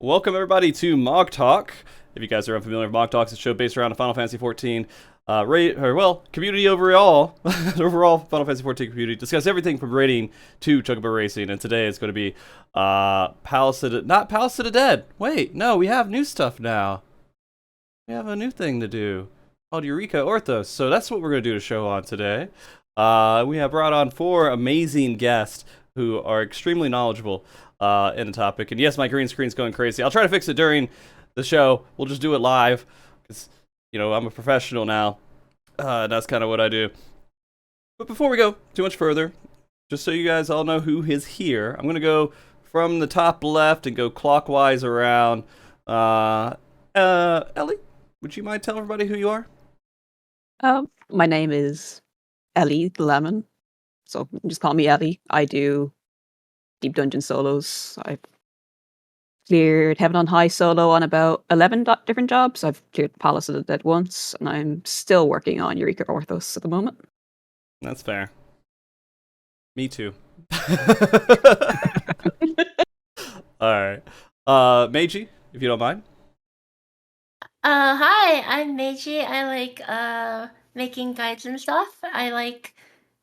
Welcome everybody to MogTalk. If you guys are unfamiliar with MogTalk, it's a show based around the Final Fantasy XIV community overall. The overall Final Fantasy XIV community. Discuss everything from raiding to Chocobo Racing, and today it's going to be not Palace of the Dead. Wait, no, we have new stuff now. We have a new thing to do called Eureka Orthos. So that's what we're going to do a show on today. We have brought on 4 amazing guests who are extremely knowledgeable in the topic. And yes, my green screen's going crazy. I'll try to fix it during the show. We'll just do it live because, you know, I'm a professional now. That's kind of what I do. But before we go too much further, just so you guys all know who is here, I'm going to go from the top left and go clockwise around. Ellie, would you mind telling everybody who you are? My name is Ellie Lemon, so just call me Ellie. I do deep dungeon solos. I've cleared Heaven on High solo on about 11 different jobs. I've cleared Palace of the Dead once, and I'm still working on Eureka Orthos at the moment. That's fair. Me too. Alright. Maygi, if you don't mind. Hi, I'm Maygi. I like making guides and stuff. I like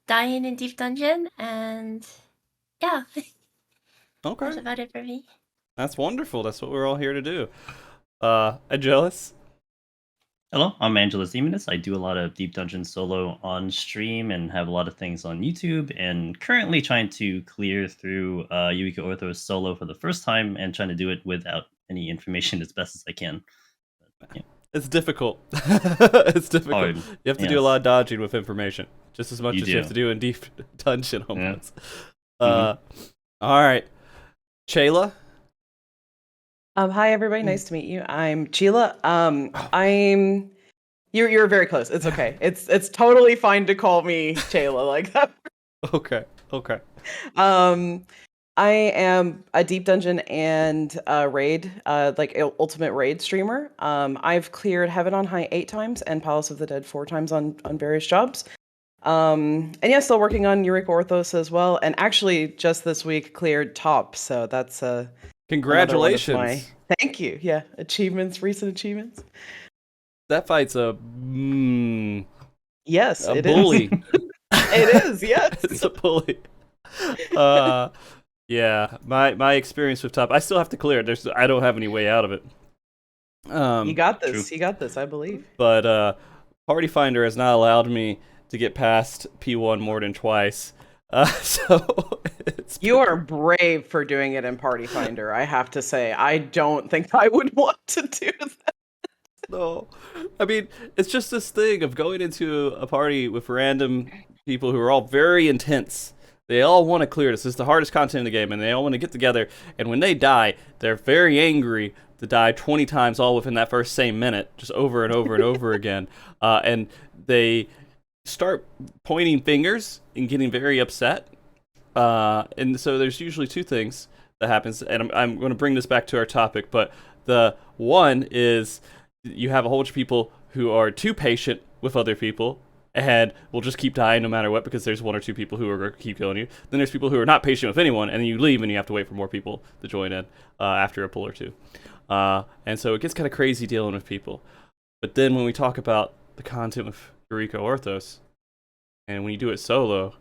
dying in Deep Dungeon, and yeah. Okay. That's about it for me. That's wonderful. That's what we're all here to do. Angelus. Hello, I'm Angelus. I do a lot of Deep Dungeon solo on stream and have a lot of things on YouTube, and currently trying to clear through Eureka Orthos solo for the first time and trying to do it without any information as best as I can. But, yeah. It's difficult. It's difficult. Hard. You have to do a lot of dodging with information, just as much as you have to do in Deep Dungeon almost. Yeah. All right. Chiela? Hi everybody, nice to meet you. I'm Chiela. You're very close. It's okay. It's totally fine to call me Chiela like that. Okay. I am a Deep Dungeon and raid, ultimate raid streamer. I've cleared Heaven on High 8 times and Palace of the Dead 4 times on various jobs. And yeah, still working on Eureka Orthos as well. And actually, just this week cleared top. So that's congratulations. Thank you. Yeah, recent achievements. That fight's yes, a it bully. Is. It is. Yes, it's a bully. Yeah, my experience with top, I still have to clear it. I don't have any way out of it. You got this. True. You got this. I believe. But Party Finder has not allowed me to get past P1 more than twice. So you are brave for doing it in Party Finder. I have to say, I don't think I would want to do that. No, I mean, it's just this thing of going into a party with random people who are all very intense. They all want to clear this. This is the hardest content in the game, and they all want to get together. And when they die, they're very angry to die 20 times all within that first same minute, just over and over and over again. And they start pointing fingers and getting very upset. And so there's usually 2 things that happens. And I'm going to bring this back to our topic. But the one is you have a whole bunch of people who are too patient with other people and will just keep dying no matter what because there's 1 or 2 people who are going to keep killing you. Then there's people who are not patient with anyone, and then you leave and you have to wait for more people to join in after a pull or 2. And so it gets kind of crazy dealing with people. But then when we talk about the content with Eureka Orthos, and when you do it solo,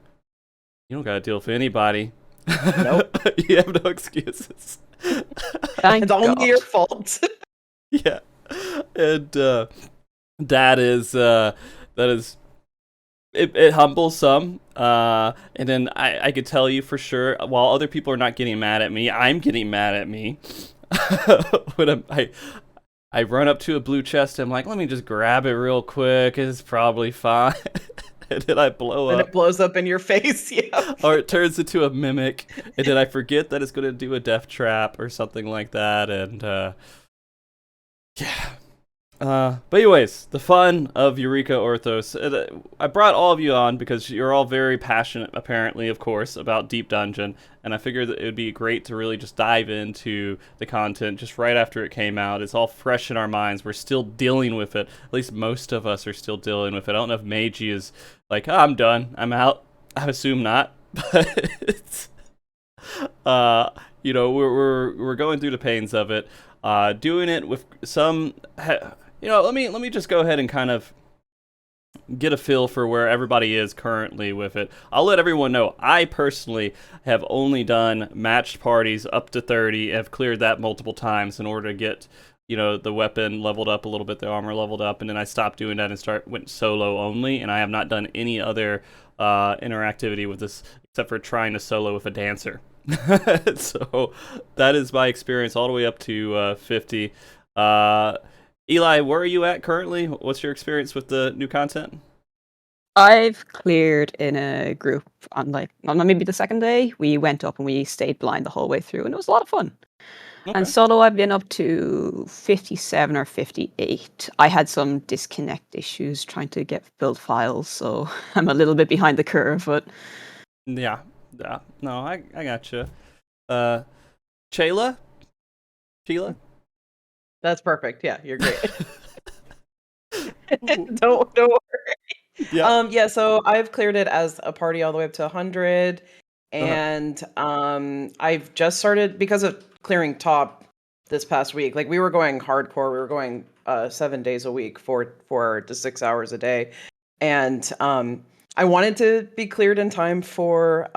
you don't got to deal with anybody. Nope. You have no excuses. It's only your fault. Yeah. And that is it humbles some, and then I could tell you for sure, while other people are not getting mad at me, I'm getting mad at me. When I run up to a blue chest, I'm like, let me just grab it real quick, it's probably fine. And then I blow up. And it blows up in your face, yeah. Or it turns into a mimic, and then I forget that it's going to do a death trap or something like that, and yeah. But anyways, the fun of Eureka Orthos. I brought all of you on because you're all very passionate, apparently, of course, about Deep Dungeon, and I figured that it would be great to really just dive into the content just right after it came out. It's all fresh in our minds. We're still dealing with it. At least most of us are still dealing with it. I don't know if Meiji is like, oh, I'm done, I'm out. I assume not, but it's, You know, we're going through the pains of it, doing it with some. You know, let me just go ahead and kind of get a feel for where everybody is currently with it. I'll let everyone know. I personally have only done matched parties up to 30. Have cleared that multiple times in order to get, you know, the weapon leveled up a little bit, the armor leveled up, and then I stopped doing that and went solo only. And I have not done any other interactivity with this except for trying to solo with a dancer. So that is my experience all the way up to 50. Eli, where are you at currently? What's your experience with the new content? I've cleared in a group on maybe the second day. We went up and we stayed blind the whole way through, and it was a lot of fun. Okay. And solo, I've been up to 57 or 58. I had some disconnect issues trying to get build files, so I'm a little bit behind the curve, but Yeah. No, I gotcha. Chiela? That's perfect. Yeah, you're great. don't worry. Yeah. So I've cleared it as a party all the way up to 100, and I've just started because of clearing top this past week. Like we were going hardcore. We were going 7 days a week, 4 to 6 hours a day, and I wanted to be cleared in time for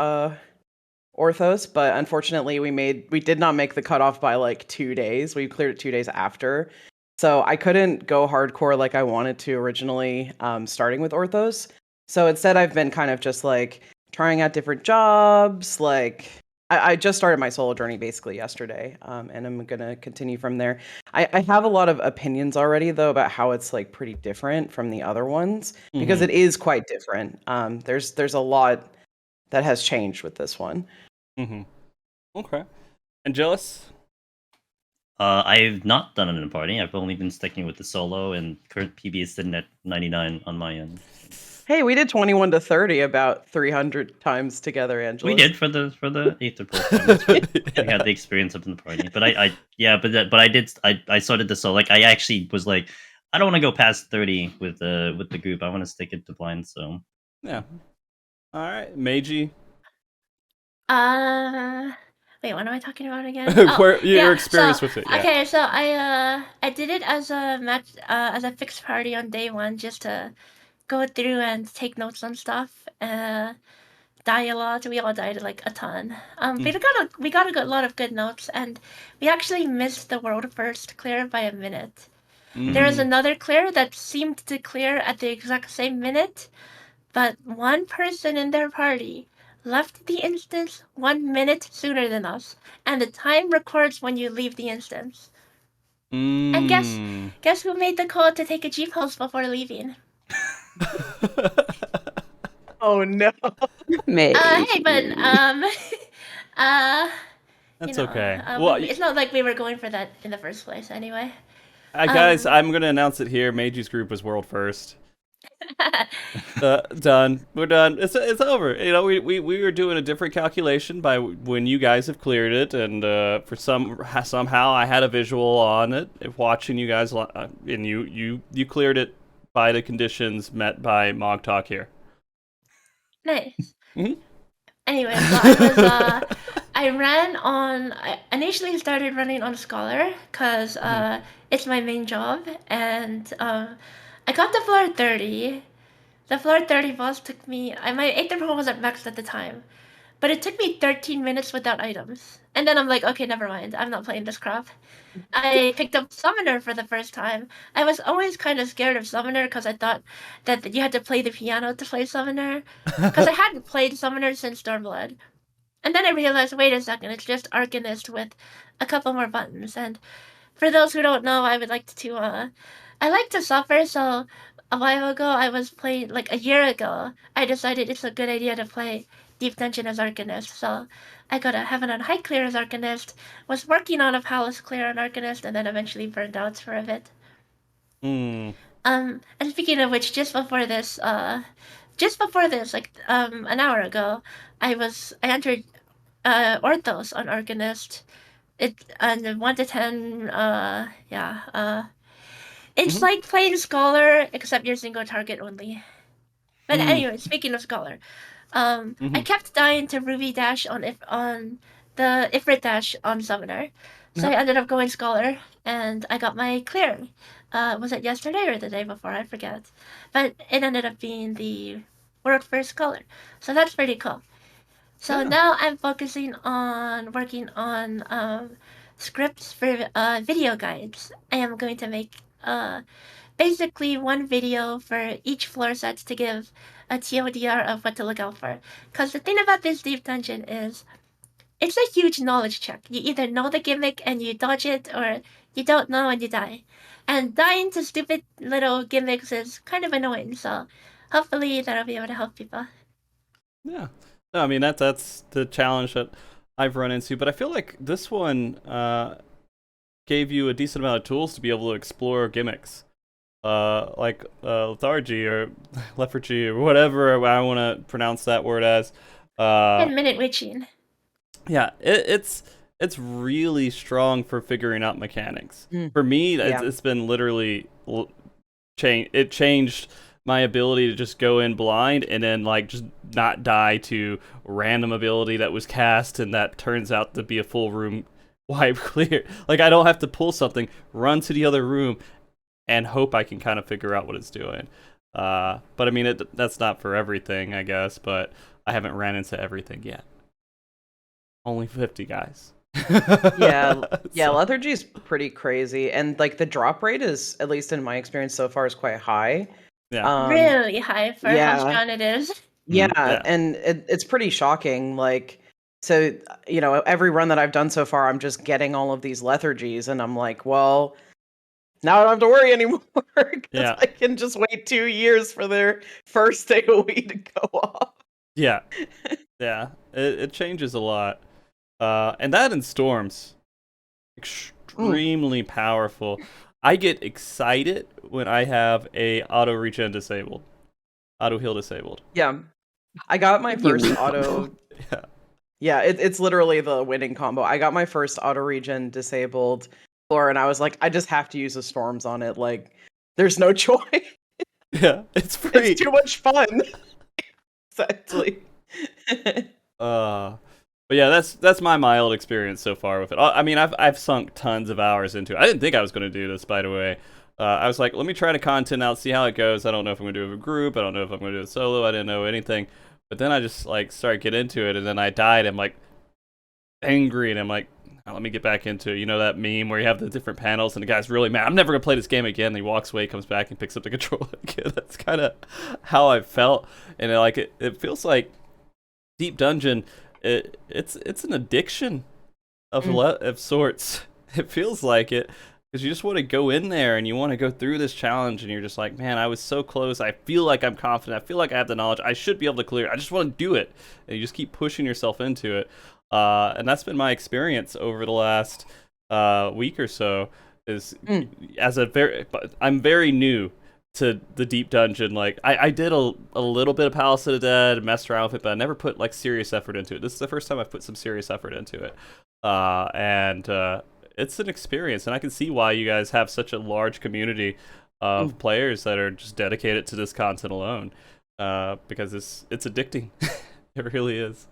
Orthos, but unfortunately we did not make the cutoff by like 2 days. We cleared it 2 days after. So I couldn't go hardcore like I wanted to originally, starting with Orthos. So instead I've been kind of just like trying out different jobs. Like I just started my solo journey basically yesterday, and I'm gonna continue from there. I have a lot of opinions already though about how it's like pretty different from the other ones because it is quite different. There's a lot that has changed with this one. Okay. Angelus? I've not done it in a party. I've only been sticking with the solo, and current PB is sitting at 99 on my end. Hey, we did 21 to 30 about 300 times together, Angelus. We did for the 8th report. That's right. We had the experience up in the party, but I started the solo. Like I actually was like, I don't want to go past 30 with the group. I want to stick it to blind. So Yeah. All right, Maygi. Wait, what am I talking about again? Where your experience with it? Yeah. Okay, so I did it as a match as a fixed party on day 1 just to go through and take notes on stuff. Die a lot. We all died like a ton. We got a lot of good notes, and we actually missed the world first clear by a minute. There was another clear that seemed to clear at the exact same minute, but one person in their party left the instance 1 minute sooner than us, and the time records when you leave the instance. And guess who made the call to take a G pulse before leaving? Oh no. maybe. Hey, but That's you know, okay. it's not like we were going for that in the first place, anyway. Guys, I'm gonna announce it here. Meiji's group was world first. Done. We're done. It's over. You know, we were doing a different calculation by when you guys have cleared it, and for somehow I had a visual on it, watching you guys, and you cleared it by the conditions met by MogTalk here. Nice. Mm-hmm. Anyway, so I initially started running on Scholar because it's my main job, and I got the floor 30. The floor 30 boss took me, my 8th report was at max at the time, but it took me 13 minutes without items. And then I'm like, okay, never mind, I'm not playing this crap. I picked up Summoner for the first time. I was always kind of scared of Summoner because I thought that you had to play the piano to play Summoner, because I hadn't played Summoner since Stormblood. And then I realized, wait a second, it's just Arcanist with a couple more buttons. And for those who don't know, I like to suffer, so a while ago, I was playing, like a year ago, I decided it's a good idea to play Deep Dungeon as Arcanist, so I got a Heaven on High clear as Arcanist, was working on a Palace clear on Arcanist, and then eventually burned out for a bit. And speaking of which, just before this, like, an hour ago, I entered, Orthos on Arcanist. And 1 to 10, it's like playing Scholar, except you're single target only. But anyway, speaking of Scholar, I kept dying to Ruby Dash on the Ifrit dash on Summoner. So I ended up going Scholar, and I got my clear. Was it yesterday or the day before? I forget. But it ended up being the World First Scholar. So that's pretty cool. So now I'm focusing on working on scripts for video guides. I am going to make basically one video for each floor sets to give a TLDR of what to look out for. Because the thing about this deep dungeon is it's a huge knowledge check. You either know the gimmick and you dodge it, or you don't know and you die. And dying to stupid little gimmicks is kind of annoying, so hopefully that'll be able to help people. Yeah. No, I mean, that's the challenge that I've run into, but I feel like this one gave you a decent amount of tools to be able to explore gimmicks. Like lethargy or lethargy or whatever I want to pronounce that word as. 10-minute witching. Yeah, it's really strong for figuring out mechanics. For me, it's been literally it changed my ability to just go in blind and then like just not die to random ability that was cast and that turns out to be a full room wipe clear. Like I don't have to pull something, run to the other room, and hope I can kind of figure out what it's doing. But I mean, that's not for everything, I guess. But I haven't ran into everything yet. Only 50 guys. Yeah, So- lethargy is pretty crazy, and like the drop rate is, at least in my experience so far, is quite high. Yeah. Really high for yeah. how strong it is. Yeah, Yeah. and it's pretty shocking. Like, so you know, every run that I've done so far, I'm just getting all of these lethargies, and I'm like, well, now I don't have to worry anymore because Yeah. I can just wait 2 years for their first AOE to go off. Yeah. Yeah. It changes a lot. And that in Storms, extremely powerful. I get excited when I have a auto regen disabled, auto heal disabled. Yeah, I got my You first win auto. Yeah. Yeah, it's literally the winning combo. I got my first auto regen disabled floor, and I was like, I just have to use the storms on it. Like, there's no choice. Yeah, it's free. It's too much fun. Exactly. But yeah, that's my mild experience so far with it. I mean, I've sunk tons of hours into it. I didn't think I was going to do this, by the way. I was like, let me try the content out, see how it goes. I don't know if I'm going to do it with a group. I don't know if I'm going to do it solo. I didn't know anything. But then I just like started getting into it, and then I died. I'm like angry, and I'm like, oh, let me get back into it. You know that meme where you have the different panels, and the guy's really mad. I'm never going to play this game again. And he walks away, comes back, and picks up the controller again. That's kind of how I felt. And it feels like Deep Dungeon. It's an addiction of sorts. It feels like it, because you just want to go in there and you want to go through this challenge, and you're just like, man, I was so close. I feel like I'm confident. I feel like I have the knowledge. I should be able to clear it. I just want to do it, and you just keep pushing yourself into it. And that's been my experience over the last week or so. I'm very new to the Deep Dungeon. Like I did a little bit of Palace of the Dead, messed around with it, but I never put like serious effort into it. This is the first time I've put some serious effort into it, and it's an experience, and I can see why you guys have such a large community of players that are just dedicated to this content alone, because it's addicting. It really is.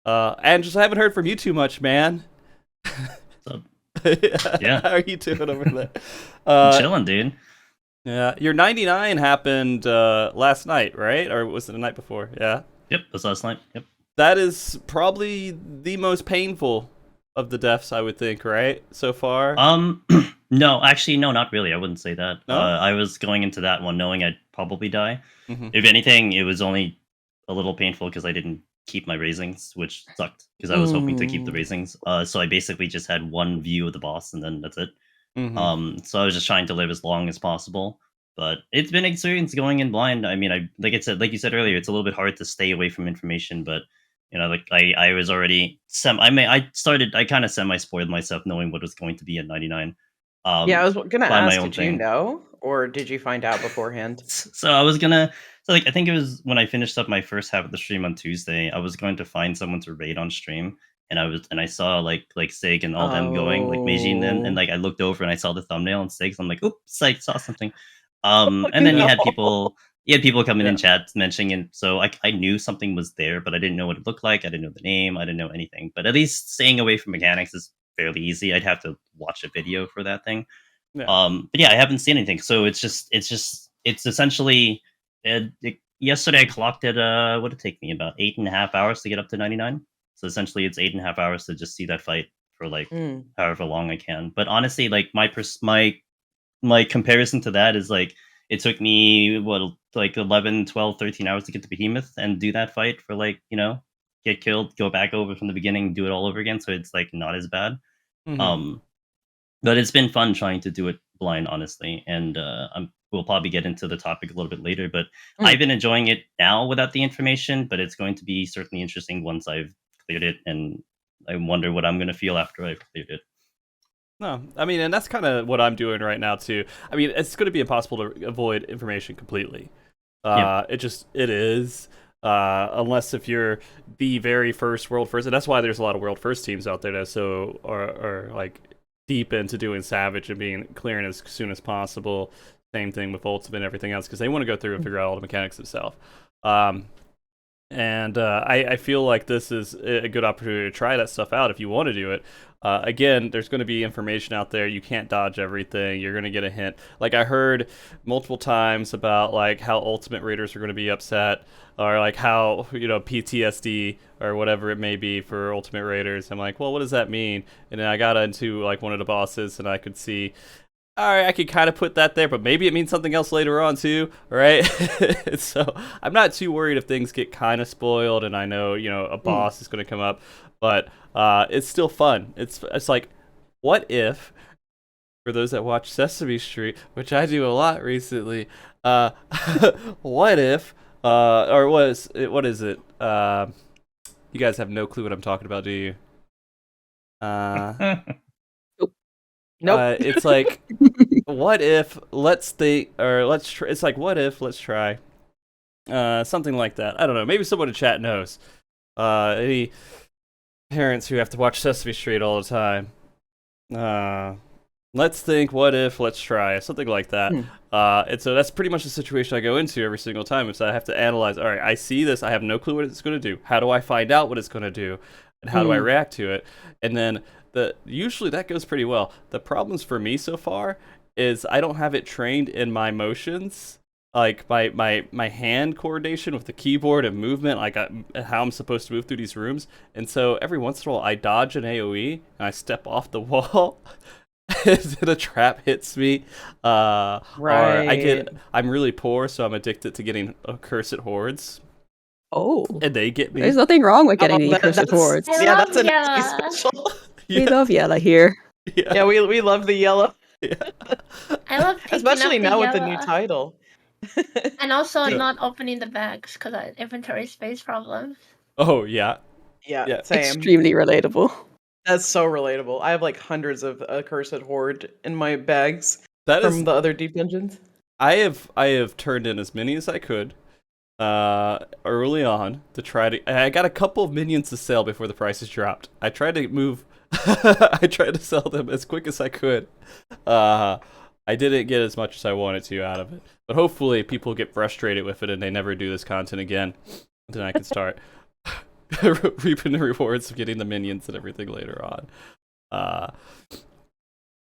And just I haven't heard from you too much, man. What's up? Yeah. How are you doing over there? I'm chilling, dude. Yeah, your 99 happened last night, right? Or was it the night before? Yeah. Yep, it was last night. Yep. That is probably the most painful of the deaths, I would think, right? So far? No, actually, no, not really. I wouldn't say that. No? I was going into that one knowing I'd probably die. Mhm. If anything, it was only a little painful because I didn't keep my raisings, which sucked because I was hoping to keep the raisings. So I basically just had one view of the boss, and then that's it. Mhm. So I was just trying to live as long as possible. But it's been an experience going in blind. I mean, like you said earlier, it's a little bit hard to stay away from information. But you know, like I was already I kind of semi spoiled myself knowing what was going to be at 99. Yeah, I was gonna by my ask, own did you thing. know, or did you find out beforehand? So I was gonna. So like I think it was when I finished up my first half of the stream on Tuesday. I was going to find someone to raid on stream, and I saw like Sig and all them going, like Maygi and them, and like I looked over and I saw the thumbnail and Sig. So I'm like, oops, I saw something. And then you had people You had people coming in Yeah. chat mentioning it, so I knew something was there, but I didn't know what it looked like. I didn't know the name. I didn't know anything. But at least staying away from mechanics is fairly easy. I'd have to watch a video for that thing. Yeah. But yeah, I haven't seen anything. So it's essentially. Yesterday I clocked it. What did it take me about 8.5 hours to get up to 99. So essentially, it's 8.5 hours to just see that fight for like however long I can. But honestly, like my comparison to that is like it took me like 11, 12, 13 hours to get to Behemoth and do that fight for like, get killed, go back over from the beginning, do it all over again. So it's like not as bad. Mhm. But it's been fun trying to do it blind, honestly. And we'll probably get into the topic a little bit later. But I've been enjoying it now without the information. But it's going to be certainly interesting once I've cleared it, and I wonder what I'm going to feel after I've cleared it. No, I mean, and that's kind of what I'm doing right now too. I mean, it's going to be impossible to avoid information completely. Yeah. It is. Unless if you're the very first world first, and that's why there's a lot of world first teams out there that are like deep into doing Savage and being clearing as soon as possible. Same thing with Ultimate and everything else because they want to go through and figure out all the mechanics themselves. And I feel like this is a good opportunity to try that stuff out if you want to do it. Again, there's going to be information out there. You can't dodge everything. You're going to get a hint. Like I heard multiple times about like how Ultimate Raiders are going to be upset, or like how PTSD or whatever it may be for Ultimate Raiders. I'm like, well, what does that mean? And then I got into like one of the bosses, and I could see. All right, I could kind of put that there, but maybe it means something else later on too, right? So I'm not too worried if things get kind of spoiled, and I know a boss is going to come up, but it's still fun. It's like, what if, for those that watch Sesame Street, which I do a lot recently, what if, or what is it? You guys have no clue what I'm talking about, do you? Nope. It's like, what if, let's think, or let's try, it's like, what if, let's try. Something like that. I don't know. Maybe someone in chat knows. Any parents who have to watch Sesame Street all the time. Let's think, what if, let's try. Something like that. And so that's pretty much the situation I go into every single time. Is I have to analyze, all right, I see this, I have no clue what it's going to do. How do I find out what it's going to do? And how do I react to it? And then usually that goes pretty well. The problems for me so far is I don't have it trained in my motions, like my hand coordination with the keyboard and movement, like how I'm supposed to move through these rooms. And so every once in a while I dodge an AoE and I step off the wall and a trap hits me. Or I'm really poor, so I'm addicted to getting accursed hordes. Oh, And they get me. there's nothing wrong with getting the that's- accursed hordes. I Yeah, love that's an Chiela. special. We love Yella here. Yeah, we love the yellow, I love picking especially up now the with the new yellow. title. And also Yeah. not opening the bags because of inventory space problems. Oh yeah. Yeah, same. Extremely relatable. That's so relatable. I have like hundreds of accursed horde in my bags That from is. the other deep dungeons. I have turned in as many as I could early on to try to. I got a couple of minions to sell before the prices dropped. I tried to move. I tried to sell them as quick as I could. I didn't get as much as I wanted to out of it, but hopefully people get frustrated with it and they never do this content again. Then I can start reaping the rewards of getting the minions and everything later on.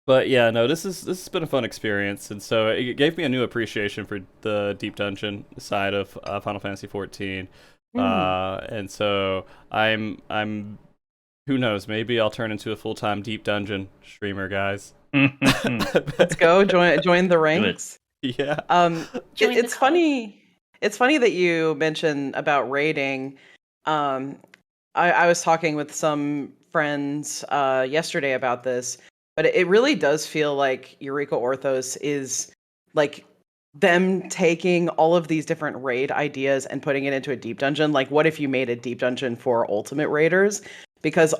But yeah, no, this has been a fun experience, and so it gave me a new appreciation for the deep dungeon side of Final Fantasy XIV. And so I'm who knows, maybe I'll turn into a full-time deep dungeon streamer, guys. Let's go join the ranks. Yeah. Join the It's club. funny. It's funny that you mentioned about raiding. I was talking with some friends yesterday about this, but it really does feel like Eureka Orthos is like them taking all of these different raid ideas and putting it into a deep dungeon. Like, what if you made a deep dungeon for Ultimate Raiders? Because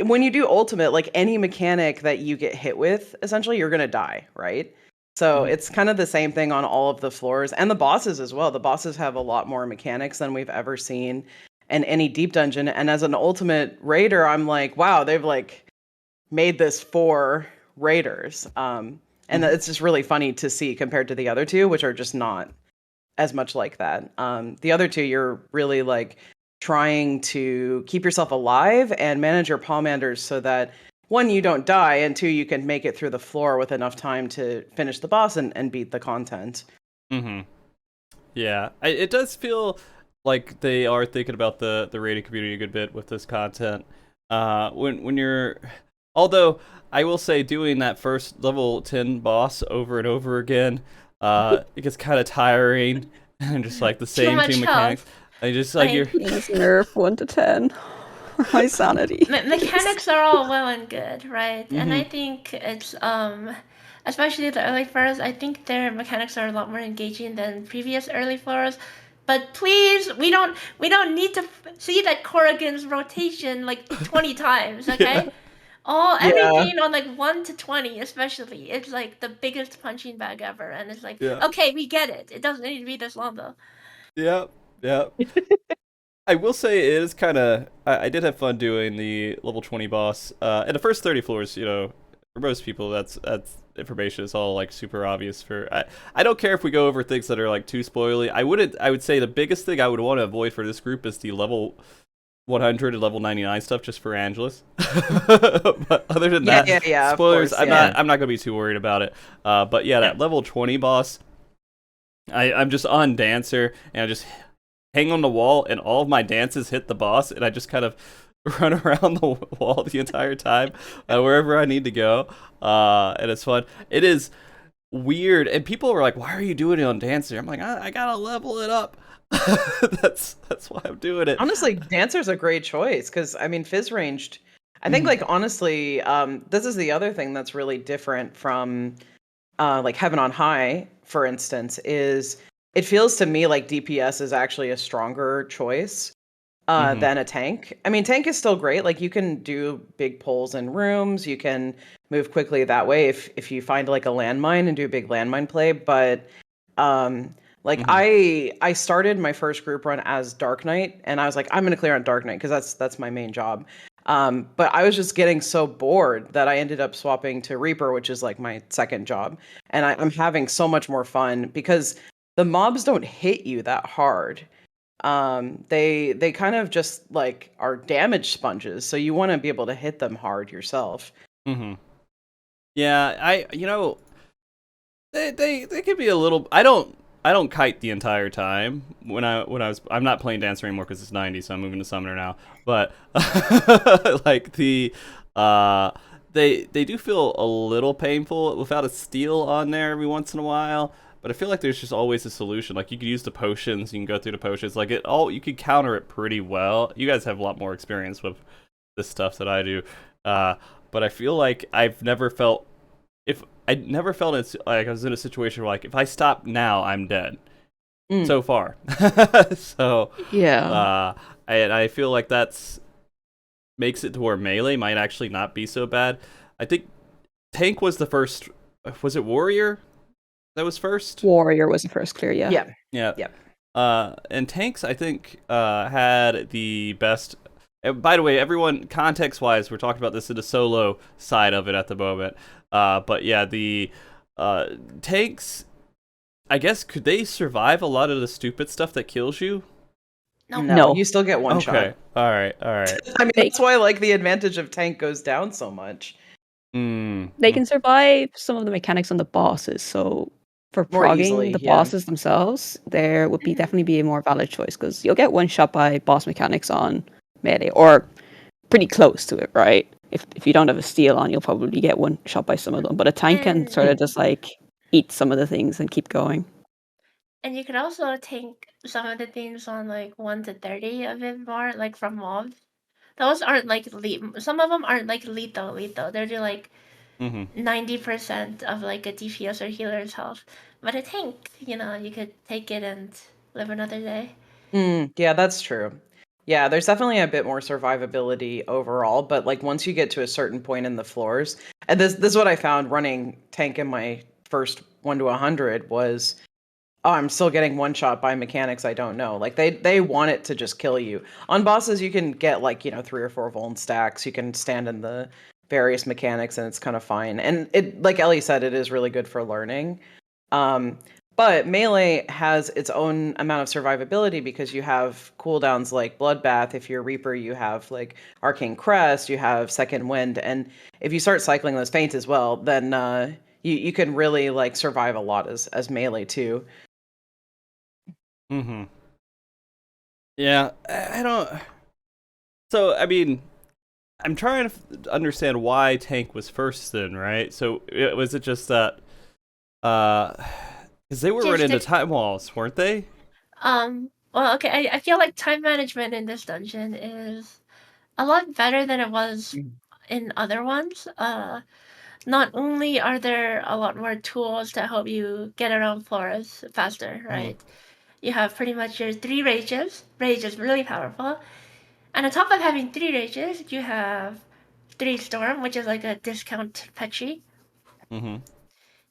when you do Ultimate, like any mechanic that you get hit with, essentially you're gonna die, right? So it's kind of the same thing on all of the floors and the bosses as well. The bosses have a lot more mechanics than we've ever seen in any deep dungeon. And as an Ultimate Raider, I'm like, wow, they've like made this for raiders. And it's just really funny to see compared to the other two, which are just not as much like that. The other two, you're really like trying to keep yourself alive and manage your palmanders so that one, you don't die, and two, you can make it through the floor with enough time to finish the boss and beat the content. Mm-hmm. Yeah, it does feel like they are thinking about the rating community a good bit with this content. When you're, although I will say, doing that first level 10 boss over and over again, it gets kind of tiring and just like the same much two mechanics. health. I just like you're. Please nerf 1 to 10. My sanity. Mechanics are all well and good, right? And I think it's especially the early floors, I think their mechanics are a lot more engaging than previous early floors. But please, we don't need to see that Corrigan's rotation like 20 times, okay? Everything on like 1 to 20 especially, it's like the biggest punching bag ever, and it's like, okay, we get it. It doesn't need to be this long though. Yep. I will say it is kind of. I did have fun doing the level 20 boss. And the first 30 floors, you know, for most people, that's information is all like super obvious. I don't care if we go over things that are like too spoily. I would say the biggest thing I would want to avoid for this group is the level 100 and level 99 stuff, just for Angelus. But other than that, spoilers. Course, I'm not gonna be too worried about it. But yeah, that level 20 boss. I'm just on Dancer and I just hang on the wall, and all of my dances hit the boss, and I just kind of run around the wall the entire time, wherever I need to go, and it's fun. It is weird, and people were like, "Why are you doing it on Dancer?" I'm like, I gotta level it up. That's why I'm doing it. Honestly, Dancer's a great choice because I mean, Fizz ranged. I think like honestly, this is the other thing that's really different from like Heaven on High, for instance, is it feels to me like DPS is actually a stronger choice than a tank. I mean, tank is still great. Like you can do big pulls in rooms. You can move quickly that way if you find like a landmine and do a big landmine play. But I started my first group run as Dark Knight, and I was like, I'm gonna clear on Dark Knight because that's my main job. But I was just getting so bored that I ended up swapping to Reaper, which is like my second job, and I'm having so much more fun because the mobs don't hit you that hard. They kind of just like are damage sponges, so you want to be able to hit them hard yourself. Yeah, they could be a little. I don't kite the entire time I'm not playing Dancer anymore because it's 90, so I'm moving to Summoner now. But like they do feel a little painful without a steal on there every once in a while. But I feel like there's just always a solution. Like you could use the potions, you can go through the potions. Like you could counter it pretty well. You guys have a lot more experience with this stuff than I do. But I feel like I never felt it's like I was in a situation where like if I stop now, I'm dead. So far. So yeah. I feel like that's makes it to where melee might actually not be so bad. I think tank was the first. Was it warrior that was first? Warrior was the first clear, yeah. Yeah. And tanks, I think, had the best. By the way, everyone, context-wise, we're talking about this in the solo side of it at the moment. But yeah, the tanks, I guess, could they survive a lot of the stupid stuff that kills you? No. You still get one shot. Okay, all right. I mean, that's why like the advantage of tank goes down so much. They can survive some of the mechanics on the bosses, so for More progging easily, the yeah. bosses themselves, there would be definitely be a more valid choice because you'll get one shot by boss mechanics on melee, or pretty close to it, right? If you don't have a steal on, you'll probably get one shot by some of them. But a tank can sort of just like eat some of the things and keep going. And you could also take some of the things on like 1 to 30 a bit more, like from mobs. Those aren't like some of them aren't like lethal. They're just like 90% of like a DPS or healer's health. But a tank, you know, you could take it and live another day. Yeah, that's true. Yeah, there's definitely a bit more survivability overall, but like once you get to a certain point in the floors, and this is what I found running tank in my first 1 to 100 was, oh, I'm still getting one shot by mechanics I don't know. Like they want it to just kill you. On bosses, you can get like 3 or 4 Vuln stacks. You can stand in the various mechanics, and it's kind of fine. And it, like Ellie said, it is really good for learning. But melee has its own amount of survivability because you have cooldowns like Bloodbath. If you're Reaper, you have like Arcane Crest, you have Second Wind, and if you start cycling those feints as well, then you can really like survive a lot as melee too. Mm-hmm. Yeah, I don't. So I mean, I'm trying to understand why tank was first then, right? So was it just that, because they were Just running into the- time walls, weren't they? Well, okay, I feel like time management in this dungeon is a lot better than it was in other ones. Not only are there a lot more tools to help you get around floors faster, right? You have pretty much your 3 rages. Rage is really powerful. And on top of having 3 rages, you have 3 storm, which is like a discount Petri. Mm-hmm.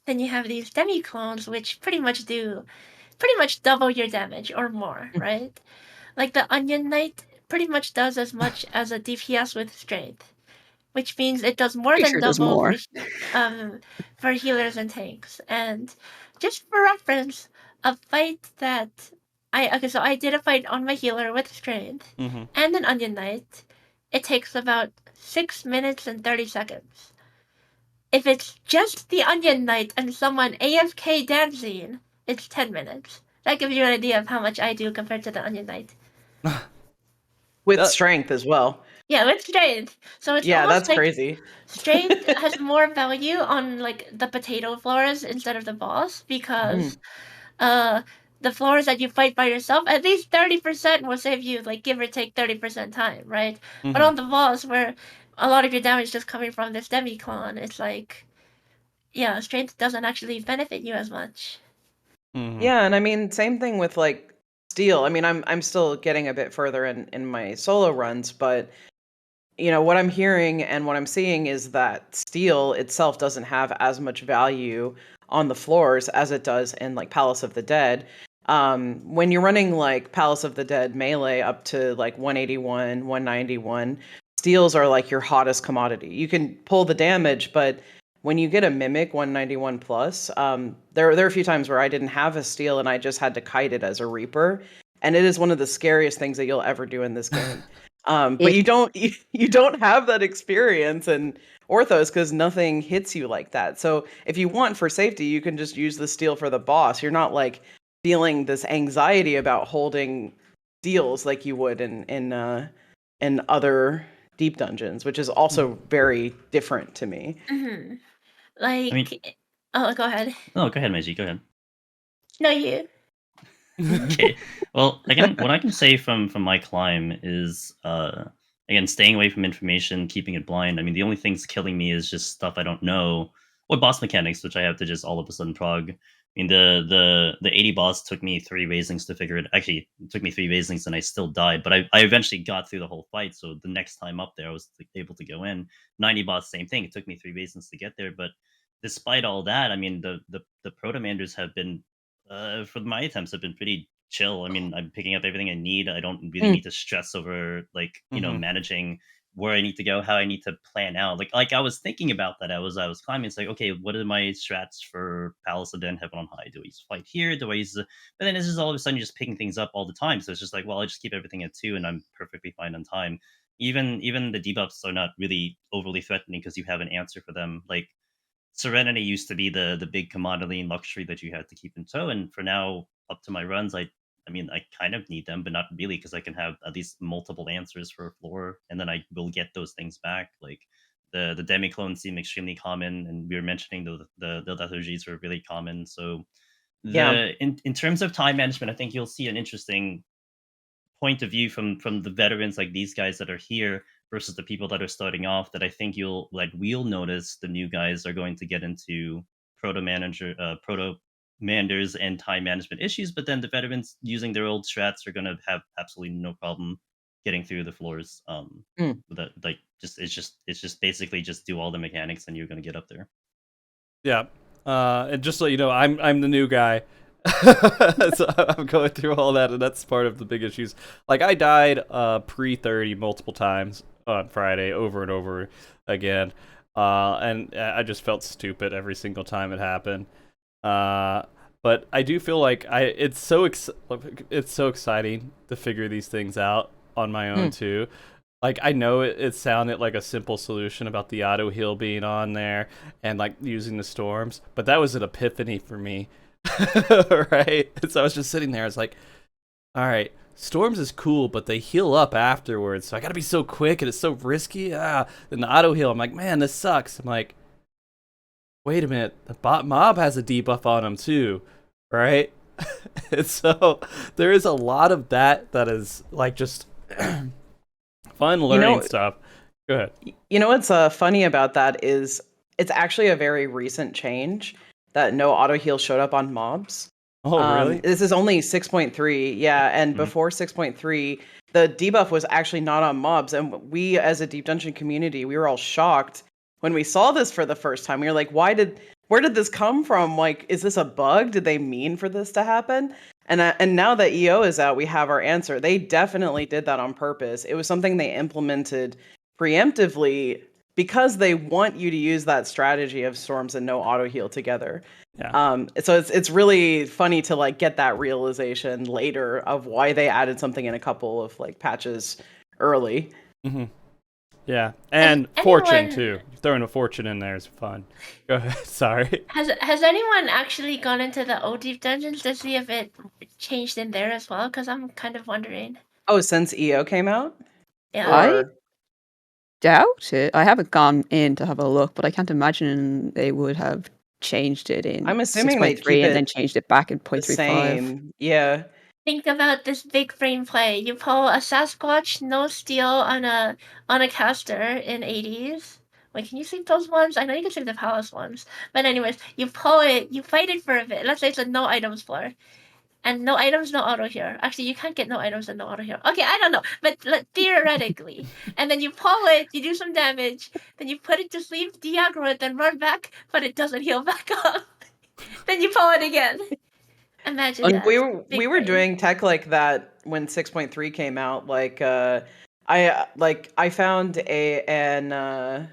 Then you have these demi clones, which pretty much double your damage or more, right? Like the Onion Knight pretty much does as much as a DPS with strength, which means it does more Pretty than sure there's double more. for healers and tanks. And just for reference, a fight that so I did a fight on my healer with strength Mm-hmm. and an Onion Knight. It takes about 6 minutes and 30 seconds. If it's just the Onion Knight and someone AFK dancing, it's 10 minutes. That gives you an idea of how much I do compared to the Onion Knight. With strength as well. Yeah, with strength. So it's Yeah, almost that's like crazy. strength has more value on like the potato floors instead of the boss because the floors that you fight by yourself, at least 30% will save you like give or take 30% time, right? But on the boss where a lot of your damage is just coming from this demi-clone, it's like yeah, strength doesn't actually benefit you as much. Mm-hmm. Yeah, and I mean, same thing with like steel. I mean, I'm still getting a bit further in my solo runs, but you know what I'm hearing and what I'm seeing is that steel itself doesn't have as much value on the floors as it does in like Palace of the Dead. When you're running like Palace of the Dead melee up to like 181, 191, steels are like your hottest commodity. You can pull the damage, but when you get a mimic 191 plus, there are a few times where I didn't have a steel and I just had to kite it as a reaper, and it is one of the scariest things that you'll ever do in this game. But you don't have that experience in Orthos because nothing hits you like that. So if you want for safety, you can just use the steel for the boss. You're not like feeling this anxiety about holding steals like you would in other deep dungeons, which is also very different to me. Mm-hmm. Like, I mean, oh, go ahead. no, go ahead, Maygi, go ahead. No, you. Okay. Well, again, what I can say from my climb is again staying away from information, keeping it blind. I mean, the only things killing me is just stuff I don't know, or boss mechanics, which I have to just all of a sudden prog. I mean, the 80 boss took me 3 raisings to figure it. Actually, it took me 3 raisings and I still died, but I eventually got through the whole fight. So the next time up there, I was able to go in. 90 boss, same thing. It took me 3 raisings to get there, but despite all that, I mean, the protomanders have been for my attempts have been pretty chill. I mean, I'm picking up everything I need. I don't really need to stress over like, you know, managing where I need to go, how I need to plan out. Like I was thinking about that. I was climbing. It's like, okay, what are my strats for Palace of Den Heaven on High? Do I use fight here? Do I use but then it's just all of a sudden you're just picking things up all the time. So it's just like, well, I just keep everything at 2 and I'm perfectly fine on time. Even the debuffs are not really overly threatening because you have an answer for them. Like Serenity used to be the big commodity and luxury that you had to keep in tow, and for now, up to my runs, I mean, I kind of need them, but not really, because I can have at least multiple answers for a floor, and then I will get those things back. Like the demi clones seem extremely common, and we were mentioning the lethargies are really common. So Yeah. in terms of time management, I think you'll see an interesting point of view from the veterans like these guys that are here versus the people that are starting off, that I think we'll notice the new guys are going to get into proto manders and time management issues, but then the veterans using their old strats are going to have absolutely no problem getting through the floors. With that, like it's just basically just do all the mechanics and you're going to get up there. Yeah. And just so you know, I'm the new guy. So I'm going through all that, and that's part of the big issues. Like I died pre-30 multiple times on Friday, over and over again, and I just felt stupid every single time it happened. but I do feel like it's so exciting to figure these things out on my own too. Like, I know it sounded like a simple solution about the auto heal being on there and like using the storms, but that was an epiphany for me. Right? And so I was just sitting there, I was like, all right, storms is cool, but they heal up afterwards, so I gotta be so quick and it's so risky. Then the auto heal, I'm like, man, this sucks. I'm like, wait a minute, the mob has a debuff on him too, right? And so there is a lot of that is like just fun learning stuff. Go ahead. You know what's funny about that is it's actually a very recent change that no auto heal showed up on mobs. Oh, really? This is only 6.3, yeah, and before 6.3, the debuff was actually not on mobs, and we, as a Deep Dungeon community, we were all shocked when we saw this for the first time. We were like, where did this come from? Like, is this a bug? Did they mean for this to happen? And now that EO is out, we have our answer. They definitely did that on purpose. It was something they implemented preemptively because they want you to use that strategy of storms and no auto heal together. Yeah. So it's really funny to like get that realization later of why they added something in a couple of like patches early. Mm-hmm. Yeah, and fortune too. Throwing a fortune in there is fun. Go ahead. Sorry. Has anyone actually gone into the old Deep Dungeons to see if it changed in there as well? Because I'm kind of wondering. Oh, since EO came out? Yeah. I doubt it. I haven't gone in to have a look, but I can't imagine they would have changed it in I'm assuming they'd 6.3 keep and it then changed it back in the 0.35. same. Yeah. Think about this big frame play. You pull a Sasquatch no steal on a caster in 80s. Wait, can you save those ones? I know you can save the palace ones. But anyways, you pull it, you fight it for a bit. Let's say it's a no items floor. And no items, no auto here. Actually, you can't get no items and no auto here. Okay, I don't know. But theoretically. And then you pull it, you do some damage, then you put it to sleep, de-aggro it, then run back, but it doesn't heal back up. Then you pull it again. Imagine that. We were doing tech like that when 6.3 came out. Like I found a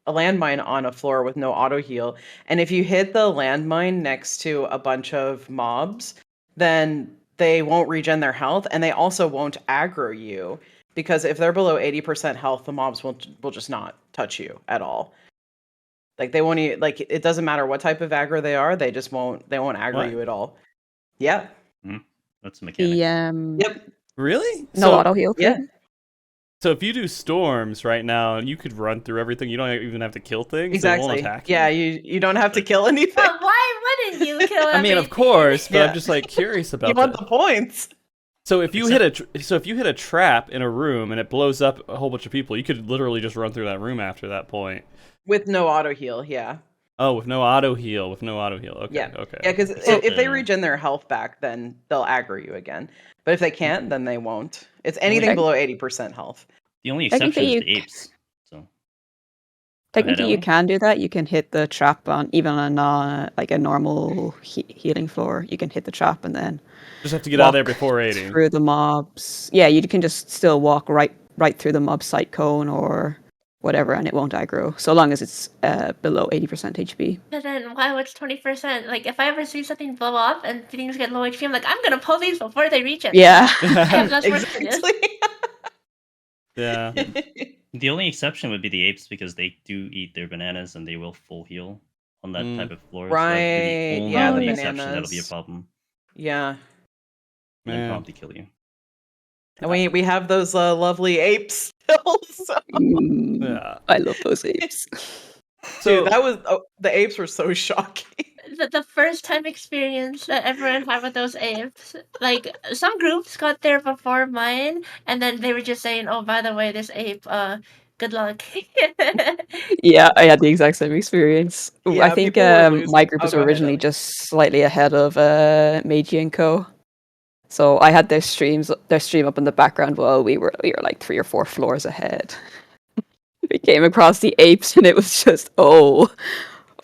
landmine on a floor with no auto heal, and if you hit the landmine next to a bunch of mobs, then they won't regen their health, and they also won't aggro you, because if they're below 80% health, the mobs will just not touch you at all. Like they won't even, like it doesn't matter what type of aggro they are, they won't aggro you at all. Yeah. That's a mechanic. Yep. Really? No auto heal. Yeah. So if you do storms right now, you could run through everything. You don't even have to kill things. Exactly. They won't attack you. Yeah, you don't have to kill anything. But why wouldn't you kill I mean, of everything? course, but Yeah. I'm just like curious about You want that. the points. So if you hit a trap in a room and it blows up a whole bunch of people, you could literally just run through that room after that point. With no auto heal, yeah. Oh, with no auto heal. Okay. Yeah. Okay. Yeah, because if they regen their health back, then they'll aggro you again. But if they can't, then they won't. It's anything Okay. below 80% health. The only exception Technically, is the apes. So Technically, you Ellie. can do that. You can hit the trap on even on like a normal healing floor. You can hit the trap and then Just have to get out of there walk before raiding. through the mobs. Yeah, you can just still walk right through the mob site cone or whatever, and it won't aggro so long as it's below 80% HP. But then why was 20%? Like, if I ever see something blow up and things get low HP, I'm like, I'm gonna pull these before they reach it. Yeah. I have less work to do. Exactly. Yeah. The only exception would be the apes because they do eat their bananas and they will full heal on that type of floor. So that would be Right, the yeah, only the exception that'll be a bananas. problem. Yeah. And Man. promptly kill you. And we have those lovely apes still. So. Yeah. I love those apes. So Dude, that was the apes were so shocking. The first time experience that everyone had with those apes. Like, some groups got there before mine, and then they were just saying, oh, by the way, this ape, good luck. Yeah, I had the exact same experience. Yeah, I think people were losing. my group Oh, was go ahead, originally Ellie. just slightly ahead of Meiji and Co. So I had their stream up in the background while we were like 3 or 4 floors ahead. We came across the apes and it was just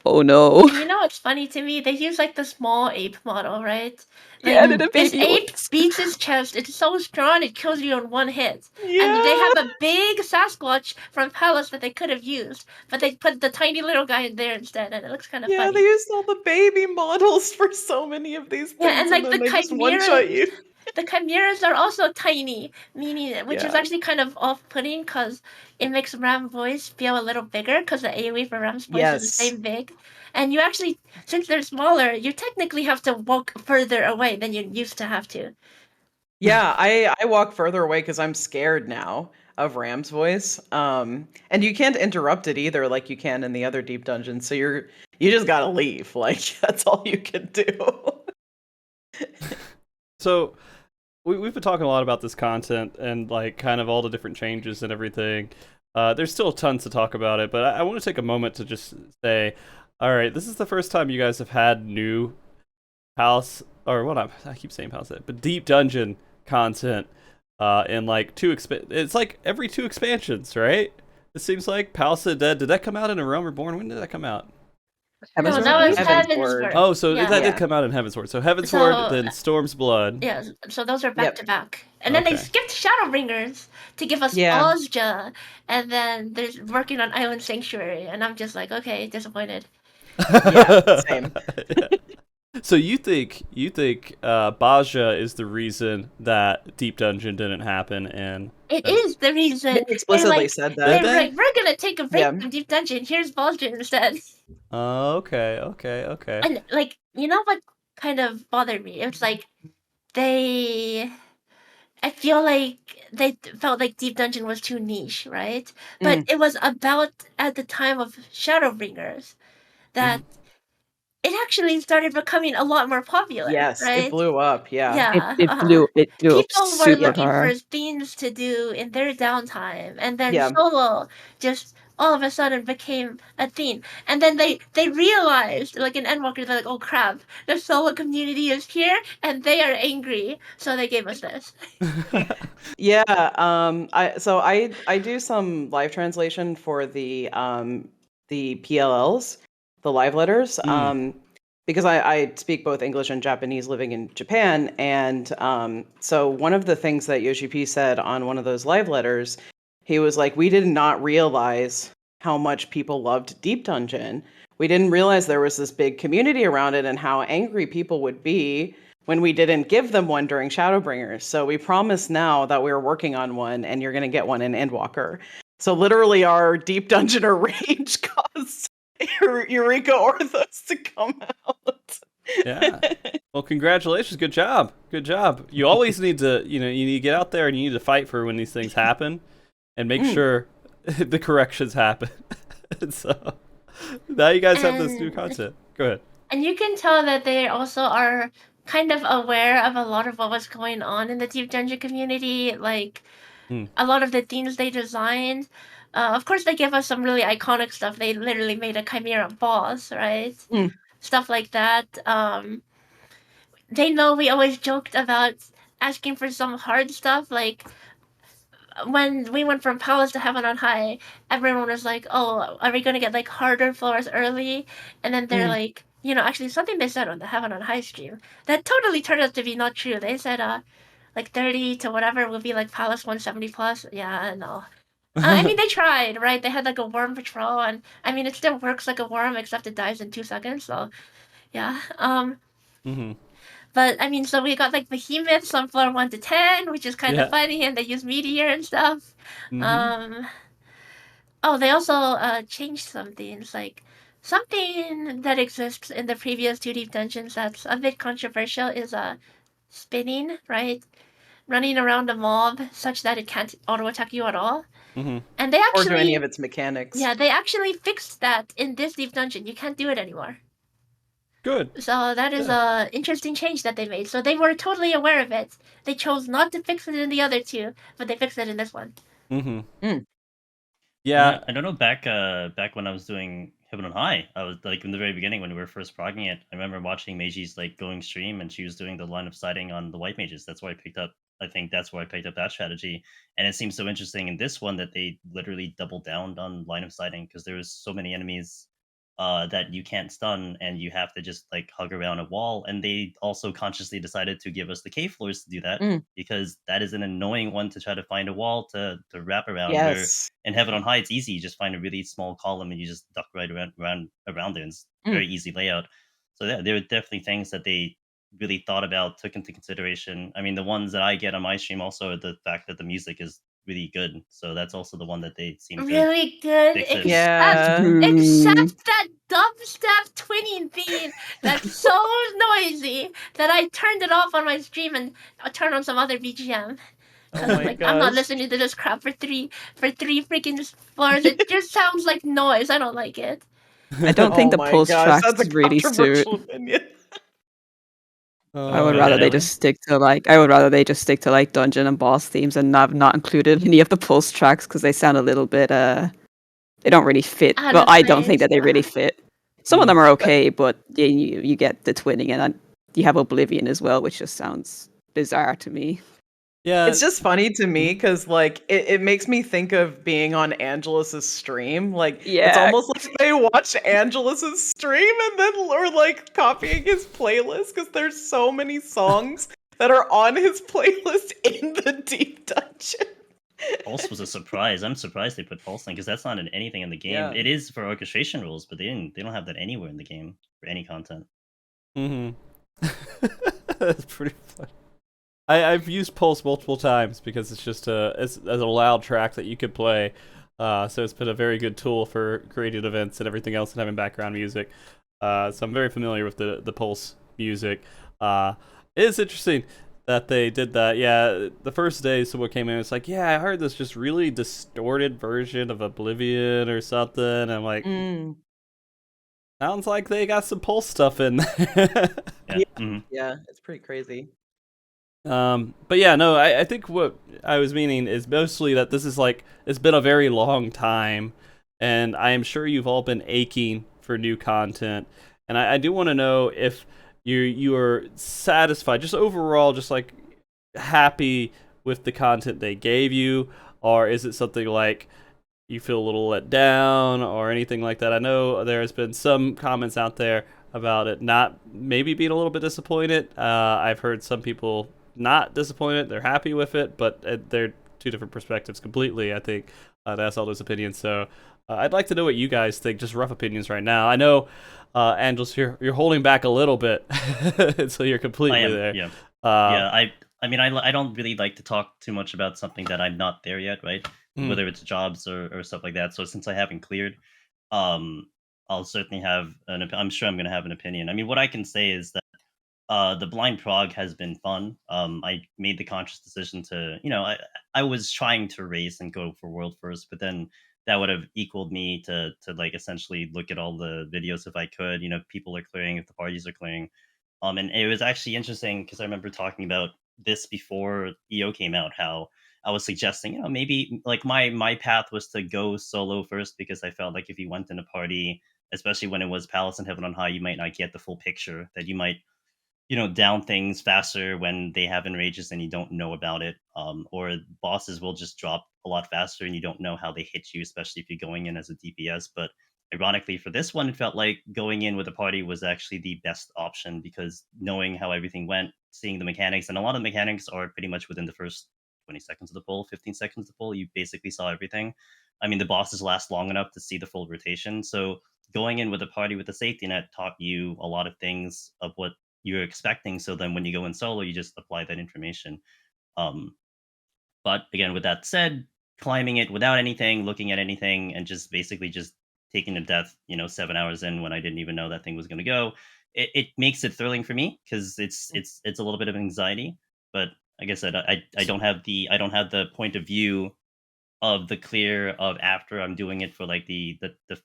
Oh no. And you know what's funny to me? They use like the small ape model, right? Like Yeah, the this baby ape ones. beats his chest. It's so strong it kills you in one hit. Yeah. And they have a big Sasquatch from Palace that they could have used, but they put the tiny little guy in there instead, and it looks kind of Yeah, funny. they used all the baby models for so many of these things, Yeah, and like then the they just one-shot you. the chimeras are also tiny, meaning which is Yeah. actually kind of off-putting because it makes Ram's voice feel a little bigger because the AoE for Ram's voice is the Yes. same big. And you actually, since they're smaller, you technically have to walk further away than you used to have to. Yeah, I walk further away because I'm scared now of Ram's voice. And you can't interrupt it either like you can in the other deep dungeons. So you just gotta leave. Like that's all you can do. So we've been talking a lot about this content and like kind of all the different changes and everything. There's still tons to talk about it, but I want to take a moment to just say, all right, this is the first time you guys have had new Palace, or what I keep saying Palace, but Deep Dungeon content in like it's like every 2 expansions, right? It seems like Palace of the Dead. Did that come out in A Realm Reborn? When did that come out? No, Heaven's that was Word. Heavensward. Oh, so Yeah. that Yeah. did come out in Heavensward. So Heavensward, So- then Storm's Blood. Yeah, so those are back Yep. to back. And then they Okay. skipped Shadowbringers to give us Yeah. Ozja, and then they're working on Island Sanctuary, and I'm just like, okay, disappointed. Yeah, same. Yeah. So you think Baja is the reason that Deep Dungeon didn't happen, and It is the reason. They explicitly They're like, said Did that. they're they? like, we're gonna take a break Yeah. from Deep Dungeon. Here's Baldur's instead. okay. And like, you know what kind of bothered me? It's like I feel like they felt like Deep Dungeon was too niche, right? But it was about at the time of Shadowbringers that it actually started becoming a lot more popular. Yes, right? it blew up. Yeah. Yeah, It blew up people were super looking hard. for things to do in their downtime, and then Yeah. solo just all of a sudden became a thing. And then they realized, like in Endwalker, they're like, oh crap, the solo community is here, and they are angry, so they gave us this. Yeah, I do some live translation for the PLLs, the live letters, because I speak both English and Japanese living in Japan, and so one of the things that Yoshi P said on one of those live letters, he was like, we did not realize how much people loved Deep Dungeon. We didn't realize there was this big community around it and how angry people would be when we didn't give them one during Shadowbringers. So we promise now that we're working on one, and you're going to get one in Endwalker. So literally our Deep Dungeoner rage caused Eureka Orthos to come out. Yeah. Well, congratulations. Good job. You always need to, you need to get out there and you need to fight for when these things happen and make sure the corrections happen. So now you guys have this new content. Go ahead. And you can tell that they also are kind of aware of a lot of what was going on in the Deep Dungeon community, like a lot of the themes they designed. Of course, they give us some really iconic stuff. They literally made a Chimera boss, right? Stuff like that. They know we always joked about asking for some hard stuff, like when we went from Palace to Heaven on High, everyone was like, oh, are we going to get like harder floors early? And then they're like, actually something they said on the Heaven on High stream that totally turned out to be not true. They said like 30 to whatever will be like Palace 170 plus. Yeah, no. I mean, they tried, right? They had like a worm patrol, and I mean, it still works like a worm, except it dies in 2 seconds. So, yeah. But I mean, so we got like behemoths on floor 1 to 10, which is kind of funny, and they use meteor and stuff. Oh, they also changed some things, like something that exists in the previous 2 deep dungeons that's a bit controversial is spinning, right? Running around a mob such that it can't auto attack you at all. And they actually or do any of its mechanics. Yeah, they actually fixed that in this deep dungeon. You can't do it anymore. Good. So that is a interesting change that they made. So they were totally aware of it. They chose not to fix it in the other 2, but they fixed it in this one. Yeah. I don't know. Back when I was doing Heaven on High, I was like in the very beginning when we were first progging it. I remember watching Maygi's like going stream, and she was doing the line of sighting on the white mages. That's why I picked up. I think that's where I picked up that strategy, and it seems so interesting in this one that they literally doubled down on line of sighting because there was so many enemies that you can't stun and you have to just like hug around a wall. And they also consciously decided to give us the cave floors to do that Mm, because that is an annoying one to try to find a wall to wrap around. Where yes. in Heaven on High, it's easy. You just find a really small column and you just duck right around there. And it's Mm. very easy layout. So yeah, there are definitely things that they really thought about, took into consideration. I mean, the ones that I get on my stream also are the fact that the music is really good. So that's also the one that they seem to Really good, fix in. Yeah. except that dubstep twinning theme that's so noisy that I turned it off on my stream and I turned on some other BGM. Oh Cause I'm my like, I'm not gosh. listening to this crap for three freaking floors. It just sounds like noise. I don't like it. I don't think Oh the my pulse gosh, tracks that's a really suit. controversial opinion. I would Go rather ahead, they Ellie. just stick to like dungeon and boss themes and not included any of the pulse tracks because they sound a little bit they don't really fit. Out Well, of I don't think place. that they really fit. Some of Mm. them are okay, but you get the twinning and you have Oblivion as well, which just sounds bizarre to me. Yeah, It's just funny to me because like it makes me think of being on Angelus's stream. Like it's Yeah. almost like they watch Angelus's stream and then or like copying his playlist because there's so many songs that are on his playlist in the deep dungeon. Pulse was a surprise. I'm surprised they put Pulse in because that's not in anything in the game. Yeah. It is for orchestration rules, but they don't have that anywhere in the game for any content. Mm-hmm. That's pretty funny. I've used Pulse multiple times because it's just it's a loud track that you could play. So it's been a very good tool for creating events and everything else and having background music. So I'm very familiar with the Pulse music. It is interesting that they did that. Yeah, the first day someone came in, it's like, yeah, I heard this just really distorted version of Oblivion or something. And I'm like, Mm. sounds like they got some Pulse stuff in there. Yeah. Mhm. Yeah, it's pretty crazy. But yeah, no, I think what I was meaning is mostly that this is like, it's been a very long time, and I am sure you've all been aching for new content, and I do want to know if you are satisfied, just overall, just like happy with the content they gave you, or is it something like you feel a little let down or anything like that? I know there has been some comments out there about it not maybe being a little bit disappointed. I've heard some people not disappointed; they're happy with it, but they're two different perspectives completely. I think that's all those opinions. So I'd like to know what you guys think. Just rough opinions right now. I know, Angelus, you're holding back a little bit until you're completely I am. there. Yeah. Uh, Yeah. I mean, I don't really like to talk too much about something that I'm not there yet, right? Mm. Whether it's jobs or stuff like that. So since I haven't cleared, um, I'll certainly have I'm sure I'm going to have an opinion. I mean, what I can say is that the blind prog has been fun. I made the conscious decision to, I was trying to race and go for world first, but then that would have equaled me to like essentially look at all the videos if I could. You know, people are clearing, if the parties are clearing. And it was actually interesting because I remember talking about this before EO came out, how I was suggesting, maybe like my path was to go solo first because I felt like if you went in a party, especially when it was Palace and Heaven on High, you might not get the full picture, that you might down things faster when they have enrages and you don't know about it, or bosses will just drop a lot faster and you don't know how they hit you, especially if you're going in as a DPS. But ironically, for this one, it felt like going in with a party was actually the best option because knowing how everything went, seeing the mechanics, and a lot of the mechanics are pretty much within the first 20 seconds of the pull, 15 seconds of the pull, you basically saw everything. I mean, the bosses last long enough to see the full rotation. So going in with a party with a safety net taught you a lot of things of what you're expecting. So then when you go in solo, you just apply that information. Um, but again, with that said, climbing it without anything, looking at anything, and just basically just taking a death, 7 hours in when I didn't even know that thing was going to go, it makes it thrilling for me because it's a little bit of anxiety. But like I said, I don't have the point of view of the clear of after I'm doing it for like the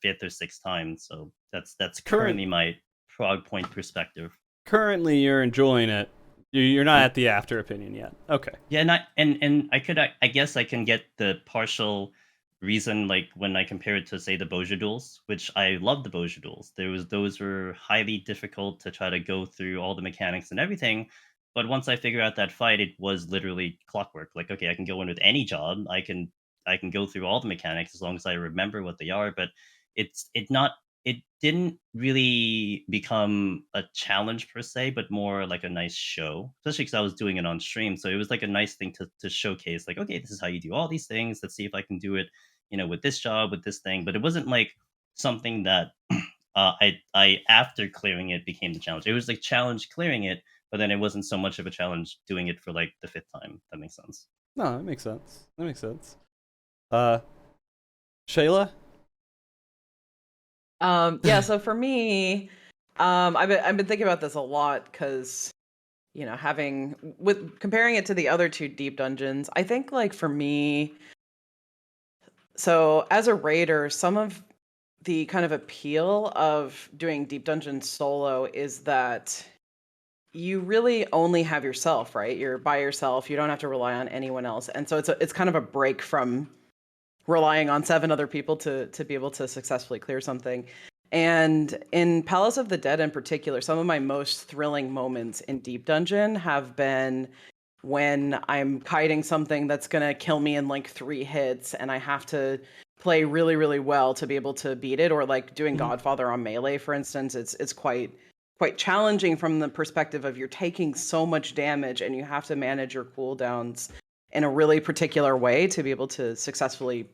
fifth or sixth time. So that's currently my prog point perspective. Currently, you're enjoying it. You're not at the after opinion yet. Okay. Yeah, and I guess I can get the partial reason, like when I compare it to say the Boja duels, which I love the Boja duels. Those were highly difficult to try to go through all the mechanics and everything. But once I figured out that fight, it was literally clockwork. Like, okay, I can go in with any job. I can go through all the mechanics as long as I remember what they are. But it's not it didn't really become a challenge per se, but more like a nice show, especially because I was doing it on stream. So it was like a nice thing to showcase, like, okay, this is how you do all these things. Let's see if I can do it, with this job, with this thing. But it wasn't like something that I after clearing it became the challenge. It was like challenge clearing it, but then it wasn't so much of a challenge doing it for like the 5th time. If that makes sense. No, that makes sense. That makes sense. Chiela? Yeah, so for me, I've been thinking about this a lot because, comparing it to the other 2 deep dungeons, I think like for me, so as a raider, some of the kind of appeal of doing deep dungeon solo is that you really only have yourself, right? You're by yourself. You don't have to rely on anyone else, and so it's kind of a break from relying on 7 other people to be able to successfully clear something. And in Palace of the Dead in particular, some of my most thrilling moments in Deep Dungeon have been when I'm kiting something that's going to kill me in like 3 hits and I have to play really, really well to be able to beat it, or like doing Godfather on melee, for instance. It's quite challenging from the perspective of you're taking so much damage and you have to manage your cooldowns in a really particular way to be able to successfully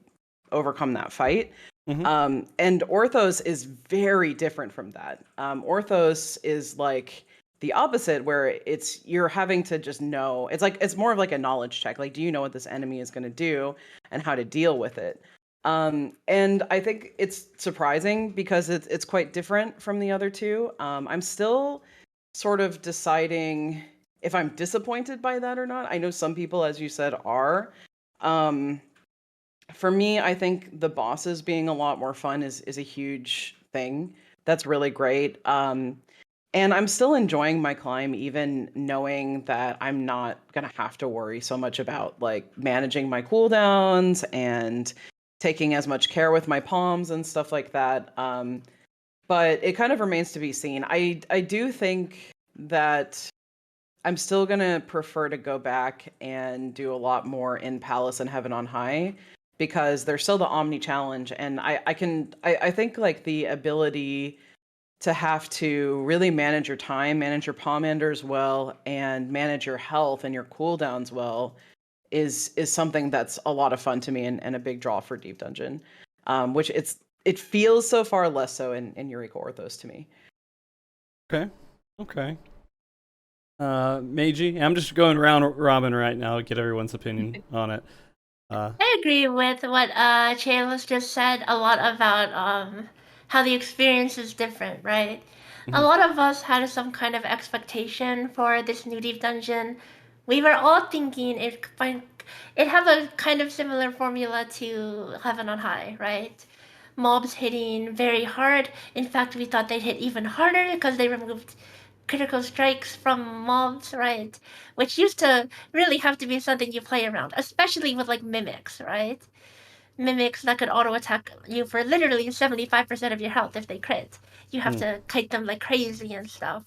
overcome that fight. And Orthos is very different from that. Orthos is like the opposite, where you're having to just know. It's more of like a knowledge check. Like, do you know what this enemy is going to do and how to deal with it? And I think it's surprising because it's quite different from the other 2. I'm still sort of deciding if I'm disappointed by that or not. I know some people, as you said, are. For me, I think the bosses being a lot more fun is a huge thing. That's really great. And I'm still enjoying my climb, even knowing that I'm not gonna have to worry so much about like managing my cooldowns and taking as much care with my palms and stuff like that. But it kind of remains to be seen. I do think that I'm still gonna prefer to go back and do a lot more in Palace and Heaven on High, because there's still the Omni challenge, and I think like the ability to have to really manage your time, manage your palmanders well, and manage your health and your cooldowns well is something that's a lot of fun to me, and a big draw for Deep Dungeon. Which it feels so far less so in Eureka Orthos to me. Okay. Maygi? I'm just going round robin right now to get everyone's opinion on it. I agree with what Chiela's just said a lot about how the experience is different, right? A lot of us had some kind of expectation for this new Deep Dungeon. We were all thinking it have a kind of similar formula to Heaven on High, right? Mobs hitting very hard. In fact, we thought they'd hit even harder because they removed critical strikes from mobs, right? Which used to really have to be something you play around, especially with like mimics, right? Mimics that could auto attack you for literally 75% of your health if they crit. You have to kite them like crazy and stuff.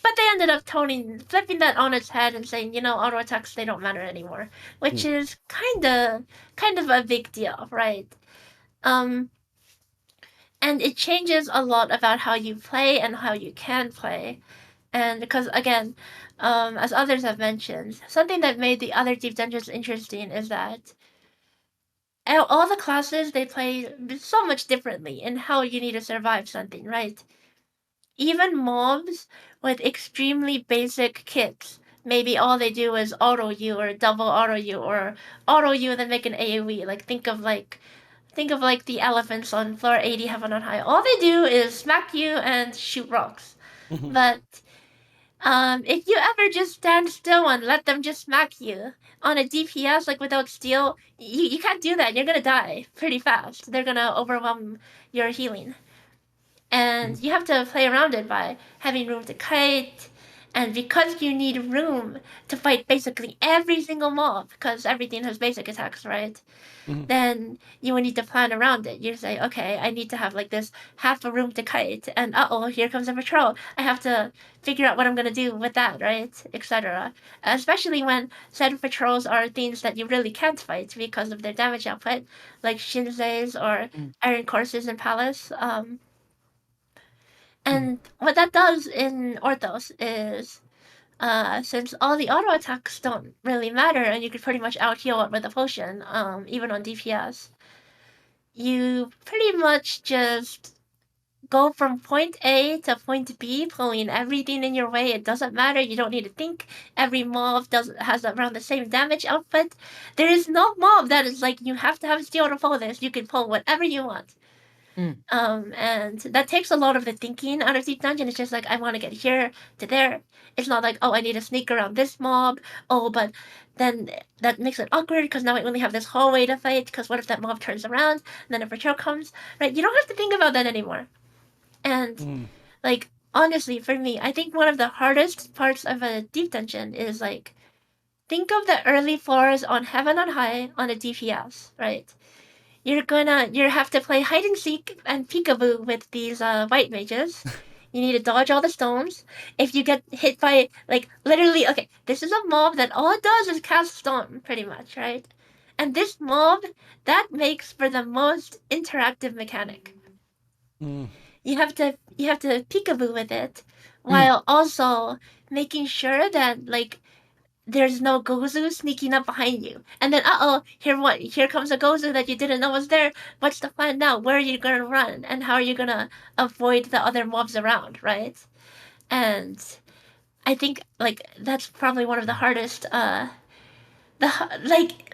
But they ended up flipping that on its head and saying, auto attacks, they don't matter anymore, which is kind of a big deal, right? And it changes a lot about how you play and how you can play. And because, again, as others have mentioned, something that made the other Deep Dungeons interesting is that all the classes, they play so much differently in how you need to survive something, right? Even mobs with extremely basic kits, maybe all they do is auto you or double auto you or auto you and then make an AoE. Like, think of the elephants on floor 80 Heaven on High. All they do is smack you and shoot rocks. But if you ever just stand still and let them just smack you on a DPS, like without steel, you can't do that. You're gonna die pretty fast. They're gonna overwhelm your healing. And you have to play around it by having room to kite And because you need room to fight basically every single mob, because everything has basic attacks, right? Then you would need to plan around it. You say, okay, I need to have like this half a room to kite, and here comes a patrol. I have to figure out what I'm gonna do with that, right? Etc. Especially when said patrols are things that you really can't fight because of their damage output, like Shinseis or Iron Courses in Palace. And what that does in Orthos is, since all the auto attacks don't really matter and you could pretty much out heal it with a potion, even on DPS, you pretty much just go from point A to point B, pulling everything in your way. It doesn't matter. You don't need to think. Every mob has around the same damage output. There is no mob that is like, you have to have steel to pull this. You can pull whatever you want. And that takes a lot of the thinking out of Deep Dungeon. It's just like, I want to get here to there. It's not like, I need to sneak around this mob. But then that makes it awkward because now I only have this hallway to fight, because what if that mob turns around and then a patrol comes, right? You don't have to think about that anymore. And like, honestly, for me, I think one of the hardest parts of a Deep Dungeon is like, think of the early floors on Heaven on High on a DPS, right? You have to play hide and seek and peekaboo with these white mages. You need to dodge all the stones. If you get hit by, like, literally, okay, this is a mob that all it does is cast stone, pretty much, right? And this mob, that makes for the most interactive mechanic. You have to peekaboo with it, while also making sure that, like, there's no Gozu sneaking up behind you. And then, here comes a Gozu that you didn't know was there. What's the plan now? Where are you gonna run? And how are you gonna avoid the other mobs around, right? And I think, like, that's probably one of the hardest,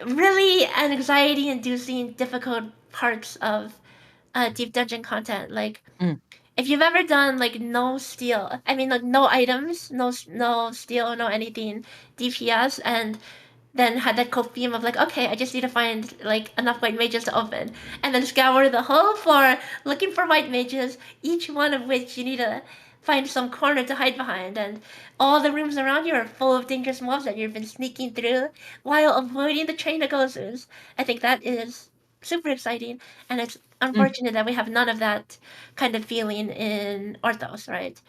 really anxiety-inducing, difficult parts of Deep Dungeon content. Like, if you've ever done, like, no steel, I mean, like, no items, no steel, no anything, DPS, and then had that cold theme of like, okay, I just need to find like enough white mages to open, and then scour the whole floor looking for white mages, each one of which you need to find some corner to hide behind, and all the rooms around you are full of dangerous mobs that you've been sneaking through while avoiding the train of Gozus. I think that is super exciting, and it's unfortunate that we have none of that kind of feeling in Orthos, right?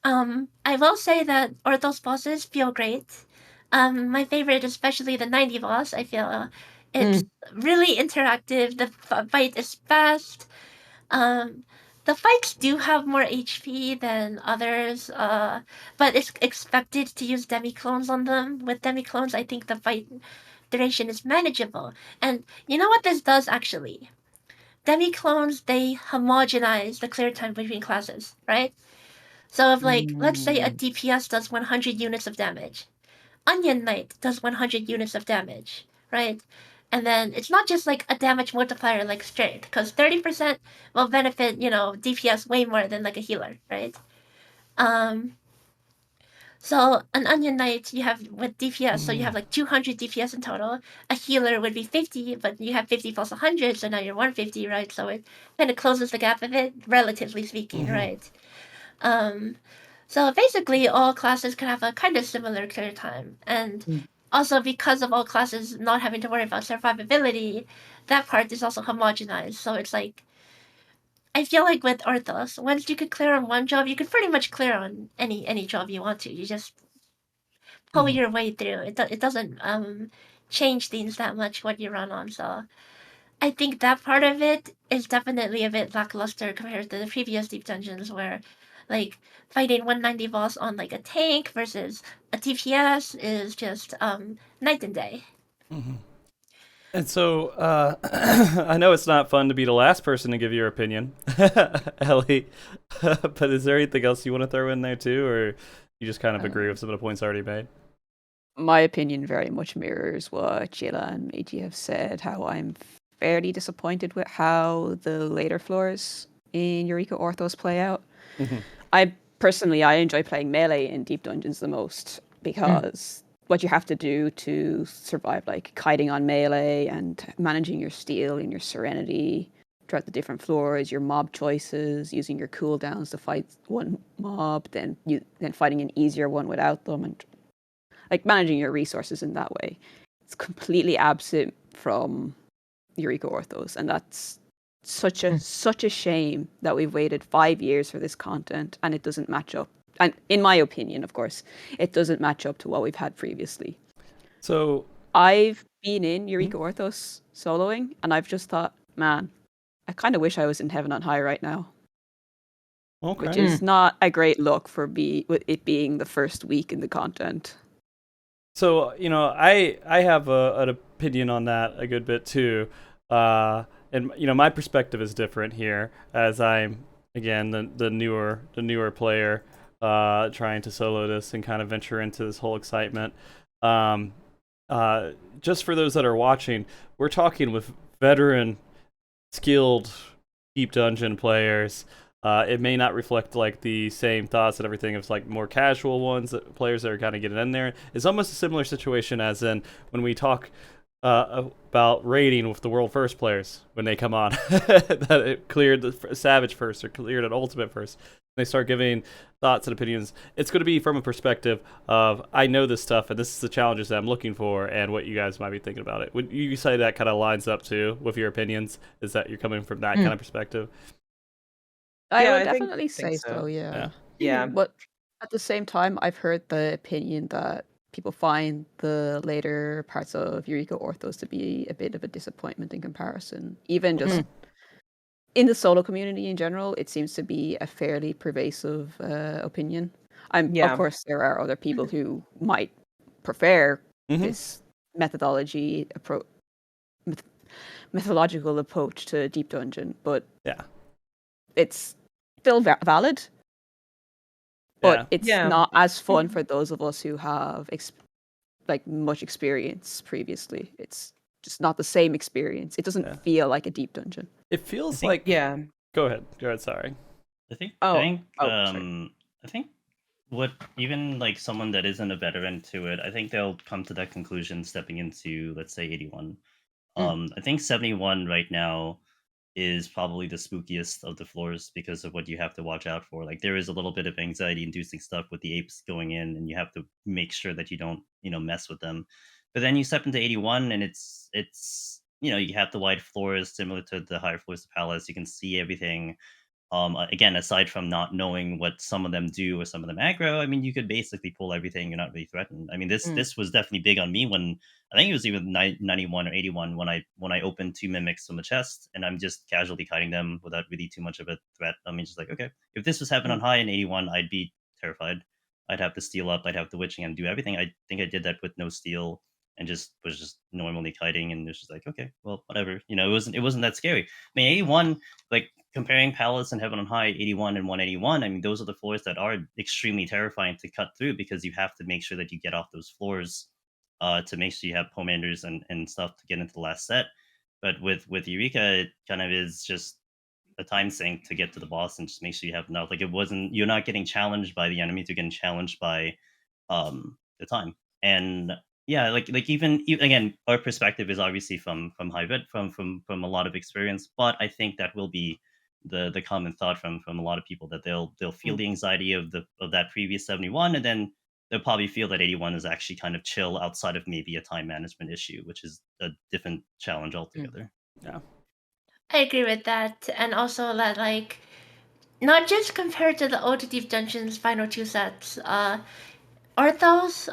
I will say that Orthos bosses feel great. My favorite, especially the 90 boss, I feel it's really interactive. The fight is fast. The fights do have more HP than others, but it's expected to use demi-clones on them. With demi-clones, I think the fight duration is manageable. And you know what this does, actually? Demi-clones, they homogenize the clear time between classes, right? So if, like, let's say a DPS does 100 units of damage, Onion Knight does 100 units of damage, right? And then it's not just like a damage multiplier like strength, because 30% will benefit, DPS way more than like a healer, right? So an Onion Knight you have with DPS, so you have like 200 DPS in total. A healer would be 50, but you have 50 plus 100, so now you're 150, right? So it kind of closes the gap a bit, relatively speaking, right? So basically, all classes can have a kind of similar clear time. And also, because of all classes not having to worry about survivability, that part is also homogenized. So it's like, I feel like with Orthos, once you could clear on one job, you could pretty much clear on any job you want to. You just pull your way through. It doesn't change things that much what you run on. So I think that part of it is definitely a bit lackluster compared to the previous Deep Dungeons, where, like, fighting 190 boss on, like, a tank versus a DPS is just night and day. And so, I know it's not fun to be the last person to give your opinion, Ellie, but is there anything else you want to throw in there too, or you just kind of agree with some of the points already made? My opinion very much mirrors what Chiela and Maygi have said, how I'm fairly disappointed with how the later floors in Eureka Orthos play out. I enjoy playing melee in Deep Dungeons the most, because what you have to do to survive, like kiting on melee and managing your steel and your serenity, throughout the different floors, your mob choices, using your cooldowns to fight one mob, then fighting an easier one without them, and like managing your resources in that way. It's completely absent from Eureka Orthos, and that's such a shame that we've waited 5 years for this content and it doesn't match up. And in my opinion, of course, it doesn't match up to what we've had previously. So I've been in Eureka Orthos soloing, and I've just thought, man, I kind of wish I was in Heaven on High right now. okay. Which is not a great look for with it being the first week in the content. So, I have an opinion on that a good bit too. And my perspective is different here, as I'm again the newer player trying to solo this and kind of venture into this whole excitement. Just for those that are watching, we're talking with veteran, skilled deep dungeon players. It may not reflect like the same thoughts and everything of like more casual ones, players that are kind of getting in there. It's almost a similar situation as in when we talk about raiding with the world first players when they come on, that it cleared the Savage first or cleared an Ultimate first. They start giving thoughts and opinions. It's going to be from a perspective of, I know this stuff and this is the challenges that I'm looking for and what you guys might be thinking about it. Would you say that kind of lines up too with your opinions? Is that you're coming from that kind of perspective? I Yeah, would I think definitely say so. so, yeah. Yeah. But at the same time, I've heard the opinion that people find the later parts of Eureka Orthos to be a bit of a disappointment in comparison. Even just in the solo community in general, it seems to be a fairly pervasive opinion. Of course, there are other people who might prefer this methodological approach to Deep Dungeon, but it's still valid. But it's not as fun for those of us who have much experience previously. It's just not the same experience. It doesn't feel like a Deep Dungeon. It feels like Go ahead. Sorry. I think sorry. I think what even like someone that isn't a veteran to it, I think they'll come to that conclusion stepping into, let's say, 81. I think 71 right now is probably the spookiest of the floors because of what you have to watch out for. Like there is a little bit of anxiety inducing stuff with the apes going in, and you have to make sure that you don't, mess with them. But then you step into 81 and it's you have the wide floors similar to the higher floors of Palace. You can see everything. Again, aside from not knowing what some of them do or some of them aggro, I mean, you could basically pull everything. You're not really threatened. I mean, this was definitely big on me when I think it was even 91 or 81 when I opened 2 mimics from the chest and I'm just casually kiting them without really too much of a threat. I mean, just like, okay, if this was Heaven on High in 81, I'd be terrified. I'd have to steal up. I'd have the witching and do everything. I think I did that with no steal and was just normally kiting, and it's just like, okay, well, whatever. It wasn't that scary. I mean, 81, like comparing Palace and Heaven on High, 81 and 181, I mean, those are the floors that are extremely terrifying to cut through because you have to make sure that you get off those floors to make sure you have Pomanders and stuff to get into the last set. But with Eureka, it kind of is just a time sink to get to the boss and just make sure you have enough. Like you're not getting challenged by the enemies, you're getting challenged by the time. And yeah, like even again, our perspective is obviously from high vet, from a lot of experience, but I think that will be the common thought from a lot of people, that they'll feel the anxiety of that previous 71, and then they'll probably feel that 81 is actually kind of chill outside of maybe a time management issue, which is a different challenge altogether. Yeah. I agree with that, and also that like not just compared to the old Deep Dungeon's final 2 sets, Orthos,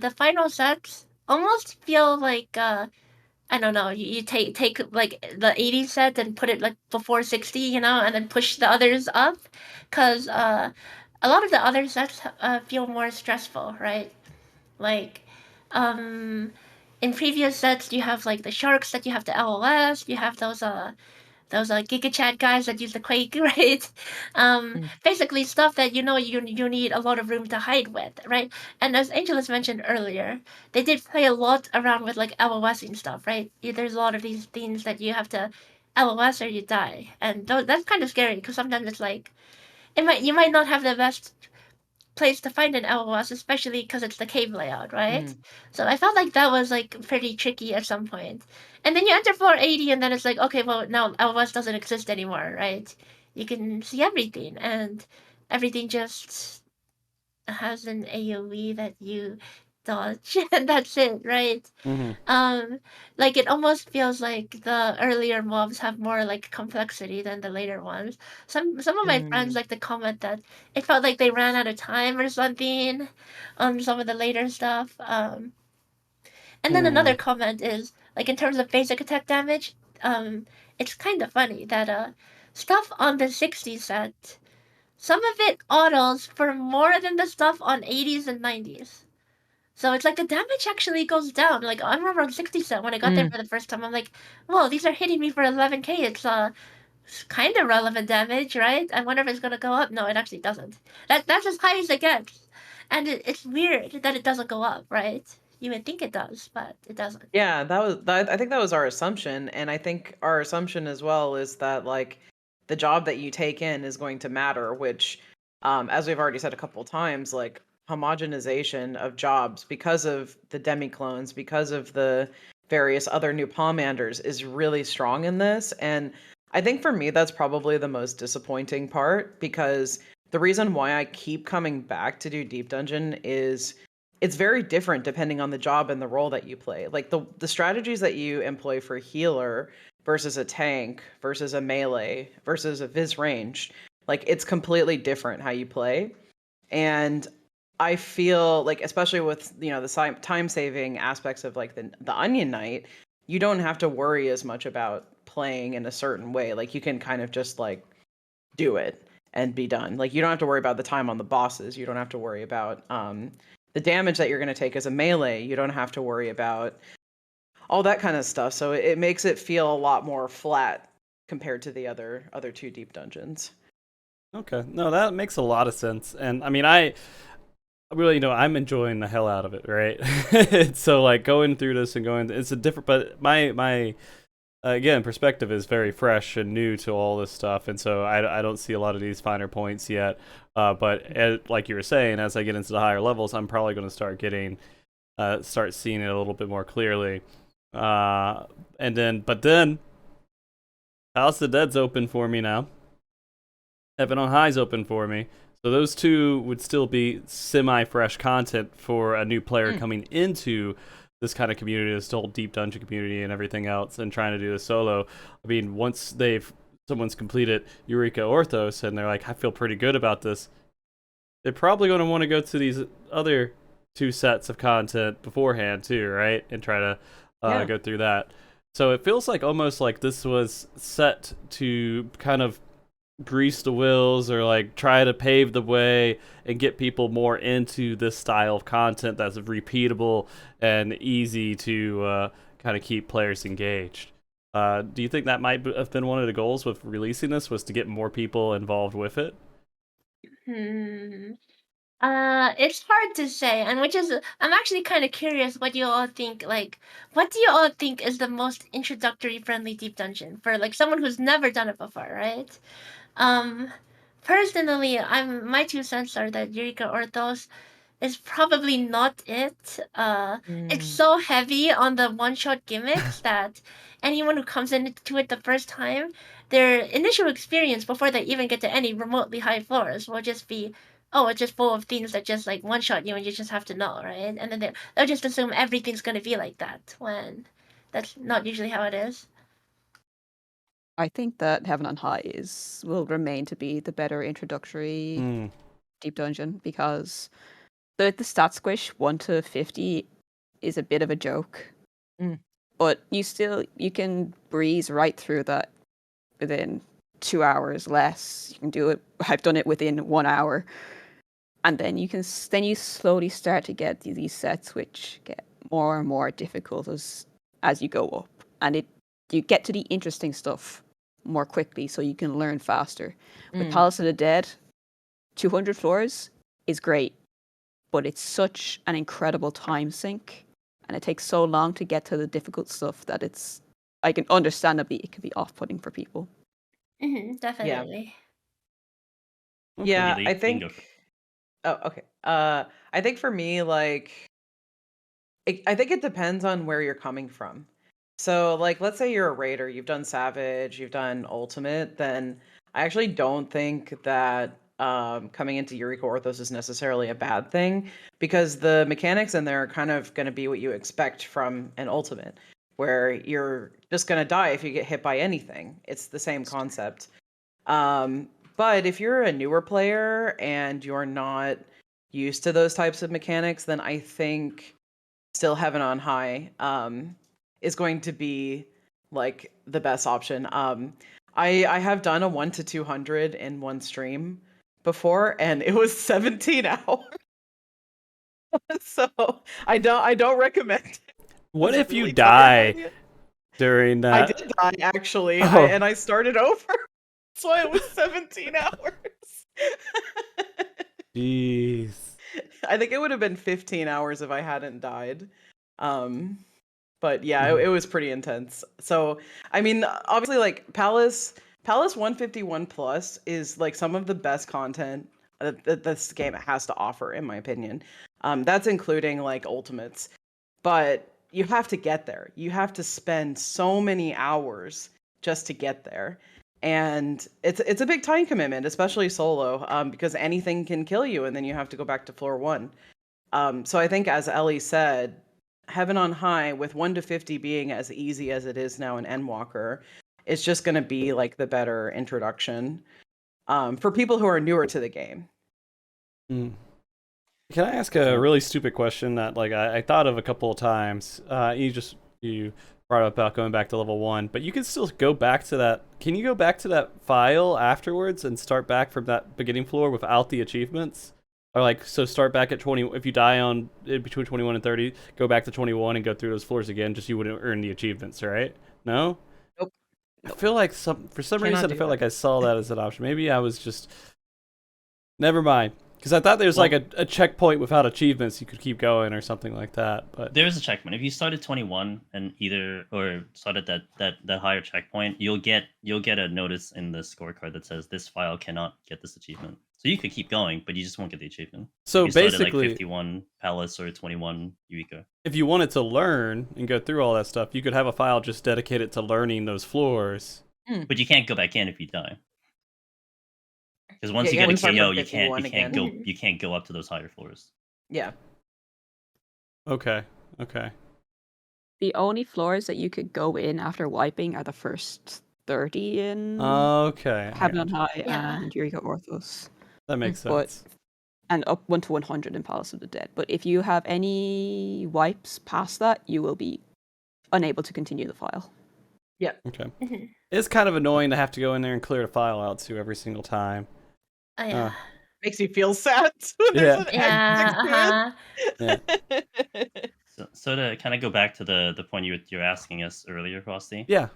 the final sets almost feel like I don't know, you take like the 80 set and put it like before 60, and then push the others up, because a lot of the other sets feel more stressful, right? Like in previous sets you have like the sharks that you have to LOS, you have those Giga Chat guys that use the Quake, right? Basically stuff that you need a lot of room to hide with, right? And as Angelus mentioned earlier, they did play a lot around with like LOSing stuff, right? There's a lot of these things that you have to LOS or you die, and that's kind of scary because sometimes it's like you might not have the best place to find an LOS, especially because it's the cave layout, right? Mm. So I felt like that was like pretty tricky at some point. And then you enter floor 80, and then it's like, okay, well now LOS doesn't exist anymore, right? You can see everything, and everything just has an AoE that you dodge, and that's it, right? Mm-hmm. Like it almost feels like the earlier mobs have more like complexity than the later ones. Some of my friends Mm. like to comment that it felt like they ran out of time or something on some of the later stuff. And then another comment is like in terms of basic attack damage, it's kind of funny that stuff on the 60 set, some of it autos for more than the stuff on 80s and 90s. So it's like the damage actually goes down. Like I remember on 60 set when I got there for the first time, I'm like, whoa, these are hitting me for 11k. It's kind of relevant damage, right? I wonder if it's gonna go up. No, it actually doesn't. That's as high as it gets, and it's weird that it doesn't go up, right? You would think it does, but it doesn't. Yeah, I think that was our assumption, and I think our assumption as well is that like the job that you take in is going to matter, which as we've already said a couple times, like homogenization of jobs because of the demi-clones, because of the various other new palmanders is really strong in this. And I think for me that's probably the most disappointing part, because the reason why I keep coming back to do Deep Dungeon is it's very different depending on the job and the role that you play. Like the strategies that you employ for a healer versus a tank versus a melee versus a vis range, like it's completely different how you play. And I feel like, especially with the time saving aspects of like the Onion Knight, you don't have to worry as much about playing in a certain way. Like you can kind of just like do it and be done. Like you don't have to worry about the time on the bosses. You don't have to worry about the damage that you're going to take as a melee. You don't have to worry about all that kind of stuff. So it makes it feel a lot more flat compared to the other two deep dungeons. Okay, no, that makes a lot of sense, and I mean, I really, I'm enjoying the hell out of it, right? So like going through this and it's a different, but my again, perspective is very fresh and new to all this stuff, and so I don't see a lot of these finer points yet. But like you were saying, as I get into the higher levels, I'm probably going to start seeing it a little bit more clearly. But then, House of the Dead's open for me now. Heaven on High's open for me. So those two would still be semi-fresh content for a new player coming into this kind of community, this whole deep dungeon community and everything else, and trying to do this solo. I mean, once someone's completed Eureka Orthos and they're like, I feel pretty good about this, they're probably going to want to go to these other two sets of content beforehand too, right? And try to go through that. So it feels like almost like this was set to kind of grease the wheels or like try to pave the way and get people more into this style of content that's repeatable and easy to kind of keep players engaged. Do you think that might have been one of the goals with releasing this, was to get more people involved with it? It's hard to say, and I'm actually kind of curious what you all think. Like, what do you all think is the most introductory friendly deep dungeon for like someone who's never done it before, right? Um, Personally, my 2 cents are that Eureka Orthos is probably not it. It's so heavy on the one-shot gimmicks that anyone who comes into it the first time, their initial experience before they even get to any remotely high floors will just be, oh, it's just full of things that just like one-shot you and you just have to know, right? And then they'll just assume everything's gonna be like that when that's not usually how it is. I think that Heaven on High will remain to be the better introductory deep dungeon, because the stat squish 1 to 50 is a bit of a joke. But you can breeze right through that within 2 hours less. You can do it. I've done it within 1 hour. And then you slowly start to get these sets which get more and more difficult as you go up. And you get to the interesting stuff more quickly, so you can learn faster. With Palace of the Dead, 200 floors is great, but it's such an incredible time sink, and it takes so long to get to the difficult stuff that understandably it can be off-putting for people. Definitely. Yeah, Really I think think Oh, okay. I think for me, like, I think it depends on where you're coming from. So, like, let's say you're a raider, you've done Savage, you've done Ultimate, then I actually don't think that coming into Eureka Orthos is necessarily a bad thing because the mechanics in there are kind of going to be what you expect from an Ultimate, where you're just going to die if you get hit by anything. It's the same concept. But if you're a newer player and you're not used to those types of mechanics, then I think still Heaven on High is going to be like the best option. I have done a 1 to 200 in one stream before, and it was 17 hours. So I don't recommend it. What Was if you really tired die by the end. during I that? did die actually, Oh. and I started over. That's why it was 17 hours. Jeez. I think it would have been 15 hours if I hadn't died. But yeah, it was pretty intense. So, I mean, obviously, like Palace 151 plus is like some of the best content that this game has to offer, in my opinion. That's including like ultimates, but you have to get there. You have to spend so many hours just to get there, and it's a big time commitment, especially solo, because anything can kill you, and then you have to go back to floor 1. So I think, as Ellie said, Heaven on High, with 1 to 50 being as easy as it is now in Endwalker, it's just going to be like the better introduction for people who are newer to the game. Mm. Can I ask a really stupid question that like I thought of a couple of times? You brought up about going back to level 1, but you can still go back to that. Can you go back to that file afterwards and start back from that beginning floor without the achievements? Or like, so start back at 20, if you die on between 21 and 30, go back to 21 and go through those floors again, just you wouldn't earn the achievements, right? No? Nope. I feel like for some Cannot reason, I do felt that. like I saw that as an option. Maybe I was just, never mind. Because I thought there was like a checkpoint without achievements, you could keep going or something like that. But There is a checkpoint. If you start at 21 and start at that higher checkpoint, you'll get a notice in the scorecard that says this file cannot get this achievement. So you could keep going, but you just won't get the achievement. So if you start at basically, like 51 Palace or 21 Eureka. If you wanted to learn and go through all that stuff, you could have a file just dedicated to learning those floors. But you can't go back in if you die. Because once Yeah, you get a start KO, from you 51 again. you can't go up to those higher floors. Yeah. Okay. The only floors that you could go in after wiping are the first 30 in Okay. Heaven on High Yeah. and Eureka Orthos. That makes But- sense. And up 1 to 100 in Palace of the Dead. But if you have any wipes past that, you will be unable to continue the file. Okay. Mhm. It's kind of annoying to have to go in there and clear the file out too every single time. Oh, yeah. Makes you feel sad. when there's an X Yeah. next to it. So to kind of go back to the point you're asking us earlier, Frosty. Yeah.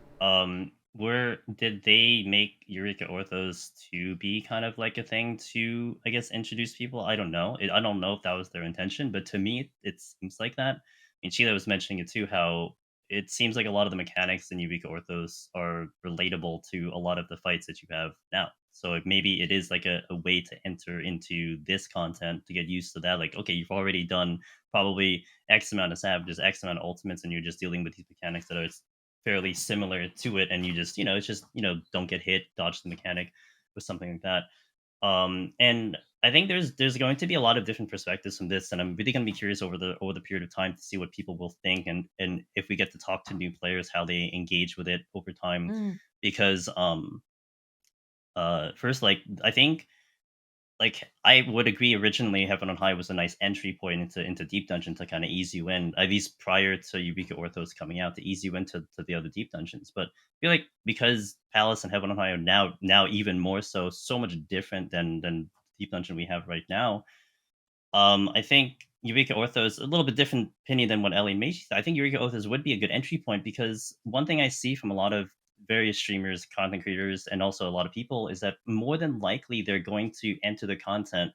Did they make Eureka Orthos to be kind of like a thing to, I guess, introduce people? I don't know. I don't know if that was their intention, but to me, it seems like that. I mean, Chiela was mentioning it too, how it seems like a lot of the mechanics in Eureka Orthos are relatable to a lot of the fights that you have now. So maybe it is like a way to enter into this content to get used to that. Like, okay, you've already done probably X amount of Savages, X amount of Ultimates, and you're just dealing with these mechanics that are fairly similar to it, and you just, it's just, don't get hit, dodge the mechanic with something like that. And I think there's going to be a lot of different perspectives from this, and I'm really going to be curious over the period of time to see what people will think, and if we get to talk to new players, how they engage with it over time. Because first, like, I think, like, I would agree originally Heaven on High was a nice entry point into Deep Dungeon to kind of ease you in, at least prior to Eureka Orthos coming out, to ease you into the other Deep Dungeons. But I feel like because Palace and Heaven on High are now even more so much different than Deep Dungeon we have right now, I think Eureka Orthos, a little bit different opinion than what Ellie and Maygi said. I think Eureka Orthos would be a good entry point, because one thing I see from a lot of various streamers, content creators, and also a lot of people is that more than likely they're going to enter the content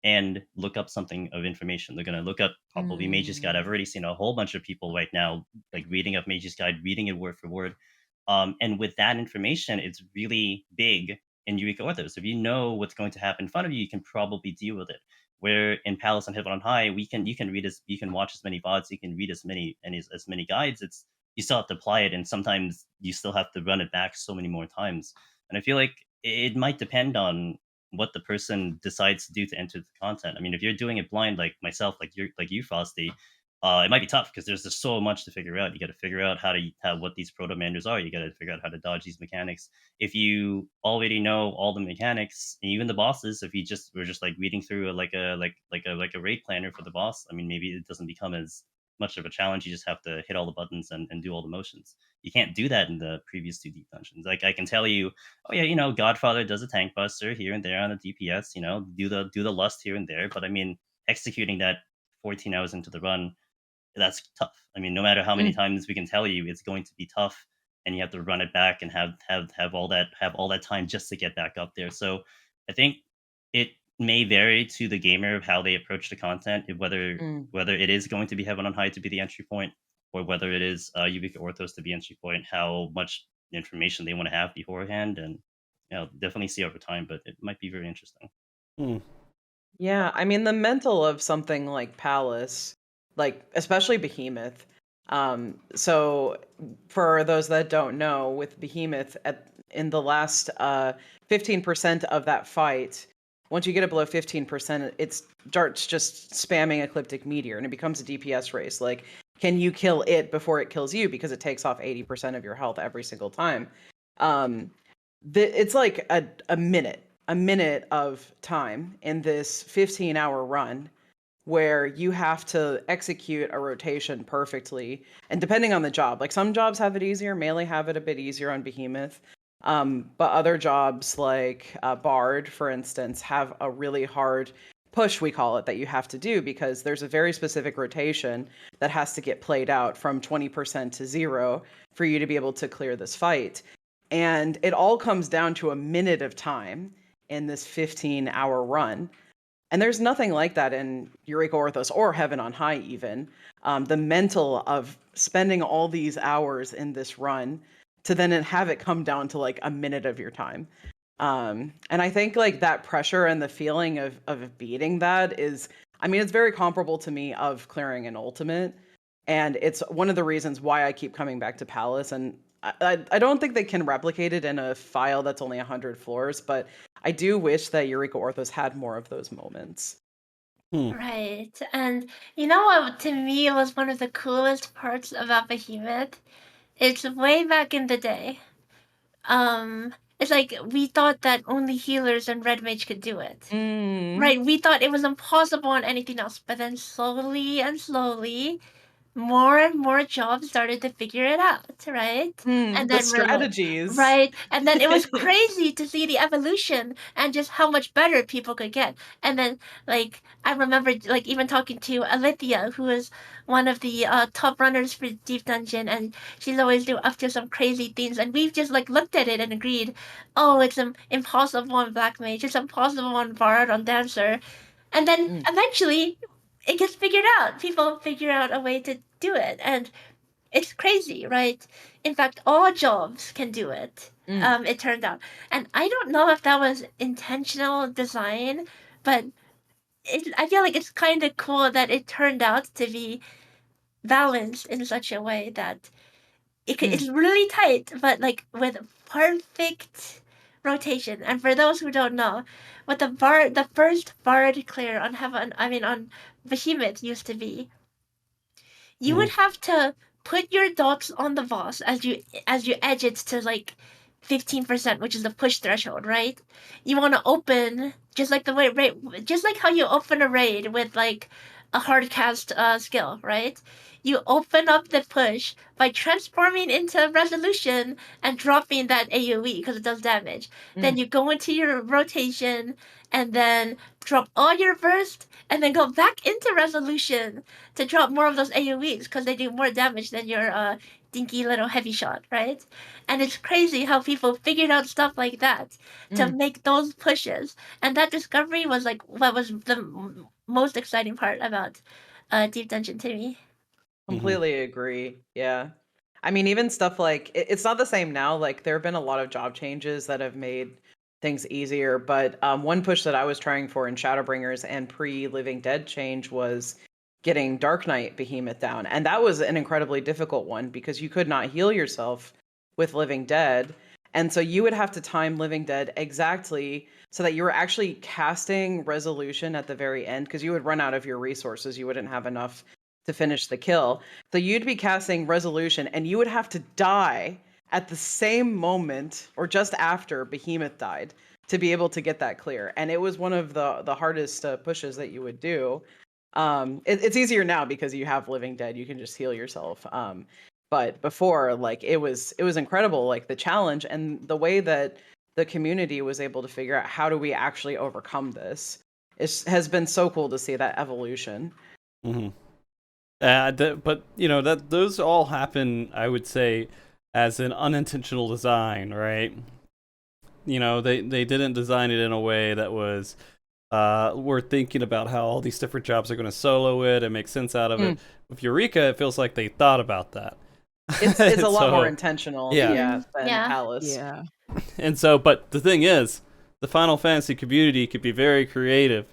and look up something of information. They're going to look up probably Maygi's Guide. I've already seen a whole bunch of people right now like reading up Maygi's Guide, reading it word for word. And with that information, it's really big in Eureka Orthos. If you know what's going to happen in front of you, you can probably deal with it. Where in Palace and Heaven on High, you can watch as many VODs, you can read as many guides. It's you still have to apply it, and sometimes you still have to run it back so many more times. And I feel like it might depend on what the person decides to do to enter the content. I mean, if you're doing it blind, like myself, like you, Frosty, it might be tough because there's just so much to figure out. You got to figure out what these proto manders are. You got to figure out how to dodge these mechanics. If you already know all the mechanics, even the bosses, if you just were just like reading through a raid planner for the boss, I mean, maybe it doesn't become as much of a challenge. You just have to hit all the buttons and do all the motions. You can't do that in the previous 2 deep dungeons. Like I can tell you, oh yeah, Godfather does a tank buster here and there on a DPS, do the lust here and there. But I mean, executing that 14 hours into the run, that's tough. I mean, no matter how many times we can tell you, it's going to be tough, and you have to run it back and have all that time just to get back up there. So I think it may vary to the gamer of how they approach the content, whether it is going to be Heaven on High to be the entry point, or whether it is Eureka Orthos to be entry point, how much information they want to have beforehand, and definitely see over time, but it might be very interesting. Yeah, I mean the mental of something like Palace, like especially Behemoth. So for those that don't know, with Behemoth in the last 15% of that fight, once you get it below 15%, it starts just spamming Ecliptic Meteor, and it becomes a DPS race. Like, can you kill it before it kills you? Because it takes off 80% of your health every single time. It's like a minute of time in this 15-hour run where you have to execute a rotation perfectly. And depending on the job, like some jobs have it easier, Melee have it a bit easier on Behemoth. But other jobs like Bard, for instance, have a really hard push, we call it, that you have to do because there's a very specific rotation that has to get played out from 20% to 0 for you to be able to clear this fight. And it all comes down to a minute of time in this 15-hour run. And there's nothing like that in Eureka Orthos or Heaven on High even. The mental of spending all these hours in this run to then have it come down to like a minute of your time. And I think like that pressure and the feeling of beating that is, I mean, it's very comparable to me of clearing an ultimate. And it's one of the reasons why I keep coming back to Palace. And I don't think they can replicate it in a file that's only 100 floors, but I do wish that Eureka Orthos had more of those moments. Right. And you know what to me was one of the coolest parts about Behemoth? It's way back in the day. It's like we thought that only healers and red mage could do it. Right, we thought it was impossible on anything else, but then slowly and slowly, more and more jobs started to figure it out, right? And The then strategies. right, and then it was crazy to see the evolution and just how much better people could get. And then, like, I remember, like, even talking to Alithia, who is one of the top runners for Deep Dungeon, and she's always doing up to some crazy things, and we've just, like, looked at it and agreed, oh, it's impossible on Black Mage, it's impossible on Bard, on Dancer. And then, eventually, it gets figured out. People figure out a way to do it, and it's crazy, right? In fact, all jobs can do it. It turned out, and I don't know if that was intentional design, but I feel like it's kind of cool that it turned out to be balanced in such a way that it's really tight, but like with perfect rotation. And for those who don't know, what the first Bard clear on on Behemoth used to be, you would have to put your dots on the boss as you edge it to like 15%, which is the push threshold, right? You want to open just like just like how you open a raid with like a hard cast skill, right? You open up the push by transforming into resolution and dropping that AoE because it does damage. Then you go into your rotation and then drop all your burst and then go back into resolution to drop more of those AoEs because they do more damage than your dinky little heavy shot, right? And it's crazy how people figured out stuff like that to make those pushes. And that discovery was like what was the most exciting part about Deep Dungeon to me. Completely agree. Yeah. I mean, even stuff like it's not the same now. Like there have been a lot of job changes that have made things easier. But one push that I was trying for in Shadowbringers and pre-Living Dead change was getting Dark Knight Behemoth down. And that was an incredibly difficult one because you could not heal yourself with Living Dead. And so you would have to time Living Dead exactly so that you were actually casting Resolution at the very end, because you would run out of your resources. You wouldn't have enough to finish the kill. So you'd be casting Resolution and you would have to die at the same moment or just after Behemoth died to be able to get that clear. And it was one of the hardest pushes that you would do. It's easier now because you have Living Dead. You can just heal yourself. But before, like, it was incredible, like the challenge and the way that the community was able to figure out how do we actually overcome this has been so cool to see that evolution. Mm-hmm. But that those all happen, I would say, as an unintentional design, right? They didn't design it in a way that was we're thinking about how all these different jobs are going to solo it and make sense out of it. With Eureka, it feels like they thought about that. It's a lot more intentional, than Palace. Yeah. And so, but the thing is, the Final Fantasy community could be very creative,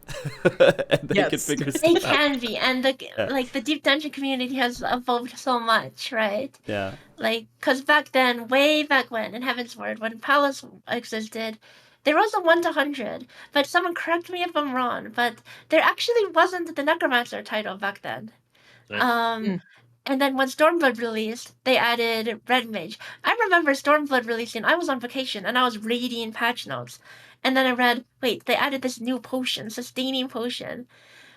and they could figure stuff They out. can be, and the Deep Dungeon community has evolved so much, right? Yeah. Like, because back then, way back when, in Heavensward, when Palace existed, there was a 1 to 100, but someone correct me if I'm wrong, but there actually wasn't the Necromancer title back then. And then when Stormblood released, they added Red Mage. I remember Stormblood releasing, I was on vacation, and I was reading patch notes. And then I read, wait, they added this new potion, sustaining potion.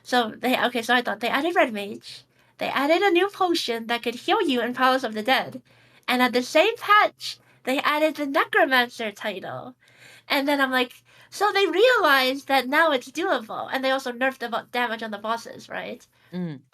So I thought they added Red Mage. They added a new potion that could heal you in Palace of the Dead. And at the same patch, they added the Necromancer title. And then I'm like, so they realized that now it's doable. And they also nerfed the damage on the bosses, right?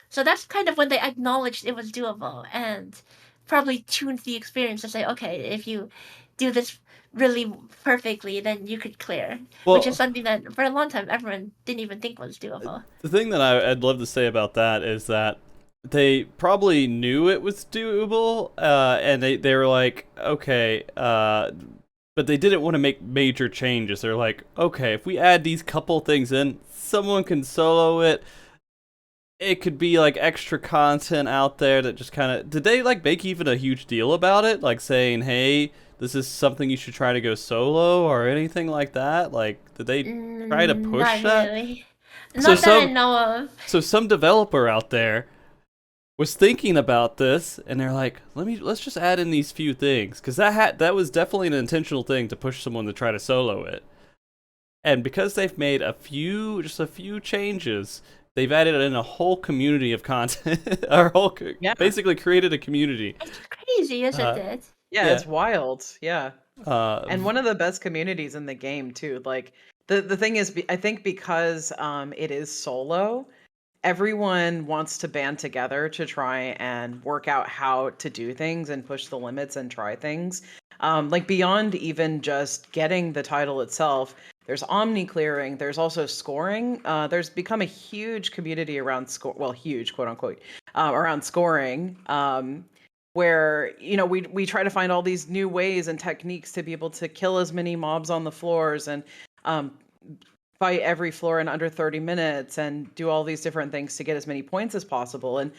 So that's kind of when they acknowledged it was doable and probably tuned the experience to say, okay, if you do this really perfectly, then you could clear. Which is something that for a long time everyone didn't even think was doable. The thing that I'd love to say about that is that they probably knew it was doable, and they were like, okay, but they didn't want to make major changes. They're like, okay, if we add these couple things in, someone can solo it. It could be like extra content out there that just kind of... Did they like make even a huge deal about it? Like saying, hey, this is something you should try to go solo or anything like that? Like, did they try to push Not that? Really. Not that I know of. So some developer out there was thinking about this, and they're like, let's just add in these few things, because that was definitely an intentional thing to push someone to try to solo it. And because they've made just a few changes, they've added in a whole community of content. Basically created a community. It's crazy, isn't it? Yeah, it's wild. Yeah. And one of the best communities in the game too. Like the thing is, I think because it is solo, everyone wants to band together to try and work out how to do things and push the limits and try things. Like beyond even just getting the title itself, there's omni clearing. There's also scoring. There's become a huge community around huge, quote unquote, around scoring. Where we try to find all these new ways and techniques to be able to kill as many mobs on the floors and fight every floor in under 30 minutes and do all these different things to get as many points as possible. And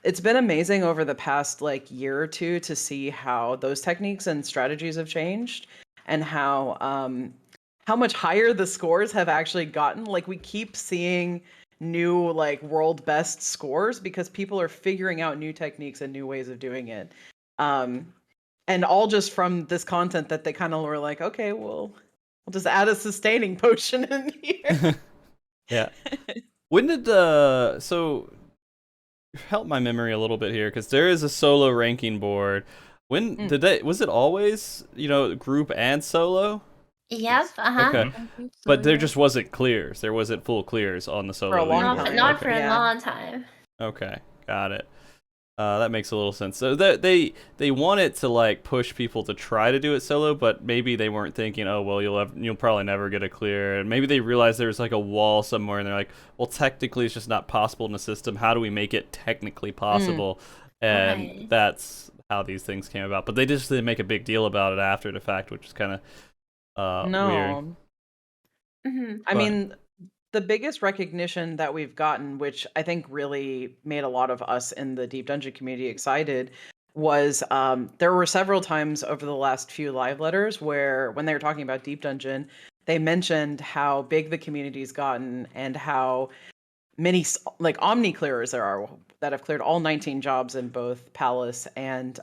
it's been amazing over the past year or two to see how those techniques and strategies have changed and how much higher the scores have actually gotten. Like we keep seeing new world best scores because people are figuring out new techniques and new ways of doing it. And all just from this content that they kind of were like, okay, we'll just add a sustaining potion in here. Yeah. When did so help my memory a little bit here, because there is a solo ranking board. When did was it always group and solo? Yep. Okay. But there just wasn't clears. There wasn't full clears on the solo. For a long time. Not for a long time. Okay, got it. That makes a little sense. So they wanted to push people to try to do it solo, but maybe they weren't thinking, oh well, you'll probably never get a clear. And maybe they realized there was a wall somewhere, and they're like, well, technically it's just not possible in the system. How do we make it technically possible? And that's how these things came about. But they just didn't make a big deal about it after the fact, which is kind of weird. Mhm. I But- mean, the biggest recognition that we've gotten, which I think really made a lot of us in the Deep Dungeon community excited, was there were several times over the last few live letters where, when they were talking about Deep Dungeon, they mentioned how big the community's gotten and how many like omni clearers there are that have cleared all 19 jobs in both Palace and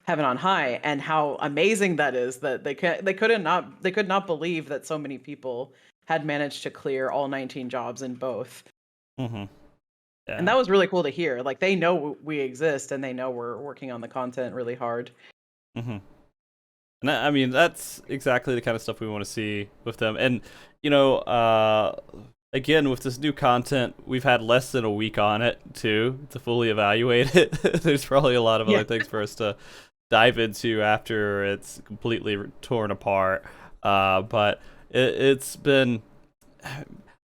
Heaven on High, and how amazing that is that they could not believe that so many people had managed to clear all 19 jobs in both. Mm-hmm. Yeah. And that was really cool to hear. Like, they know we exist and they know we're working on the content really hard. Mm-hmm. And I mean, that's exactly the kind of stuff we want to see with them. And, again, with this new content, we've had less than a week on it, too, to fully evaluate it. There's probably a lot of other things for us to dive into after it's completely torn apart. But it's been...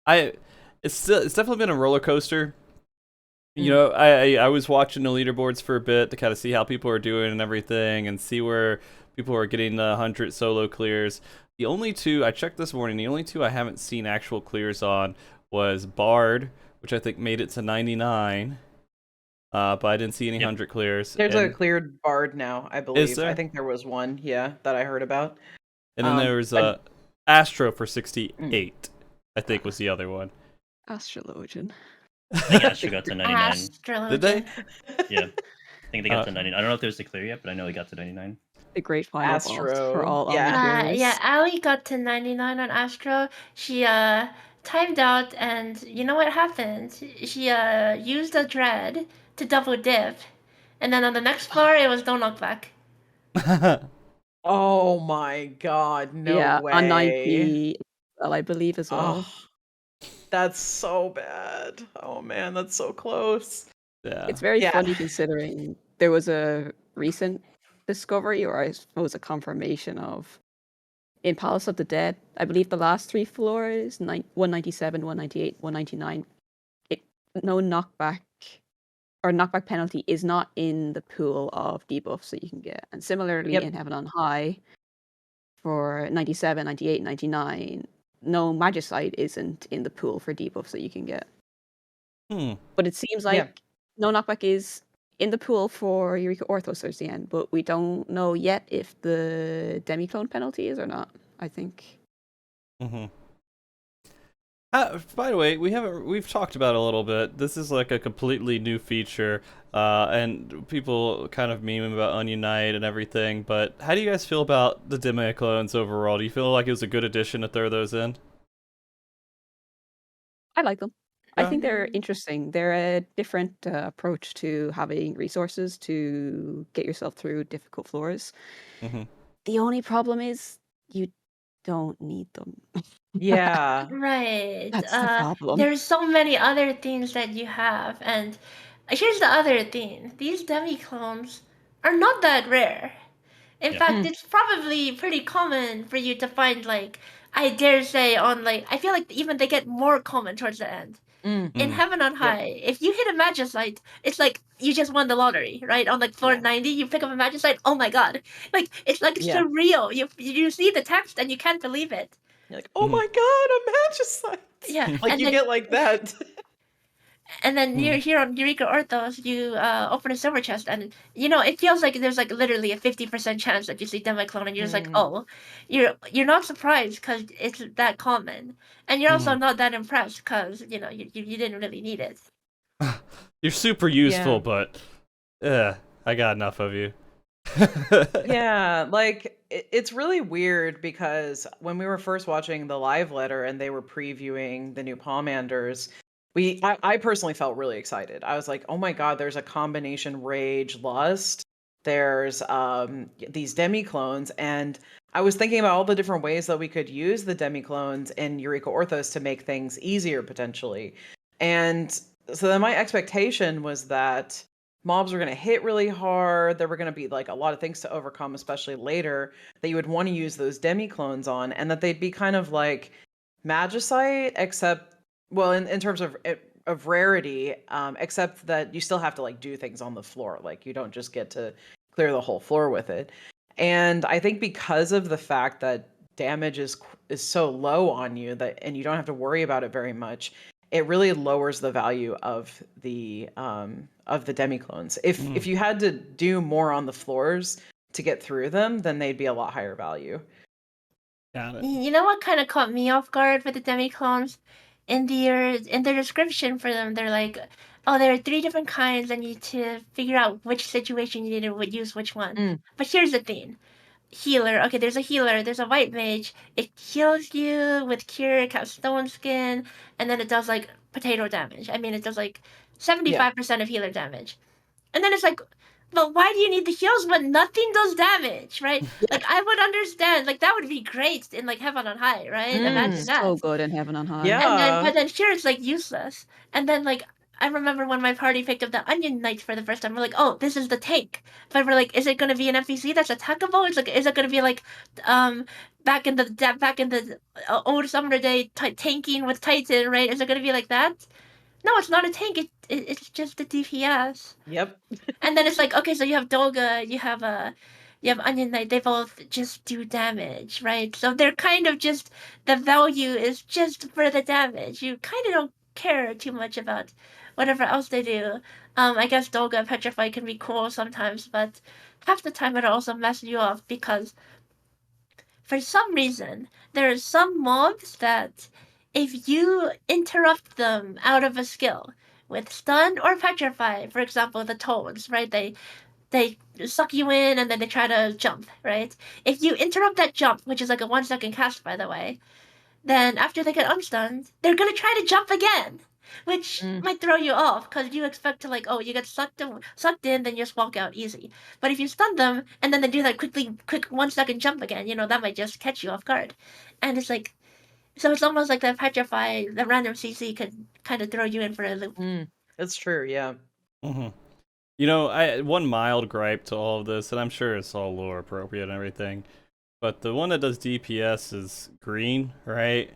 It's definitely been a roller coaster. I was watching the leaderboards for a bit to kind of see how people are doing and everything, and see where people are getting the 100 solo clears. The only two I checked this morning, the only two I haven't seen actual clears on was Bard, which I think made it to 99, but I didn't see any 100 clears. There's a cleared Bard now, I believe. Is there? I think there was one, that I heard about. And then there was Astro for 68, I think was the other one. Astrologian. I think Astro got to 99. Astrologian. Did they? Yeah. I think they got to 99. I don't know if there's a clear yet, but I know they got to 99. The great final boss Astro, for all yeah. omni-clearers. Ali got to 99 on Astro. She timed out, and you know what happened? She used a dread to double dip, and then on the next floor it was no knockback. Oh my god, no way. On 90, well, I believe as well. Oh, that's so bad. Oh man, that's so close. Yeah. It's very Yeah. funny considering there was a recent discovery, or I suppose a confirmation of, in Palace of the Dead, I believe the last 3 floors, 197, 198, 199, no knockback or knockback penalty is not in the pool of debuffs that you can get. And similarly in Heaven on High, for 97, 98, 99, no Magicite isn't in the pool for debuffs that you can get. But it seems like no knockback is in the pool for Eureka Orthos towards the end, but we don't know yet if the demi-clone penalty is or not, I think. Mm-hmm. By the way, we've talked about it a little bit. This is like a completely new feature, and people kind of meme about Onion Knight and everything, but how do you guys feel about the demi-clones overall? Do you feel like it was a good addition to throw those in? I like them. I think Yeah. they're interesting. They're a different approach to having resources to get yourself through difficult floors. Mm-hmm. The only problem is you don't need them. Yeah. Right. That's the problem. There's so many other things that you have, and here's the other thing. These demi-clones are not that rare. In fact, it's probably pretty common for you to find, like, I dare say, on, like, I feel like even they get more common towards the end. In Heaven on High, if you hit a Magicite, it's like you just won the lottery, right? On like floor 90, you pick up a Magicite. Oh my god! Like it's surreal. You see the text and you can't believe it. You're like, oh my god, a Magicite. Yeah, Like, you get like that. And then here on Eureka Orthos, you open a silver chest, and it feels like there's like literally a 50% chance that you see demi-clone, and you're just like, oh, you're not surprised because it's that common, and you're also not that impressed because you didn't really need it. You're super useful, but I got enough of you. Yeah, like it's really weird because when we were first watching the live letter and they were previewing the new Palmanders, I personally felt really excited. I was like, oh my god, there's a combination Rage Lust. There's these demi-clones, and I was thinking about all the different ways that we could use the demi-clones in Eureka Orthos to make things easier potentially. And so then my expectation was that mobs were going to hit really hard. There were going to be like a lot of things to overcome, especially later, that you would want to use those demi-clones on, and that they'd be kind of like Magicite, except, well, in terms of rarity, except that you still have to like do things on the floor. Like, you don't just get to clear the whole floor with it. And I think because of the fact that damage is so low on you and you don't have to worry about it very much, it really lowers the value of the demi-clones. If you had to do more on the floors to get through them, then they'd be a lot higher value. Got it. You know what kind of caught me off guard with the demi-clones? In their description for them, they're like, oh, there are 3 different kinds, and you need to figure out which situation you need to use which one. But here's the thing. Healer. Okay, there's a healer. There's a white mage. It heals you with cure, it has stone skin, and then it does like potato damage. I mean, it does like 75% of healer damage. And then it's like, but why do you need the heals when nothing does damage, right? Like, I would understand, like, that would be great in, like, Heaven on High, right? Imagine that. So good in Heaven on High. Yeah. But then here it's, like, useless. And then, like, I remember when my party picked up the Onion Knights for the first time, we're like, oh, this is the tank. But we're like, is it going to be an NPC that's attackable? It's like, is it going to be, like, back in the old Summoner Day tanking with Titan, right? Is it going to be like that? No, it's not a tank. It's just a DPS. Yep. And then it's like, okay, so you have Dolga, you have Onion Knight. They both just do damage, right? So they're kind of just, the value is just for the damage. You kind of don't care too much about whatever else they do. I guess Dolga Petrify can be cool sometimes, but half the time it'll also mess you up because for some reason there are some mobs that if you interrupt them out of a skill with stun or petrify, for example, the toads, right? They suck you in and then they try to jump, right? If you interrupt that jump, which is like a 1-second cast, by the way, then after they get unstunned, they're gonna try to jump again, which might throw you off because you expect to like, oh, you get sucked in, then you just walk out easy. But if you stun them and then they do that quick 1-second jump again, you know, that might just catch you off guard. And it's like, so it's almost like the petrify, the random CC could kind of throw you in for a loop. That's true, yeah. You know, one mild gripe to all of this, and I'm sure it's all lore appropriate and everything, but the one that does DPS is green, right?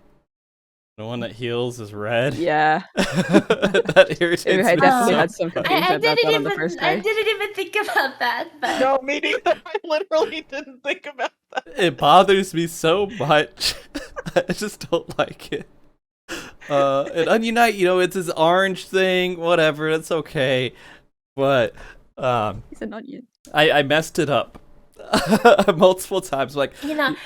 The one that heals is red. Yeah. That irritates me. I definitely so had some much. complaints about that on the first I day. didn't even think about that, but No, me neither. I literally didn't think about that. It bothers me so much. I just don't like it. And Onion Knight, you know, it's his orange thing, whatever, it's okay. But He's an onion. I messed it up multiple times. Like, you know,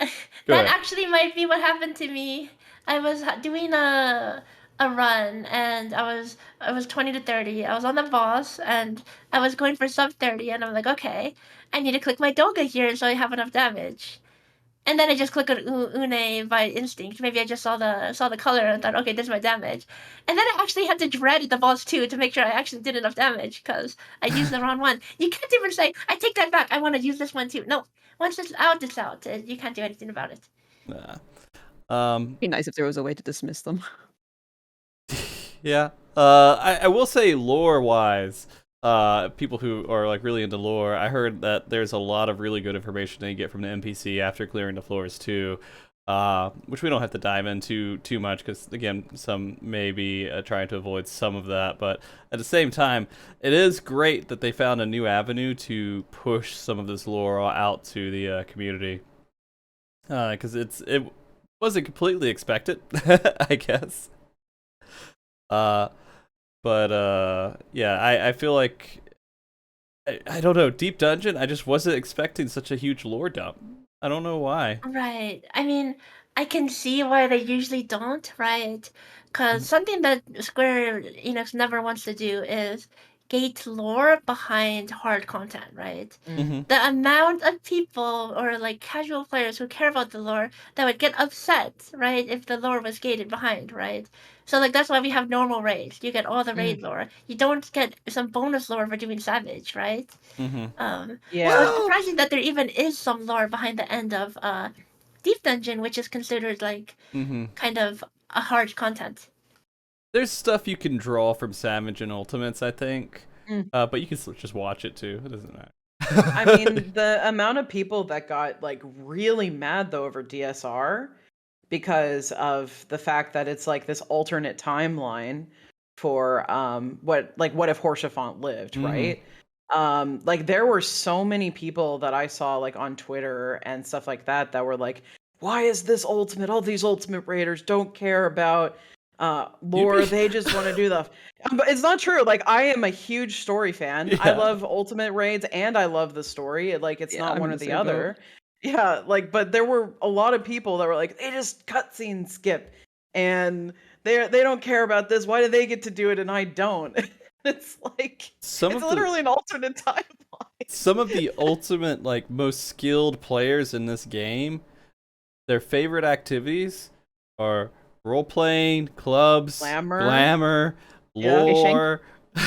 Go that ahead. actually might be what happened to me. I was doing a run and I was 20 to 30. I was on the boss and I was going for sub 30 and I'm like, okay, I need to click my Dolga here so I have enough damage. And then I just clicked on Une by instinct. Maybe I just saw the color and thought, okay, this is my damage. And then I actually had to dread the boss too to make sure I actually did enough damage because I used the wrong one. You can't even say, I take that back, I want to use this one too. No, once it's out, it's out. You can't do anything about it. nah. Be nice if there was a way to dismiss them. Yeah. I will say lore-wise, people who are like really into lore, I heard that there's a lot of really good information that you get from the NPC after clearing the floors too, which we don't have to dive into too much because again, some may be trying to avoid some of that, but at the same time, it is great that they found a new avenue to push some of this lore out to the community, because it wasn't completely expected, I guess. But yeah, I feel like I don't know, Deep Dungeon, I just wasn't expecting such a huge lore dump. I don't know why. Right. I mean, I can see why they usually don't, right? Because something that Square Enix never wants to do is gate lore behind hard content, right? The amount of people or like casual players who care about the lore that would get upset, right, if the lore was gated behind, right? So like that's why we have normal raids. You get all the raid lore. You don't get some bonus lore for doing Savage, right? So it's surprising that there even is some lore behind the end of Deep Dungeon, which is considered like kind of a hard content. There's stuff you can draw from Savage and Ultimates, I think, but you can just watch it too. It doesn't matter. I mean, the amount of people that got like really mad though over DSR because of the fact that it's like this alternate timeline for what if Horshaphant lived, right? Like there were so many people that I saw like on Twitter and stuff like that that were like, why is this ultimate? All these ultimate raiders don't care about lore. They just want to do the but it's not true. Like I am a huge story fan. I Yeah. love ultimate raids and I love the story. Like it's Yeah, not I'm one in or the the same boat. other. Yeah, like but there were a lot of people that were like, they just cutscene skip and they don't care about this. Why do they get to do it and I don't? It's like Some it's of literally an alternate timeline. some of the ultimate, like, most skilled players in this game, their favorite activities are role-playing, clubs, glamour, Yeah. lore,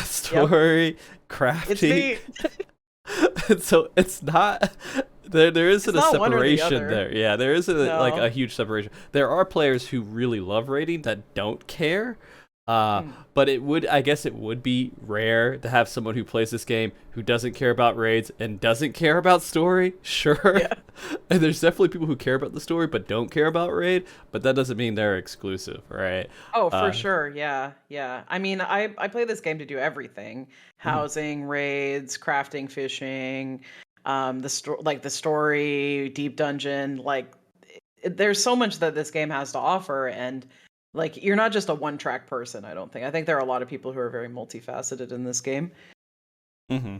story, crafting. It's me. So it's not there isn't It's a not one or the separation other. there. Yeah, there isn't like No. a huge separation. There are players who really love raiding that don't care. But I guess it would be rare to have someone who plays this game who doesn't care about raids and doesn't care about story. Sure. Yeah. And there's definitely people who care about the story but don't care about raid, but that doesn't mean they're exclusive, right? Oh, for sure. Yeah. Yeah. I mean, I play this game to do everything. Housing, raids, crafting, fishing, the story, deep dungeon, like there's so much that this game has to offer and like you're not just a one-track person, I don't think. I think there are a lot of people who are very multifaceted in this game. Mm-hmm.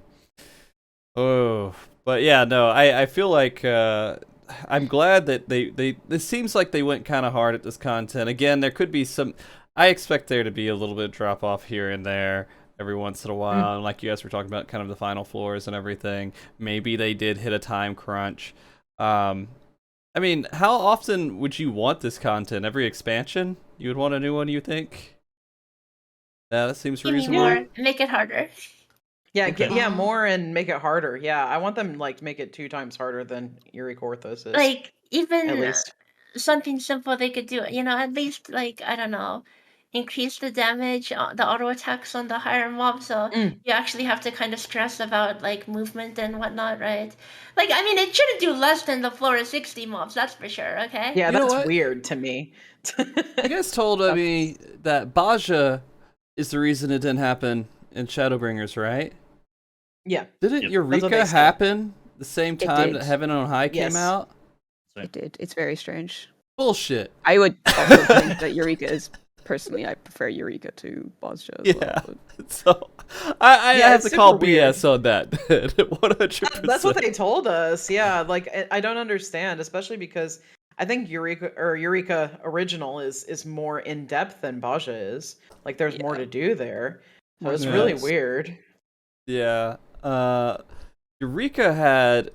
Oh, but yeah, no, I feel like I'm glad that it seems like they went kind of hard at this content. Again, there could be some. I expect there to be a little bit of drop off here and there every once in a while, and like you guys were talking about, kind of the final floors and everything. Maybe they did hit a time crunch. I mean, how often would you want this content? Every expansion, you would want a new one, you think? Yeah, that seems Give me reasonable. more. Make it harder. Yeah, Okay. yeah, more and make it harder. Yeah, I want them like to make it 2 times harder than Eureka Orthos is. Like at even least. something simple they could do. At least like I don't know, increase the damage, the auto attacks on the higher mobs. So Mm. you actually have to kind of stress about like movement and whatnot, right? Like I mean, it shouldn't do less than the Flora 60 mobs. That's for sure. Okay. Yeah, You know that's what? weird to me. You guys told me that Baja is the reason it didn't happen in Shadowbringers, right? Yeah. Didn't Yep. That's what Eureka they said. happen the same It time did. that Heaven on High Yes. came out? It did. It's very strange. Bullshit. I would also think that Eureka is personally, I prefer Eureka to Bozja as Yeah. well. But So I Yeah, have it's to call super weird. BS on that. 100%. That's what they told us. Yeah, like I don't understand, especially because I think Eureka Original is more in depth than Baja is. Like there's more Yeah. to do there. So More it's so. really Yes. weird. Yeah. Eureka had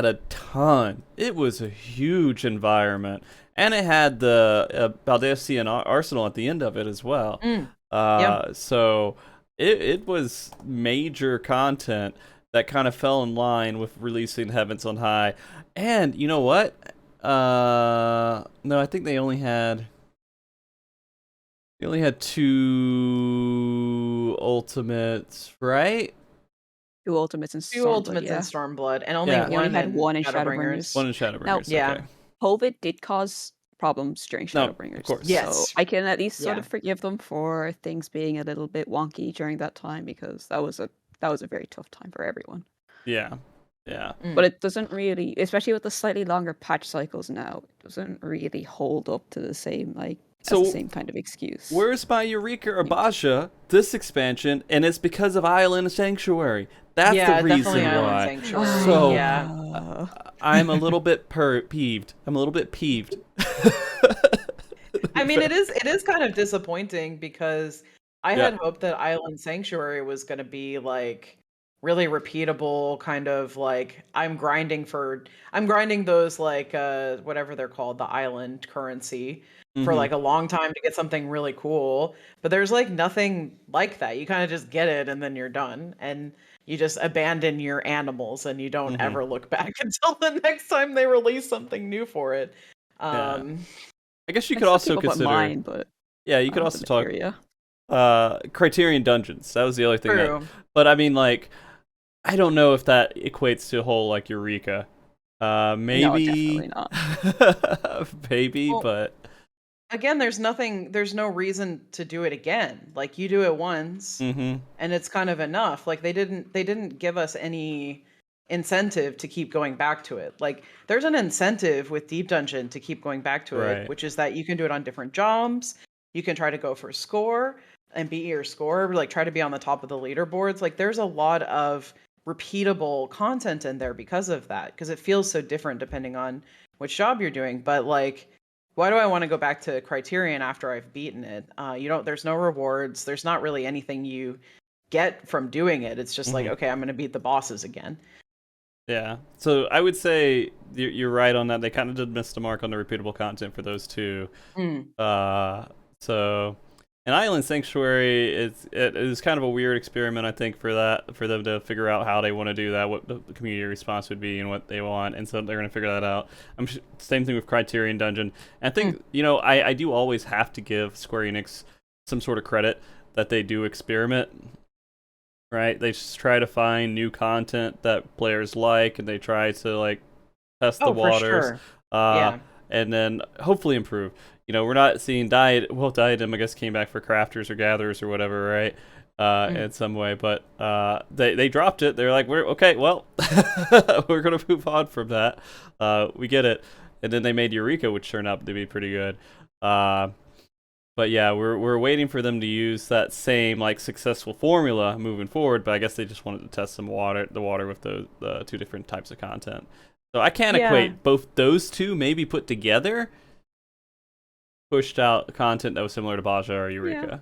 a ton. It was a huge environment. And it had the Baldessian Arsenal at the end of it as well. Yeah. So it was major content that kind of fell in line with releasing Heavens on High. And you know what? No, I think they only had 2 ultimates, right? 2 ultimates and 2 Stormblood, ultimates yeah. in Stormblood and only Yeah. We only one had in one in Shadowbringers. One in Shadowbringers. yeah. Okay. COVID did cause problems during No, Shadowbringers. of course. Yes. So I can at least sort Yeah. of forgive them for things being a little bit wonky during that time because that was a very tough time for everyone. Yeah. Yeah. But it doesn't really, especially with the slightly longer patch cycles now, it doesn't really hold up to the same as So, the same kind of excuse. Where's my Eureka or Baja this expansion? And it's because of Island Sanctuary. That's yeah, the reason definitely Island why. Sanctuary. So- yeah. I'm a little bit peeved. I'm a little bit peeved. I mean, it is kind of disappointing because I Yeah. had hoped that Island Sanctuary was going to be like really repeatable, kind of like I'm grinding those like whatever they're called, the island currency for Mhm. like a long time to get something really cool. But there's like nothing like that. You kind of just get it and then you're done. And you just abandon your animals and you don't Mhm. ever look back until the next time they release something new for it. Yeah. I guess you I could still also keep up with consider. mine, but Yeah, you not could with also the talk materia. Criterion Dungeons. That was the other thing. True. But I mean, like, I don't know if that equates to a whole like Eureka. No, Maybe. definitely not. Maybe, Well, but again, there's no reason to do it again. Like, you do it once Mm-hmm. and it's kind of enough. Like, they didn't give us any incentive to keep going back to it. Like, there's an incentive with Deep Dungeon to keep going back to it, Right. which is that you can do it on different jobs. You can try to go for score and beat your score, like try to be on the top of the leaderboards. Like, there's a lot of repeatable content in there because of that, because it feels so different depending on which job you're doing. But like, why do I want to go back to Criterion after I've beaten it? There's no rewards. There's not really anything you get from doing it. It's just like, Mhm. okay, I'm going to beat the bosses again. Yeah. So I would say you're right on that. They kind of did miss the mark on the repeatable content for those two. So an Island Sanctuary it is kind of a weird experiment, I think, for them to figure out how they want to do that, what the community response would be, and what they want, and so they're going to figure that out. Same thing with Criterion Dungeon. And I think I do always have to give Square Enix some sort of credit that they do experiment. Right? They just try to find new content that players like, and they try to like test the waters. For sure. Yeah. And then hopefully improve. We're not seeing Diadem, I guess, came back for crafters or gatherers or whatever, right? In some way, but they dropped it. They're like, we're okay. Well, we're gonna move on from that. We get it. And then they made Eureka, which turned out to be pretty good. But yeah, we're waiting for them to use that same like successful formula moving forward. But I guess they just wanted to test the water with the two different types of content. So I can't equate both those two maybe put together. Pushed out content that was similar to Baja or Eureka.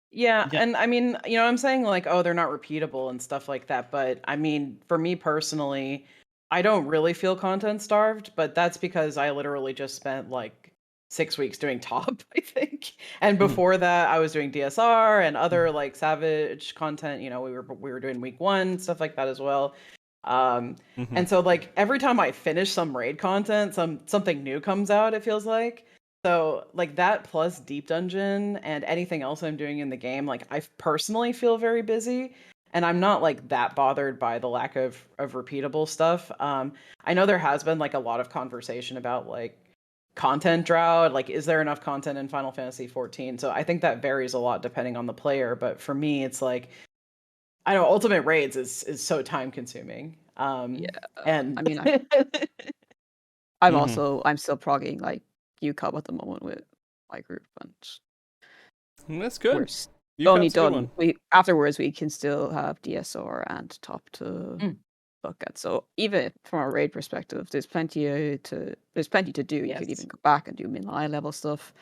Yeah, and I mean, I'm saying like, oh, they're not repeatable and stuff like that. But I mean, for me personally, I don't really feel content starved. But that's because I literally just spent like 6 weeks doing top, I think. And before that, I was doing DSR and other like Savage content. We were doing week 1, stuff like that as well. And so like every time I finish some raid content, something new comes out, it feels like. So like that plus Deep Dungeon and anything else I'm doing in the game, like I personally feel very busy. And I'm not like that bothered by the lack of repeatable stuff. I know there has been like a lot of conversation about like content drought, like is there enough content in Final Fantasy 14? So I think that varies a lot depending on the player, but for me it's like, I know Ultimate Raids is so time consuming. And I mean, I'm still progging like UCOB at the moment with my group, and that's good. We're only done. Afterwards we can still have DSR and top to look at. So even from a raid perspective, there's plenty to do. You could even go back and do mid-high level stuff.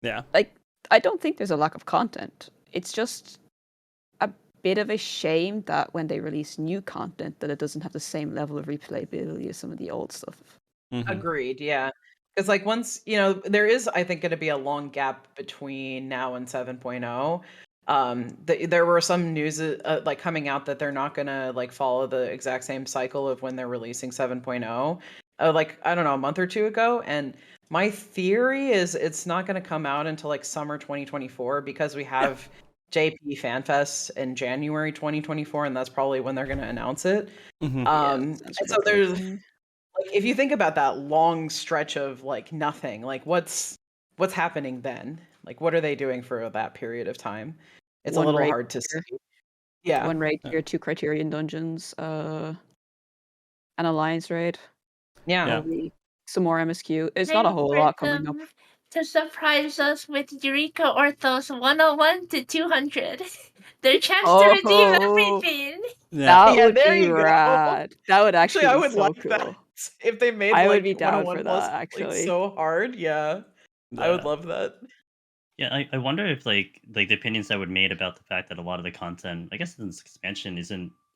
Yeah. Like, I don't think there's a lack of content. It's just a bit of a shame that when they release new content that it doesn't have the same level of replayability as some of the old stuff. Agreed, yeah. Because like once, there is, I think, going to be a long gap between now and 7.0. There were some news like coming out that they're not going to like follow the exact same cycle of when they're releasing 7.0. Like, I don't know, a month or two ago. And my theory is it's not going to come out until like summer 2024 because we have JP FanFest in January 2024, and that's probably when they're going to announce it. And so there's like, if you think about that long stretch of like nothing, like what's happening then? Like, what are they doing for that period of time? It's a little hard to see. Yeah. 1 raid here, 2 Criterion dungeons, an Alliance raid. Yeah. Some more MSQ. It's not a whole lot coming up. To surprise us with Eureka Orthos 101 to 200. Their chance to redeem everything. That would be rad. That would actually I be would so like cool. That. If they made I like would be down for that, actually actually. so hard, yeah. I would love that. Yeah, I wonder if like the opinions that were made about the fact that a lot of the content, I guess, in this expansion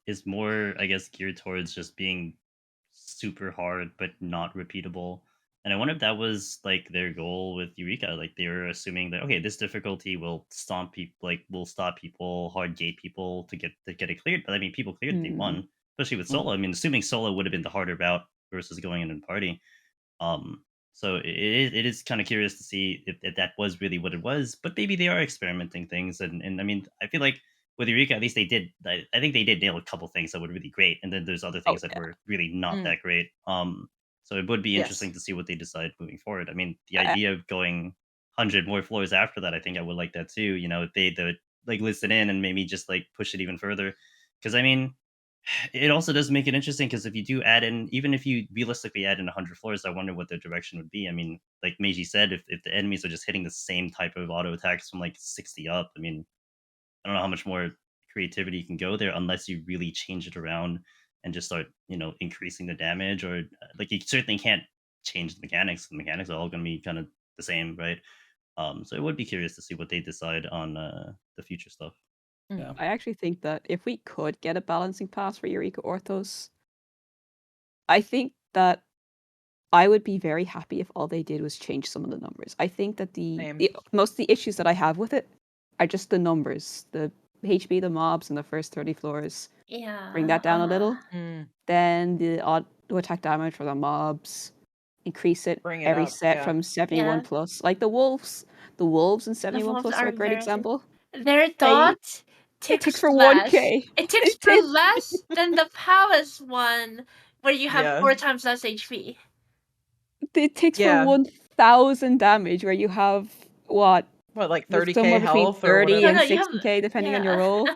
is more, I guess, geared towards just being super hard but not repeatable. And I wonder if that was like their goal with Eureka. Like they were assuming that okay, this difficulty will stomp people, like will stop people, hard gate people to get it cleared. But I mean, people cleared day 1, especially with solo. I mean, assuming solo would have been the harder route versus going in a party. So it is kind of curious to see if that was really what it was. But maybe they are experimenting things. And I mean, I feel like with Eureka, at least they did. I think they did nail a couple things that were really great, and then there's other things that were really not that great. So it would be interesting Yes. to see what they decide moving forward. I mean, the I, idea of going 100 more floors after that, I think I would like that too. You know, if they like list it in and maybe just like push it even further. Because I mean, it also does make it interesting because if you do add in, even if you realistically add in 100 floors, I wonder what the direction would be. I mean, like Meiji said, if the enemies are just hitting the same type of auto attacks from like 60 up, I mean, I don't know how much more creativity you can go there unless you really change it around and just start, increasing the damage or like you certainly can't change the mechanics. The mechanics are all going to be kind of the same, right? So it would be curious to see what they decide on the future stuff. Yeah. I actually think that if we could get a balancing pass for Eureka Orthos, I think that I would be very happy if all they did was change some of the numbers. I think that Same. most of the issues that I have with it are just the numbers, the HP, the mobs, and the first 30 floors. Yeah. Bring that down a little. Mm, Then the auto attack damage for the mobs, increase it Bring it every up, set yeah. from 71 Yeah. plus. Like the wolves and 71 wolves plus are are a great very- example. Their dot It ticks ticks for less. 1k. It ticks for less than the palace one, where you have Yeah. 4 times less HP. It ticks Yeah. for 1000 damage, where you have what? What, like Somewhere 30k between health or 30 whatever? and 60k, depending on your roll.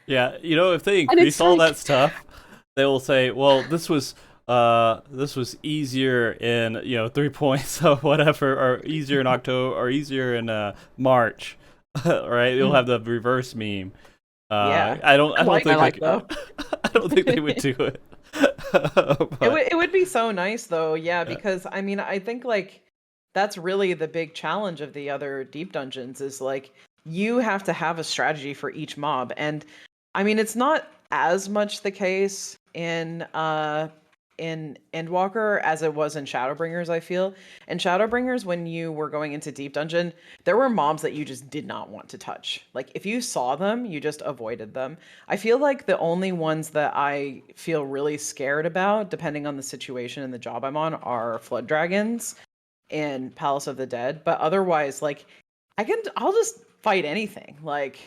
Yeah, if they And increase it's all like- that stuff, they will say, well, this was easier in 3 points or whatever, or easier in October, or easier in March, right? You'll have the reverse meme. Yeah. I don't think I like I don't think they would do it. But, It would be so nice though, yeah, because I mean, I think like that's really the big challenge of the other deep dungeons is like you have to have a strategy for each mob. And I mean, it's not as much the case in Endwalker as it was in Shadowbringers, I feel. In Shadowbringers, when you were going into deep dungeon, there were mobs that you just did not want to touch. Like if you saw them, you just avoided them. I feel like the only ones that I feel really scared about, depending on the situation and the job I'm on, are flood dragons and Palace of the Dead. But otherwise, like I'll just fight anything. Like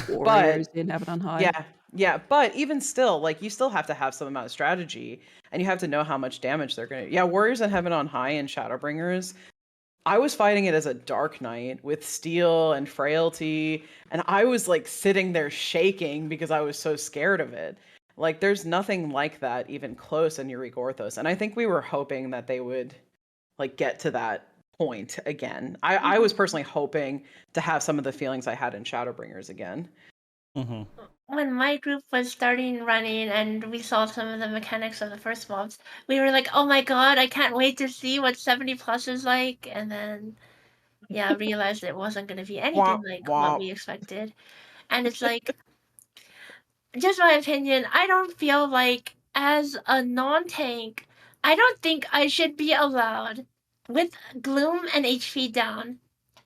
Warriors in Heaven on High. yeah, but even still, like you still have to have some amount of strategy and you have to know how much damage they're gonna. Yeah, Warriors in Heaven on High and Shadowbringers, I was fighting it as a Dark Knight with steel and frailty, and I was like sitting there shaking because I was so scared of it. Like there's nothing like that even close in Eureka Orthos, and I think we were hoping that they would like get to that point again. I was personally hoping to have some of the feelings I had in Shadowbringers again. mhm. When my group was starting running and we saw some of the mechanics of the first mobs, we were like, oh my god, I can't wait to see what 70 plus is like. And then, yeah, realized it wasn't going to be anything Womp, like womp. what we expected. And it's like, just my opinion, I don't feel like as a non-tank, I don't think I should be allowed, with Gloom and HP down,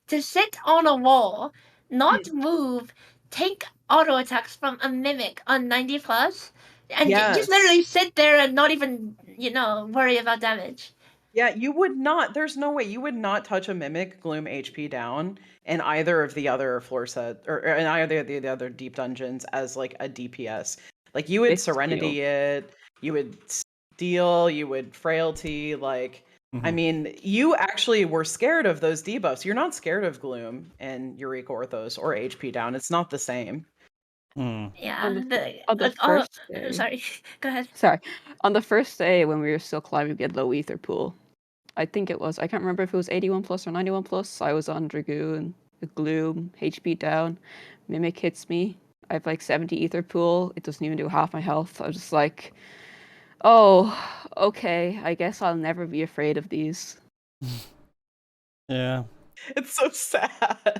to sit on a wall, not move, take auto attacks from a mimic on 90 plus, and just literally sit there and not even, worry about damage. Yeah, you would not. There's no way you would not touch a mimic Gloom HP down in either of the other floor set or in either of the other deep dungeons as like a DPS. Like you would With Serenity it, you would steal, you would frailty. Like I Mhm. mean, you actually were scared of those debuffs. You're not scared of Gloom and Eureka Orthos or HP down. It's not the same. Mm. Yeah. On the first day. Sorry, go ahead. Sorry. On the first day when we were still climbing the low ether pool, I think it was, I can't remember if it was 81 plus or 91 plus. I was on Dragoon, Gloom, HP down, Mimic hits me. I have like 70 ether pool. It doesn't even do half my health. I was just like, oh, okay. I guess I'll never be afraid of these. Yeah. It's so sad.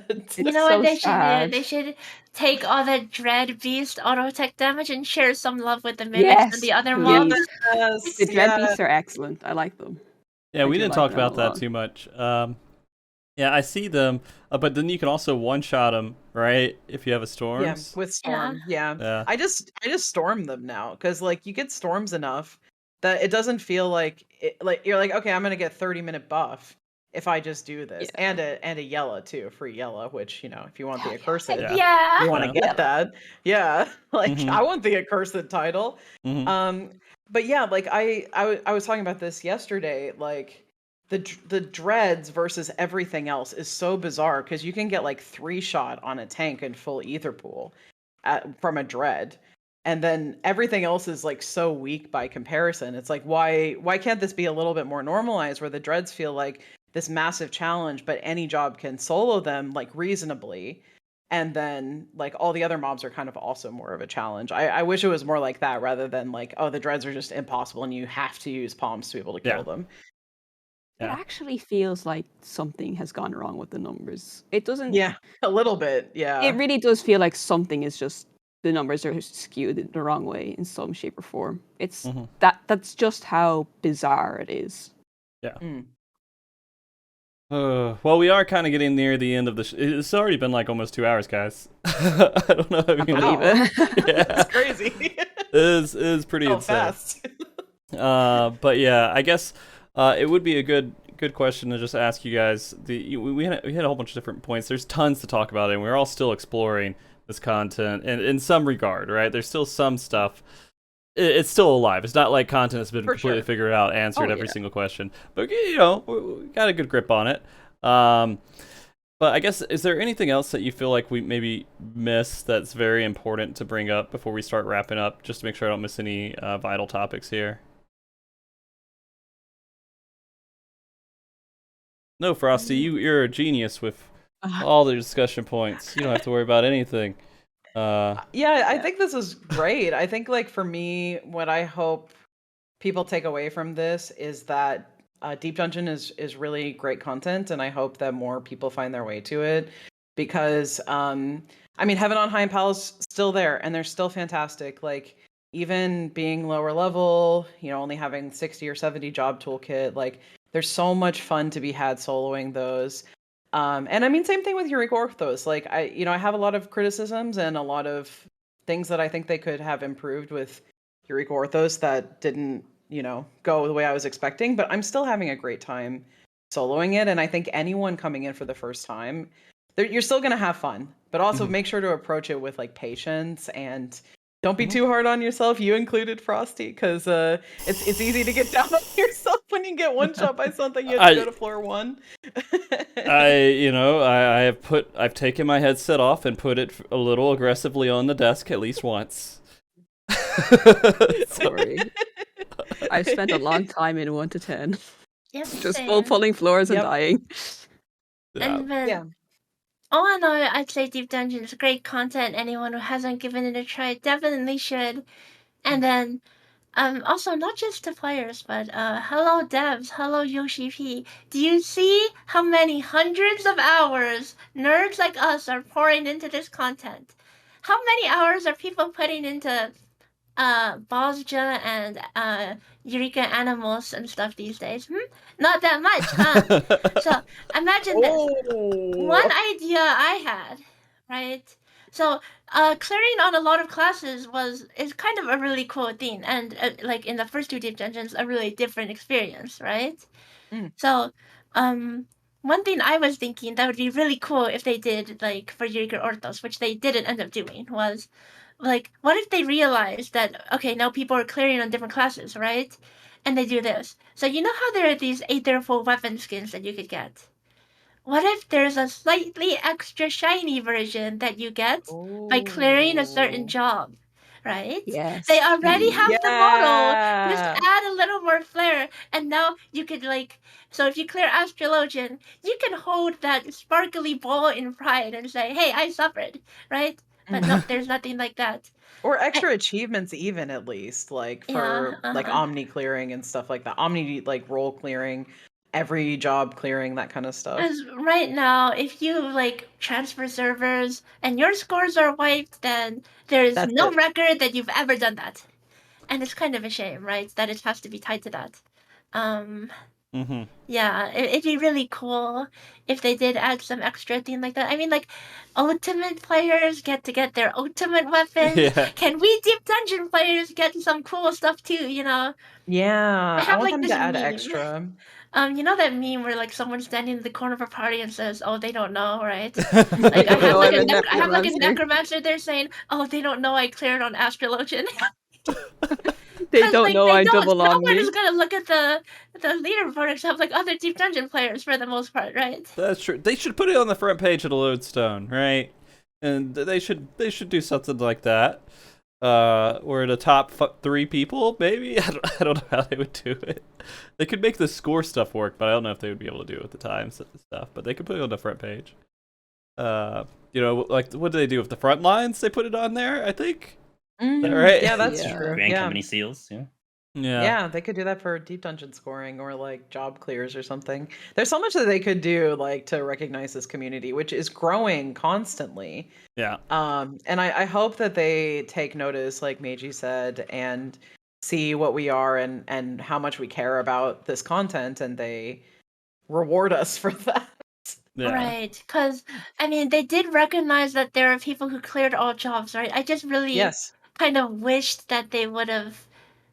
You It's know so what they should sad. do? They should take all that Dread Beast auto attack damage and share some love with the mimics and the other mobs. please. Yes, The Dread yeah. Beasts are excellent. I like them. Yeah, I we do didn't like talk them a about that lot. too much. Yeah, I see them, but then you can also one-shot them, right? If you have a storms. Yeah, with storm. Yeah. Yeah. I just storm them now because like you get storms enough that it doesn't feel like you're like, okay, I'm gonna get 30-minute buff if I just do this. And a yellow too, free yellow, which if you want the accursed, Yeah. you want to Yeah. get that. Yeah. Like Mhm. I want the accursed title. Mhm. But yeah, like I was talking about this yesterday. Like the dreads versus everything else is so bizarre because you can get like 3-shot on a tank in full ether pool from a dread, and then everything else is like so weak by comparison. It's like why can't this be a little bit more normalized where the dreads feel like this massive challenge, but any job can solo them like reasonably, and then like all the other mobs are kind of also more of a challenge. I wish it was more like that rather than like, oh, the dreads are just impossible and you have to use palms to be able to kill them. It actually feels like something has gone wrong with the numbers. It doesn't. Yeah, a little bit. Yeah. It really does feel like something is just the numbers are skewed the wrong way in some shape or form. It's that's just how bizarre it is. Yeah. Well, we are kind of getting near the end of the. It's already been like almost 2 hours, guys. I don't know. I believe it. Yeah, It's crazy. it is pretty insane. Fast. But yeah, I guess it would be a good question to just ask you guys. We had a whole bunch of different points. There's tons to talk about, and we're all still exploring this content, and in some regard, right? There's still some stuff. It's still alive. It's not like content has been completely figured out, answered every single question. But we got a good grip on it. But I guess, is there anything else that you feel like we maybe missed that's very important to bring up before we start wrapping up, just to make sure I don't miss any vital topics here? No, Frosty, you're a genius with all the discussion points. You don't have to worry about anything. Yeah, I think this is great. I think, like, for me, what I hope people take away from this is that Deep Dungeon is really great content, and I hope that more people find their way to it, because I mean, Heaven on High and Palace still there, and they're still fantastic. Like, even being lower level, only having 60 or 70 job toolkit, like, there's so much fun to be had soloing those. And I mean, same thing with Eureka Orthos. Like, I have a lot of criticisms and a lot of things that I think they could have improved with Eureka Orthos that didn't, go the way I was expecting. But I'm still having a great time soloing it. And I think anyone coming in for the first time, you're still going to have fun. But also make sure to approach it with, like, patience, and don't be too hard on yourself, you included, Frosty, because it's easy to get down on yourself when you get one shot by something. You have to go to floor 1. I've taken my headset off and put it a little aggressively on the desk at least once. Sorry. I've spent a long time in 1 to 10. Yep, Just same. pulling floors and dying. And then, all in all, I'd say Deep Dungeon is great content. Anyone who hasn't given it a try definitely should. And then, also, not just to players, but hello devs, hello Yoshi P. Do you see how many hundreds of hours nerds like us are pouring into this content? How many hours are people putting into Bosja and Eureka Animals and stuff these days? Not that much, huh? So imagine this. One idea I had, right? So clearing on a lot of classes is kind of a really cool thing, and like in the first 2 Deep Dungeons, a really different experience, right? So one thing I was thinking that would be really cool if they did, like, for Eureka Orthos, which they didn't end up doing, was, like, what if they realized that, okay, now people are clearing on different classes, right? And they do this. So you know how there are these Aetherful weapon skins that you could get? What if there's a slightly extra shiny version that you get by clearing a certain job, right? Yes. They already have the model. Just add a little more flair, and now you could, like, so if you clear Astrologian, you can hold that sparkly ball in pride and say, hey, I suffered, right? But no, there's nothing like that. Or extra achievements, even, at least, like, for like Omni clearing and stuff like that. Omni, like, role clearing, every job clearing, that kind of stuff. Because right now, if you, like, transfer servers and your scores are wiped, then there's no record that you've ever done that. And it's kind of a shame, right? That it has to be tied to that. Yeah, it'd be really cool if they did add some extra thing like that. I mean, like, ultimate players get to get their ultimate weapons. Yeah. Can we Deep Dungeon players get some cool stuff too, Yeah, I want like them this to add meme. extra. You know that meme where, like, someone's standing in the corner of a party and says, "Oh, they don't know," right? Like, I have like a necromancer there saying, "Oh, they don't know I cleared on Astrologian." They 'Cause, don't like, know they I don't. double on Someone me. is gonna look at the leaderboard and stuff like other Deep Dungeon players for the most part, right? That's true. They should put it on the front page of the Lodestone, right? And they should do something like that. Or the top 3 people, maybe. I don't know how they would do it. They could make the score stuff work, but I don't know if they would be able to do it with the times and stuff. But they could put it on the front page. You know, like what do they do with the front lines? They put it on there, I think. Is that right? Yeah, that's Yeah. true. Grand Yeah. Company seals. Yeah. Yeah. Yeah, they could do that for deep dungeon scoring or like job clears or something. There's so much that they could do like to recognize this community, which is growing constantly. Yeah. And I hope that they take notice, like Meiji said, and see what we are and how much we care about this content, and they reward us for that. Yeah. Right, because I mean, they did recognize that there are people who cleared all jobs, right? I just really Yes. kind of wished that they would have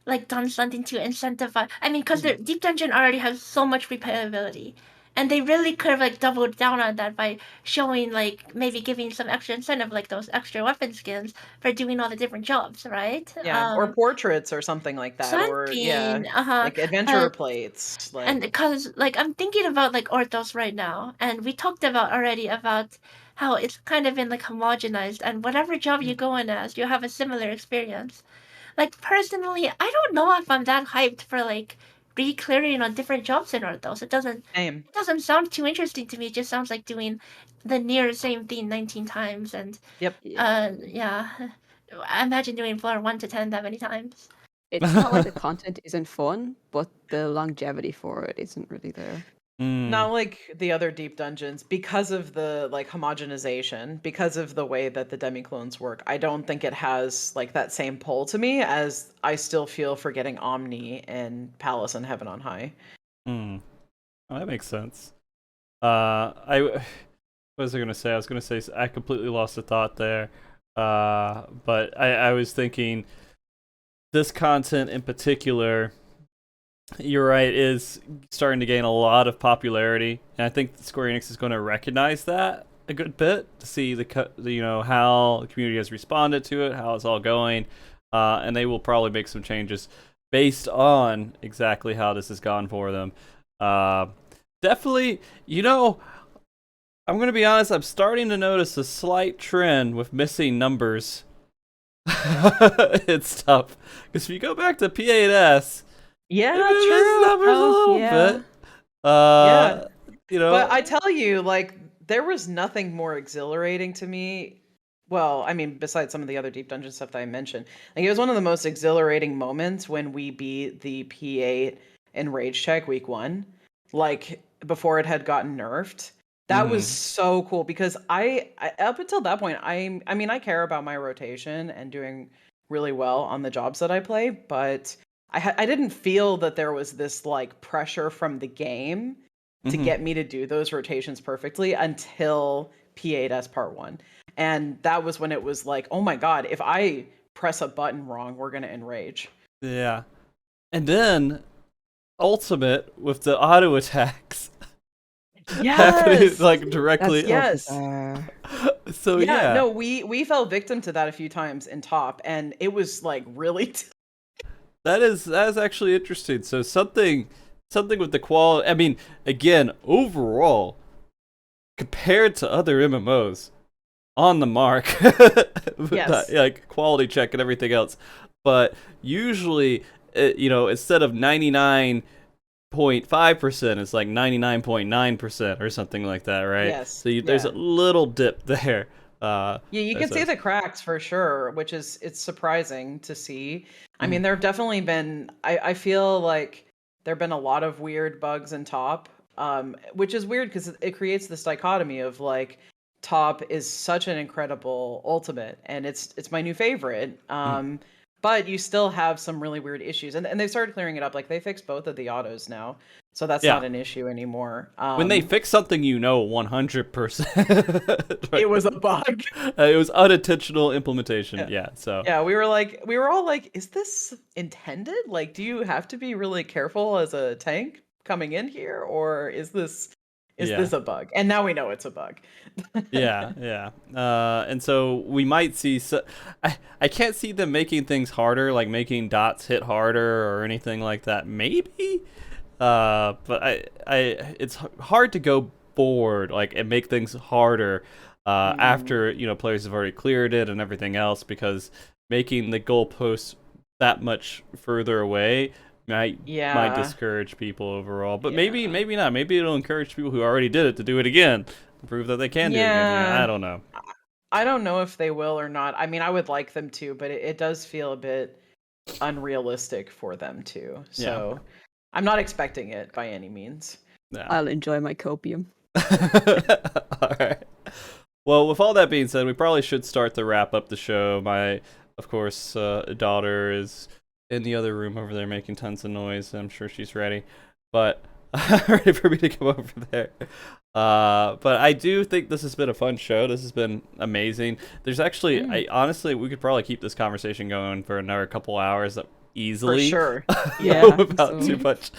like done something to incentivize. I mean, because the Deep Dungeon already has so much replayability, and they really could have like doubled down on that by showing like maybe giving some extra incentive, like those extra weapon skins for doing all the different jobs, right? Yeah, or portraits or something like that, or yeah, something, like adventure plates, and like because like I'm thinking about like Orthos right now, and we talked about already about how it's kind of been like homogenized, and whatever job you go in as, you have a similar experience. Like personally, I don't know if I'm that hyped for like re-clearing on different jobs in Orthos. It same. doesn't sound too interesting to me. It just sounds like doing the near same thing 19 times, and Yep. yeah. I imagine doing floor 1 to 10 that many times. It's not like the content isn't fun, but the longevity for it isn't really there. Not like the other deep dungeons because of the like homogenization, because of the way that the demi-clones work. I don't think it has like that same pull to me as I still feel for getting Omni and Palace and Heaven on High. Oh, that makes sense. What was I gonna say? I was gonna say I completely lost the thought there. But I was thinking this content in particular, you're right, is starting to gain a lot of popularity, and I think Square Enix is going to recognize that a good bit to see how the community has responded to it, how it's all going, and they will probably make some changes based on exactly how this has gone for them. Definitely, I'm going to be honest, I'm starting to notice a slight trend with missing numbers. It's tough. Because if you go back to P8S, Yeah, it misses true. numbers a little bit. Yeah. You know. But I tell you, like, there was nothing more exhilarating to me. Well, I mean, besides some of the other deep dungeon stuff that I mentioned, like it was one of the most exhilarating moments when we beat the P8 in Rage Check week 1, like before it had gotten nerfed. That was so cool because I up until that point, I mean, I care about my rotation and doing really well on the jobs that I play, but I didn't feel that there was this like pressure from the game to get me to do those rotations perfectly until P8S Part 1. And that was when it was like, oh my god, if I press a button wrong, we're going to enrage. Yeah. And then Ultimate with the auto attacks. Yes. Like directly. Yes. So yeah. No, we fell victim to that a few times in top, and it was like really That is actually interesting. So something with the quality. I mean, again, overall, compared to other MMOs, on the mark. Yes. Like quality check and everything else. But usually, instead of 99.5%, it's like 99.9% or something like that, right? Yes. So there's a little dip there. Yeah, you can see the cracks for sure, which is it's surprising to see. I mean, there have definitely been. I feel like there have been a lot of weird bugs in top, which is weird because it creates this dichotomy of like top is such an incredible ultimate, and it's my new favorite. But you still have some really weird issues, and they started clearing it up. Like they fixed both of the autos now, so that's not an issue anymore. When they fix something, 100%. It was a bug. It was unintentional implementation. Yeah. So yeah, we were all like, is this intended? Like, do you have to be really careful as a tank coming in here, or is this Is Yeah. this a bug? And now we know it's a bug. Yeah. And so we might see. I can't see them making things harder, like making dots hit harder or anything like that. Maybe. But it's hard to go board like and make things harder after players have already cleared it and everything else, because making the goalposts that much further away might discourage people overall. But maybe not. Maybe it'll encourage people who already did it to do it again, to prove that they can do it again. I don't know. I don't know if they will or not. I mean, I would like them to, but it does feel a bit unrealistic for them to. So I'm not expecting it by any means. Yeah. I'll enjoy my copium. All right. Well, with all that being said, we probably should start to wrap up the show. My, of course, daughter is in the other room over there making tons of noise. I'm sure she's ready, but ready for me to come over there. But I do think this has been a fun show. This has been amazing. There's actually, honestly, we could probably keep this conversation going for another couple hours easily. For sure. Yeah. Without too much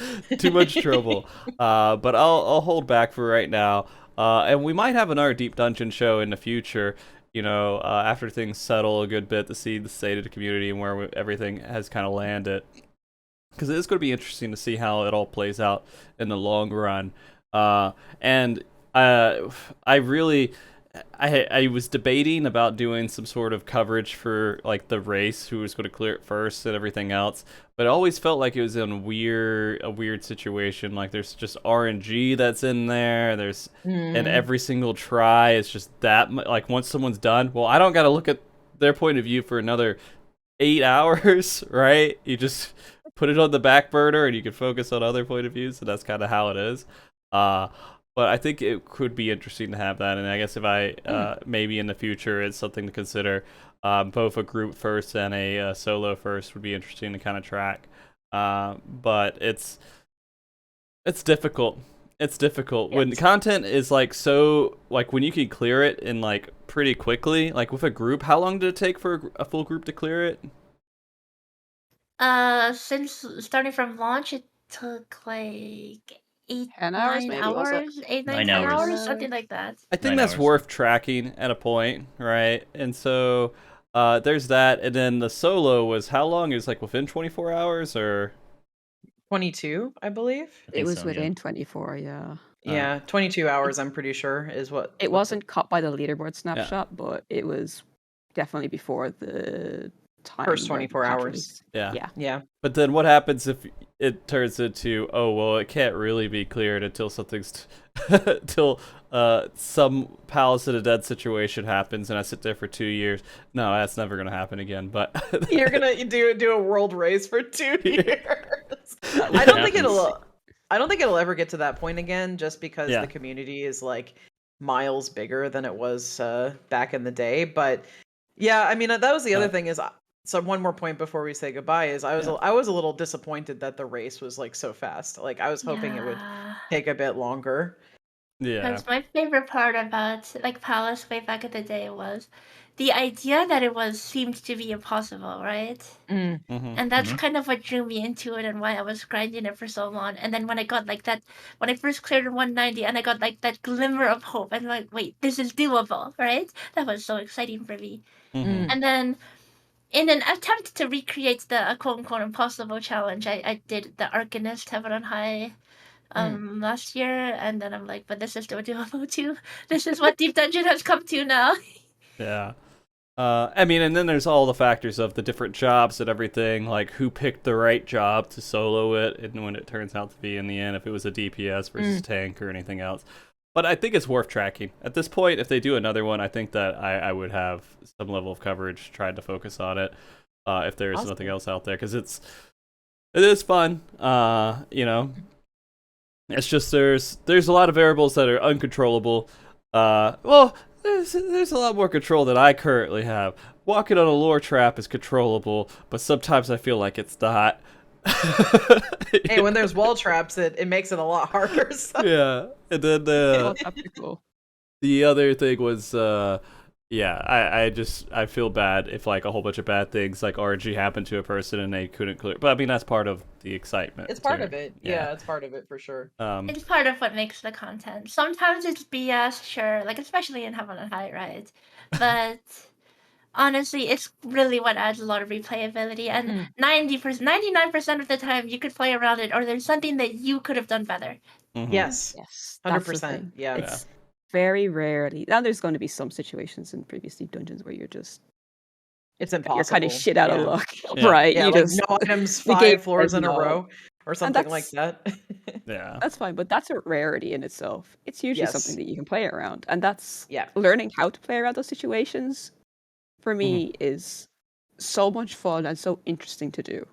trouble. But I'll hold back for right now. And we might have another Deep Dungeon show in the future, after things settle a good bit, to see the state of the community and where everything has kind of landed. Because it is going to be interesting to see how it all plays out in the long run. And I was debating about doing some sort of coverage for like the race, who was going to clear it first and everything else, but it always felt like it was in a weird situation. Like there's just RNG that's in there. And every single try is just that like once someone's done, well, I don't got to look at their point of view for another 8 hours, right? You just put it on the back burner and you can focus on other point of views. So that's kind of how it is. But I think it could be interesting to have that, and I guess if I maybe in the future it's something to consider. Both a group first and a solo first would be interesting to kind of track. But it's difficult. It's difficult when the content is like so like when you can clear it in like pretty quickly. Like with a group, how long did it take for a full group to clear it? Since starting from launch, it took like 8, 10 hours, 9 maybe, was it? hours, 8, 9, 9 10 hours. hours, something like that. I think 9 that's hours. worth tracking at a point, right? And so there's that, and then the solo was how long? It was like within 24 hours, or 22, I believe. It was within 24, yeah. Yeah, 22 hours, I'm pretty sure, is what... It wasn't caught by the leaderboard snapshot, but it was definitely before the time. First where 24 the patch hours. released. yeah. Yeah. But then what happens if it turns into, oh well, it can't really be cleared until something's till some Palace of the Dead situation happens, and I sit there for 2 years. No, that's never gonna happen again. But You're gonna do a world race for 2 years. I don't think it'll ever get to that point again, just because the community is like miles bigger than it was back in the day. But yeah, I mean that was the other thing is. So one more point before we say goodbye is I was a little disappointed that the race was like so fast. Like I was hoping it would take a bit longer. Yeah. Because my favorite part about like Palace way back in the day was the idea that it seemed to be impossible, right? And that's kind of what drew me into it and why I was grinding it for so long. And then when I got like that, when I first cleared 190 and I got like that glimmer of hope and like, wait, this is doable, right? That was so exciting for me. And then in an attempt to recreate the quote-unquote impossible challenge, I did the Arcanist Heaven on High last year, and then I'm like, but this is still doable too. This is what Deep Dungeon has come to now. Yeah. I mean, and then there's all the factors of the different jobs and everything, like who picked the right job to solo it, and when it turns out to be in the end, if it was a DPS versus tank or anything else. But I think it's worth tracking. At this point, if they do another one, I think that I would have some level of coverage, tried to focus on it, if there is nothing else out there, because it is fun. It's just there's a lot of variables that are uncontrollable. Well, there's a lot more control than I currently have. Walking on a lore trap is controllable, but sometimes I feel like it's not. Hey, when there's wall traps, it makes it a lot harder. So. Yeah, and then the other thing was, Yeah, I feel bad if like a whole bunch of bad things like RNG happened to a person and they couldn't clear. But I mean that's part of the excitement. It's part too. of it. Yeah, it's part of it for sure. It's part of what makes the content. Sometimes it's BS, sure, like especially in Heaven and High, right? But honestly, it's really what adds a lot of replayability. And 99% of the time, you could play around it, or there's something that you could have done better. Yes, Yes, that's the 100%. thing. Yeah. It's very rarely. Now, there's going to be some situations in previous Deep Dungeons where you're just It's you're impossible. kind of shit out of Yeah. luck, Yeah. right? Yeah, you like just no items the game 5 floors says in a no. row or something like that's- that. Yeah. That's fine, but that's a rarity in itself. It's usually something Yes. that you can play around, and that's Yeah. learning how to play around those situations. For me, Mm-hmm. is so much fun and so interesting to do.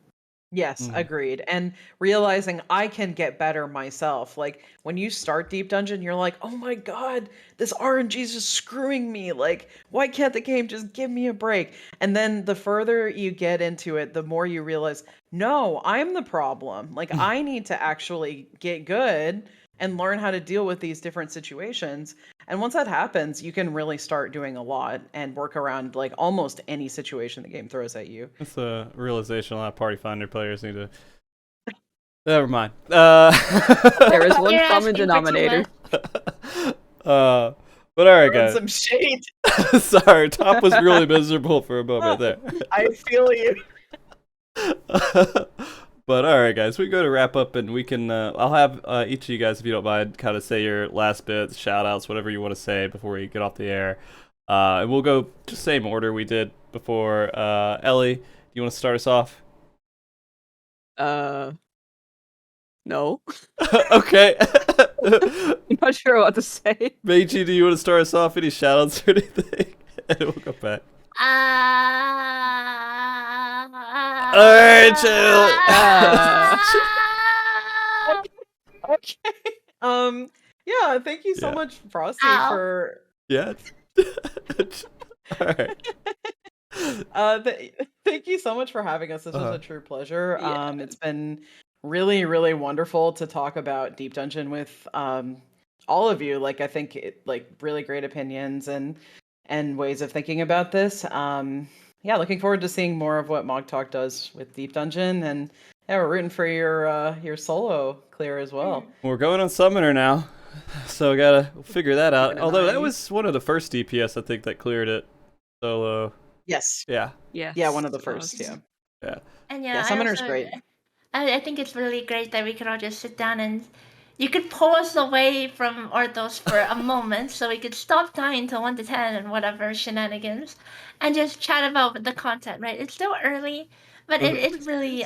Yes, Mhm. agreed. And realizing I can get better myself. Like when you start Deep Dungeon, you're like, oh my God, this RNG is just screwing me. Like, why can't the game just give me a break? And then the further you get into it, the more you realize, no, I'm the problem. Like, I need to actually get good and learn how to deal with these different situations. And once that happens, you can really start doing a lot and work around like almost any situation the game throws at you. That's a realization a lot of Party Finder players need to. Never mind. There is one You're common asking for too denominator. much. But all right, Throwing guys. some shade. Sorry, Top was really miserable for a moment there. I feel you. But all right, guys, we go to wrap up, and we can. I'll have each of you guys, if you don't mind, kind of say your last bits, shout outs, whatever you want to say before we get off the air. And we'll go just same order we did before. Ellie, do you want to start us off? No. Okay. I'm not sure what to say. Meiji, do you want to start us off? Any shout outs or anything? And we'll go back. Alright, chill. Okay. Yeah, thank you so Yeah. much, Frosty, Ow. for Yeah. All right. thank you so much for having us. This was Uh-huh. a true pleasure. Yeah. It's been really, really wonderful to talk about Deep Dungeon with all of you. Like I think like really great opinions and ways of thinking about this. Yeah, looking forward to seeing more of what MogTalk does with Deep Dungeon, and yeah, we're rooting for your solo clear as well. We're going on Summoner now, so we gotta figure that out. Keeping an Although eye. that was one of the first DPS I think that cleared it solo. Yes. Yeah. Yes. Yeah, one of the it first. was. Yeah. And Yeah, I Summoner's also- great. I think it's really great that we could all just sit down and you could pull us away from Orthos for a moment so we could stop dying to 1 to 10 and whatever shenanigans and just chat about the content, right? It's still early, but it really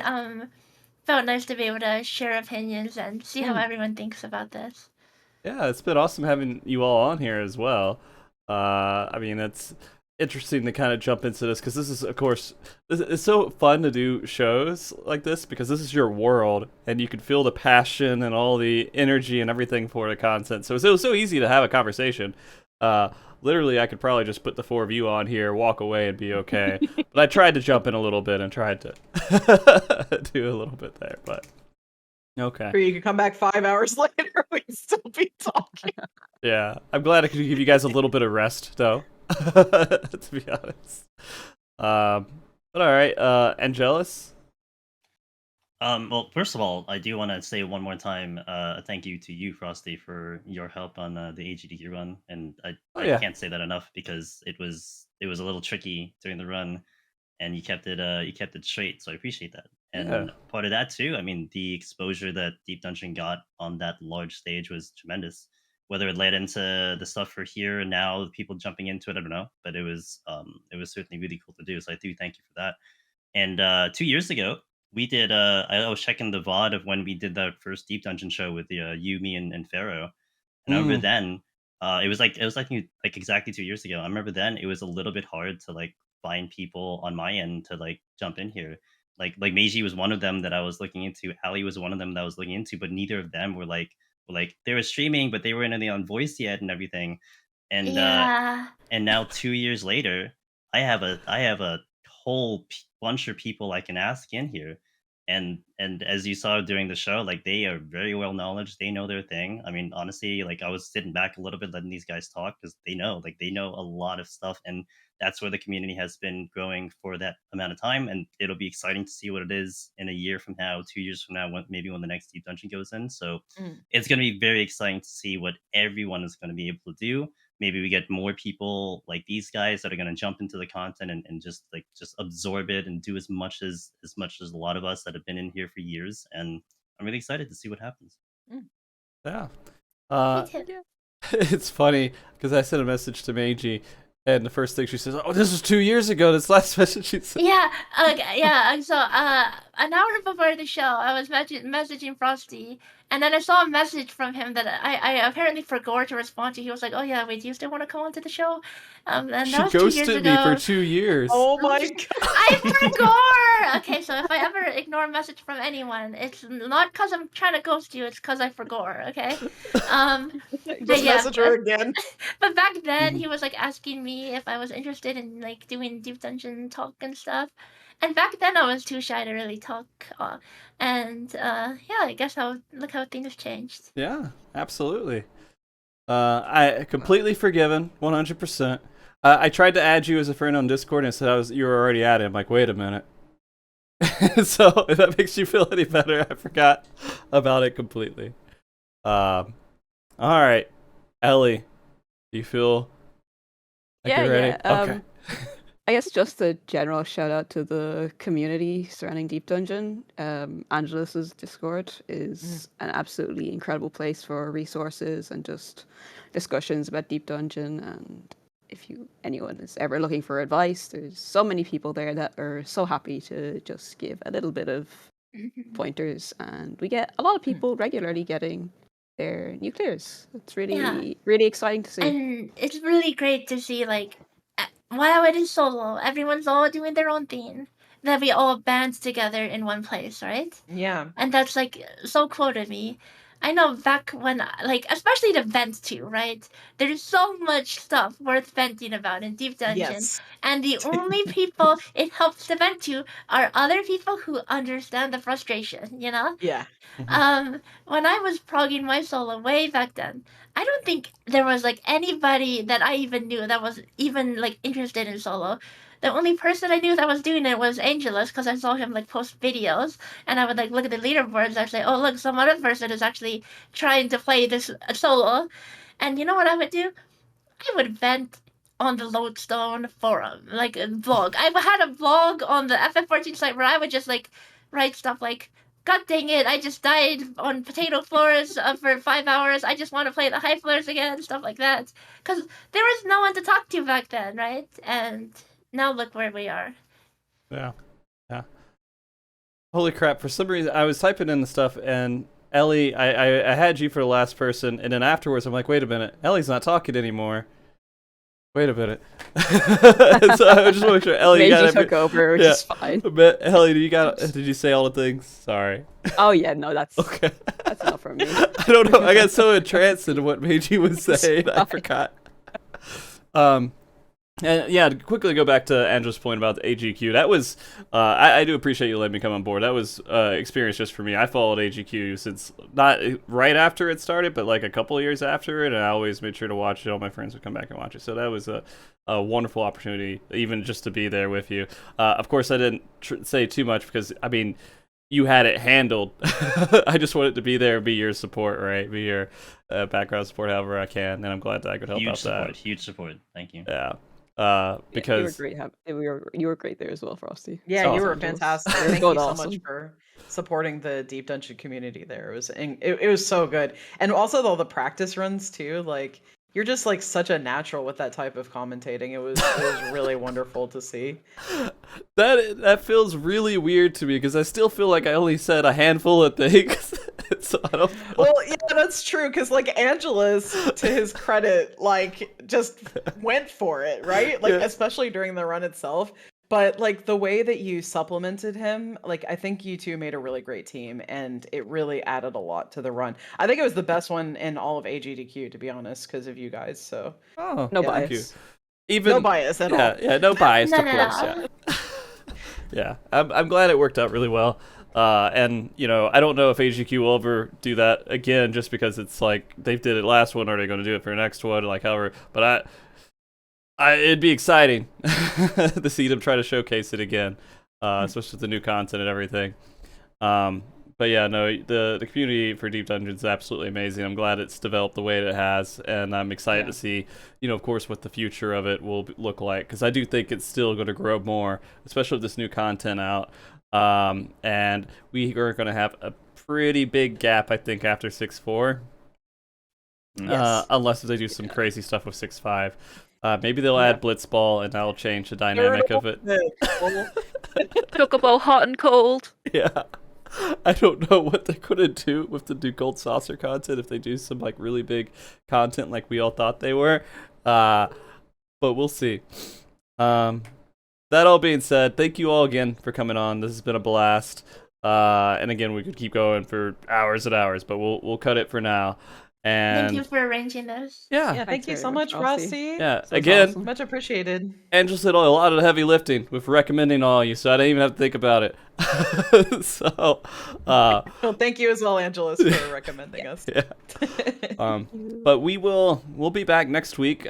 felt nice to be able to share opinions and see how everyone thinks about this. Yeah, it's been awesome having you all on here as well. I mean, it's interesting to kind of jump into this because this is, of course, it's so fun to do shows like this because this is your world and you can feel the passion and all the energy and everything for the content. So it was so easy to have a conversation. Literally, I could probably just put the 4 of you on here, walk away, and be okay. But I tried to jump in a little bit and tried to do a little bit there, but okay. Or you could come back 5 hours later, we'd still be talking. Yeah, I'm glad I could give you guys a little bit of rest, though. To be honest. But all right, Angelus. Well, first of all, I do want to say one more time, thank you to you, Frosty, for your help on the AGDQ run, and I yeah. can't say that enough because it was a little tricky during the run, and you kept it straight, so I appreciate that. And Yeah. part of that too, I mean, the exposure that Deep Dungeon got on that large stage was tremendous. Whether it led into the stuff for here and now, the people jumping into it, I don't know, but it was certainly really cool to do. So I do thank you for that. And 2 years ago, we did. I was checking the VOD of when we did that first Deep Dungeon show with you, me, and Pharaoh. And I remember then, it was like exactly 2 years ago. I remember then it was a little bit hard to like find people on my end to like jump in here. Like Meiji was one of them that I was looking into. Ali was one of them that I was looking into, but neither of them were like they were streaming, but they weren't any on voice yet and everything. And Yeah. and now 2 years later, I have a whole bunch of people I can ask in here. and as you saw during the show, like they are very well knowledge. They know their thing. I mean, honestly, like I was sitting back a little bit letting these guys talk because they know a lot of stuff, and that's where the community has been growing for that amount of time. And it'll be exciting to see what it is in a year from now, 2 years from now, maybe when the next deep dungeon goes in. So it's going to be very exciting to see what everyone is going to be able to do. Maybe we get more people like these guys that are going to jump into the content and just absorb it and do as much as a lot of us that have been in here for years. And I'm really excited to see what happens. Yeah. Me too. It's funny because I sent a message to Maygi, and the first thing she says, "Oh, this was 2 years ago." This last message she sent. Yeah, yeah. So, an hour before the show, I was messaging Frosty, and then I saw a message from him that I apparently forgot to respond to. He was like, "Oh yeah, wait, do you still want to come onto the show?" And that She was 2 years ghosted me ago. for 2 years. Oh my god. I forgot. Okay, so if I ever ignore a message from anyone, it's not because I'm trying to ghost you. It's because I forgot. Okay. Just yeah, message her again. But back then, he was like asking me if I was interested in like doing deep dungeon talk and stuff. And back then, I was too shy to really talk. Yeah, I guess look how things changed. Yeah, absolutely. I completely forgiven, 100%. I tried to add you as a friend on Discord and said you were already at it. I'm like, wait a minute. So if that makes you feel any better, I forgot about it completely. All right, Ellie, do you feel like you're ready? Okay. I guess just a general shout out to the community surrounding Deep Dungeon. Angelus's Discord is an absolutely incredible place for resources and just discussions about Deep Dungeon. And if anyone is ever looking for advice, there's so many people there that are so happy to just give a little bit of pointers. And we get a lot of people regularly getting their new clears. It's really, really exciting to see. And it's really great to see, like, while it is solo, everyone's all doing their own thing, that we all band together in one place, right? Yeah. And that's, like, so cool to me. I know back when, like, especially the vent too, right? There's so much stuff worth venting about in Deep Dungeon. Yes. And the only people it helps to vent to are other people who understand the frustration, you know? Yeah. When I was progging my solo way back then, I don't think there was like anybody that I even knew that was even like interested in solo. The only person I knew that was doing it was Angelus, because I saw him like post videos, and I would like look at the leaderboards and say, "Oh, look, some other person is actually trying to play this solo." And you know what I would do? I would vent on the Lodestone forum, like a blog. I had a blog on the FF14 site where I would just like write stuff like, "God dang it, I just died on potato floors for 5 hours. I just want to play the high floors again," stuff like that. Because there was no one to talk to back then, right? And now look where we are. Yeah. Holy crap, for some reason, I was typing in the stuff, and Ellie, I had you for the last person, and then afterwards I'm like, wait a minute, Ellie's not talking anymore. Wait a minute. So I just want to make sure Ellie Maygi took over, which is fine. But Ellie, did you say all the things? Sorry. Oh yeah, no, that's okay. That's enough for me. I don't know. I got so entranced in what Meiji was saying, I forgot. And yeah, to quickly go back to Andrew's point about the AGQ. That was, I do appreciate you letting me come on board. That was experience just for me. I followed AGQ since not right after it started, but like a couple of years after it, and I always made sure to watch it. All my friends would come back and watch it. So that was a wonderful opportunity, even just to be there with you. Of course, I didn't say too much because I mean, you had it handled. I just wanted to be there, be your support, right? Be your background support however I can, and I'm glad that I could help out that. Huge support. Thank you. Yeah. Because you were great there as well, Frosty. Yeah, awesome. you were fantastic. Thank you so Awesome. much for supporting the Deep Dungeon community there. It was so good. And also all the practice runs too, like you're just like such a natural with that type of commentating. It was really wonderful to see. That feels really weird to me because I still feel like I only said a handful of things. So I don't feel... Well, yeah, that's true. Because like Angelus, to his credit, like just went for it, right? Like especially during the run itself. But like the way that you supplemented him, like I think you two made a really great team, and it really added a lot to the run. I think it was the best one in all of AGDQ, to be honest, because of you guys. So no bias. Thank you. Even no bias at all. Yeah, no bias, No, of no, course. no. Yeah, yeah. I'm glad it worked out really well. And you know, I don't know if AGQ will ever do that again, just because it's like they did it last one. Are they going to do it for the next one? Like, however, but it'd be exciting to see them try to showcase it again, especially with the new content and everything. But yeah, no, the community for Deep Dungeons is absolutely amazing. I'm glad it's developed the way that it has, and I'm excited to see, you know, of course, what the future of it will look like, because I do think it's still going to grow more, especially with this new content out. And we are going to have a pretty big gap, I think, after 6.4. Yes. Unless they do some crazy stuff with 6.5. Maybe they'll add Blitzball, and that'll change the dynamic of it. Talk about hot and cold. Yeah. I don't know what they're going to do with the new Gold Saucer content, if they do some like really big content like we all thought they were. But we'll see. That all being said, thank you all again for coming on. This has been a blast. And again, we could keep going for hours and hours, but we'll cut it for now. And Thank you for arranging this. Yeah, thank you so much, Rossi. Yeah, Sounds again, awesome. Much appreciated. Angel did a lot of the heavy lifting with recommending all you, so I didn't even have to think about it. So, Well, thank you as well, Angelus, for recommending us. yeah. But we'll be back next week.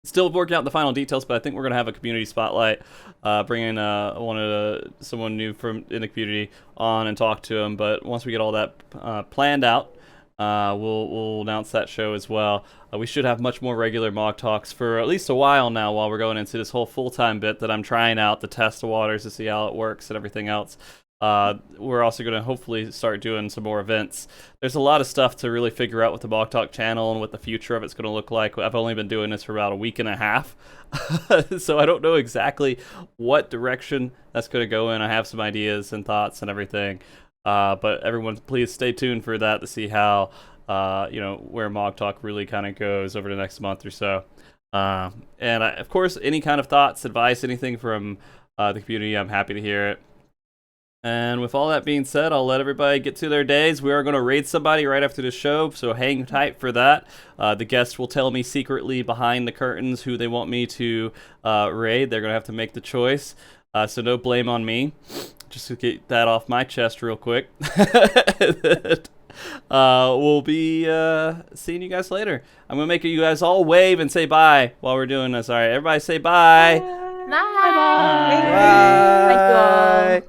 Still working out the final details, but I think we're gonna have a community spotlight, bring in someone new from in the community on and talk to him. But once we get all that planned out, we'll announce that show as well. We should have much more regular Mog Talks for at least a while now, while we're going into this whole full-time bit that I'm trying out to test the waters to see how it works and everything else. We're also going to hopefully start doing some more events. There's a lot of stuff to really figure out with the MogTalk channel and what the future of it's going to look like. I've only been doing this for about a week and a half, so I don't know exactly what direction that's going to go in. I have some ideas and thoughts and everything, but everyone please stay tuned for that to see how, where MogTalk really kind of goes over the next month or so. And of course, any kind of thoughts, advice, anything from the community, I'm happy to hear it. And with all that being said, I'll let everybody get to their days. We are going to raid somebody right after the show, so hang tight for that. The guests will tell me secretly behind the curtains who they want me to raid. They're going to have to make the choice, so no blame on me. Just to get that off my chest real quick. We'll be seeing you guys later. I'm going to make you guys all wave and say bye while we're doing this. All right, everybody say bye. Bye. Bye. Bye. Bye.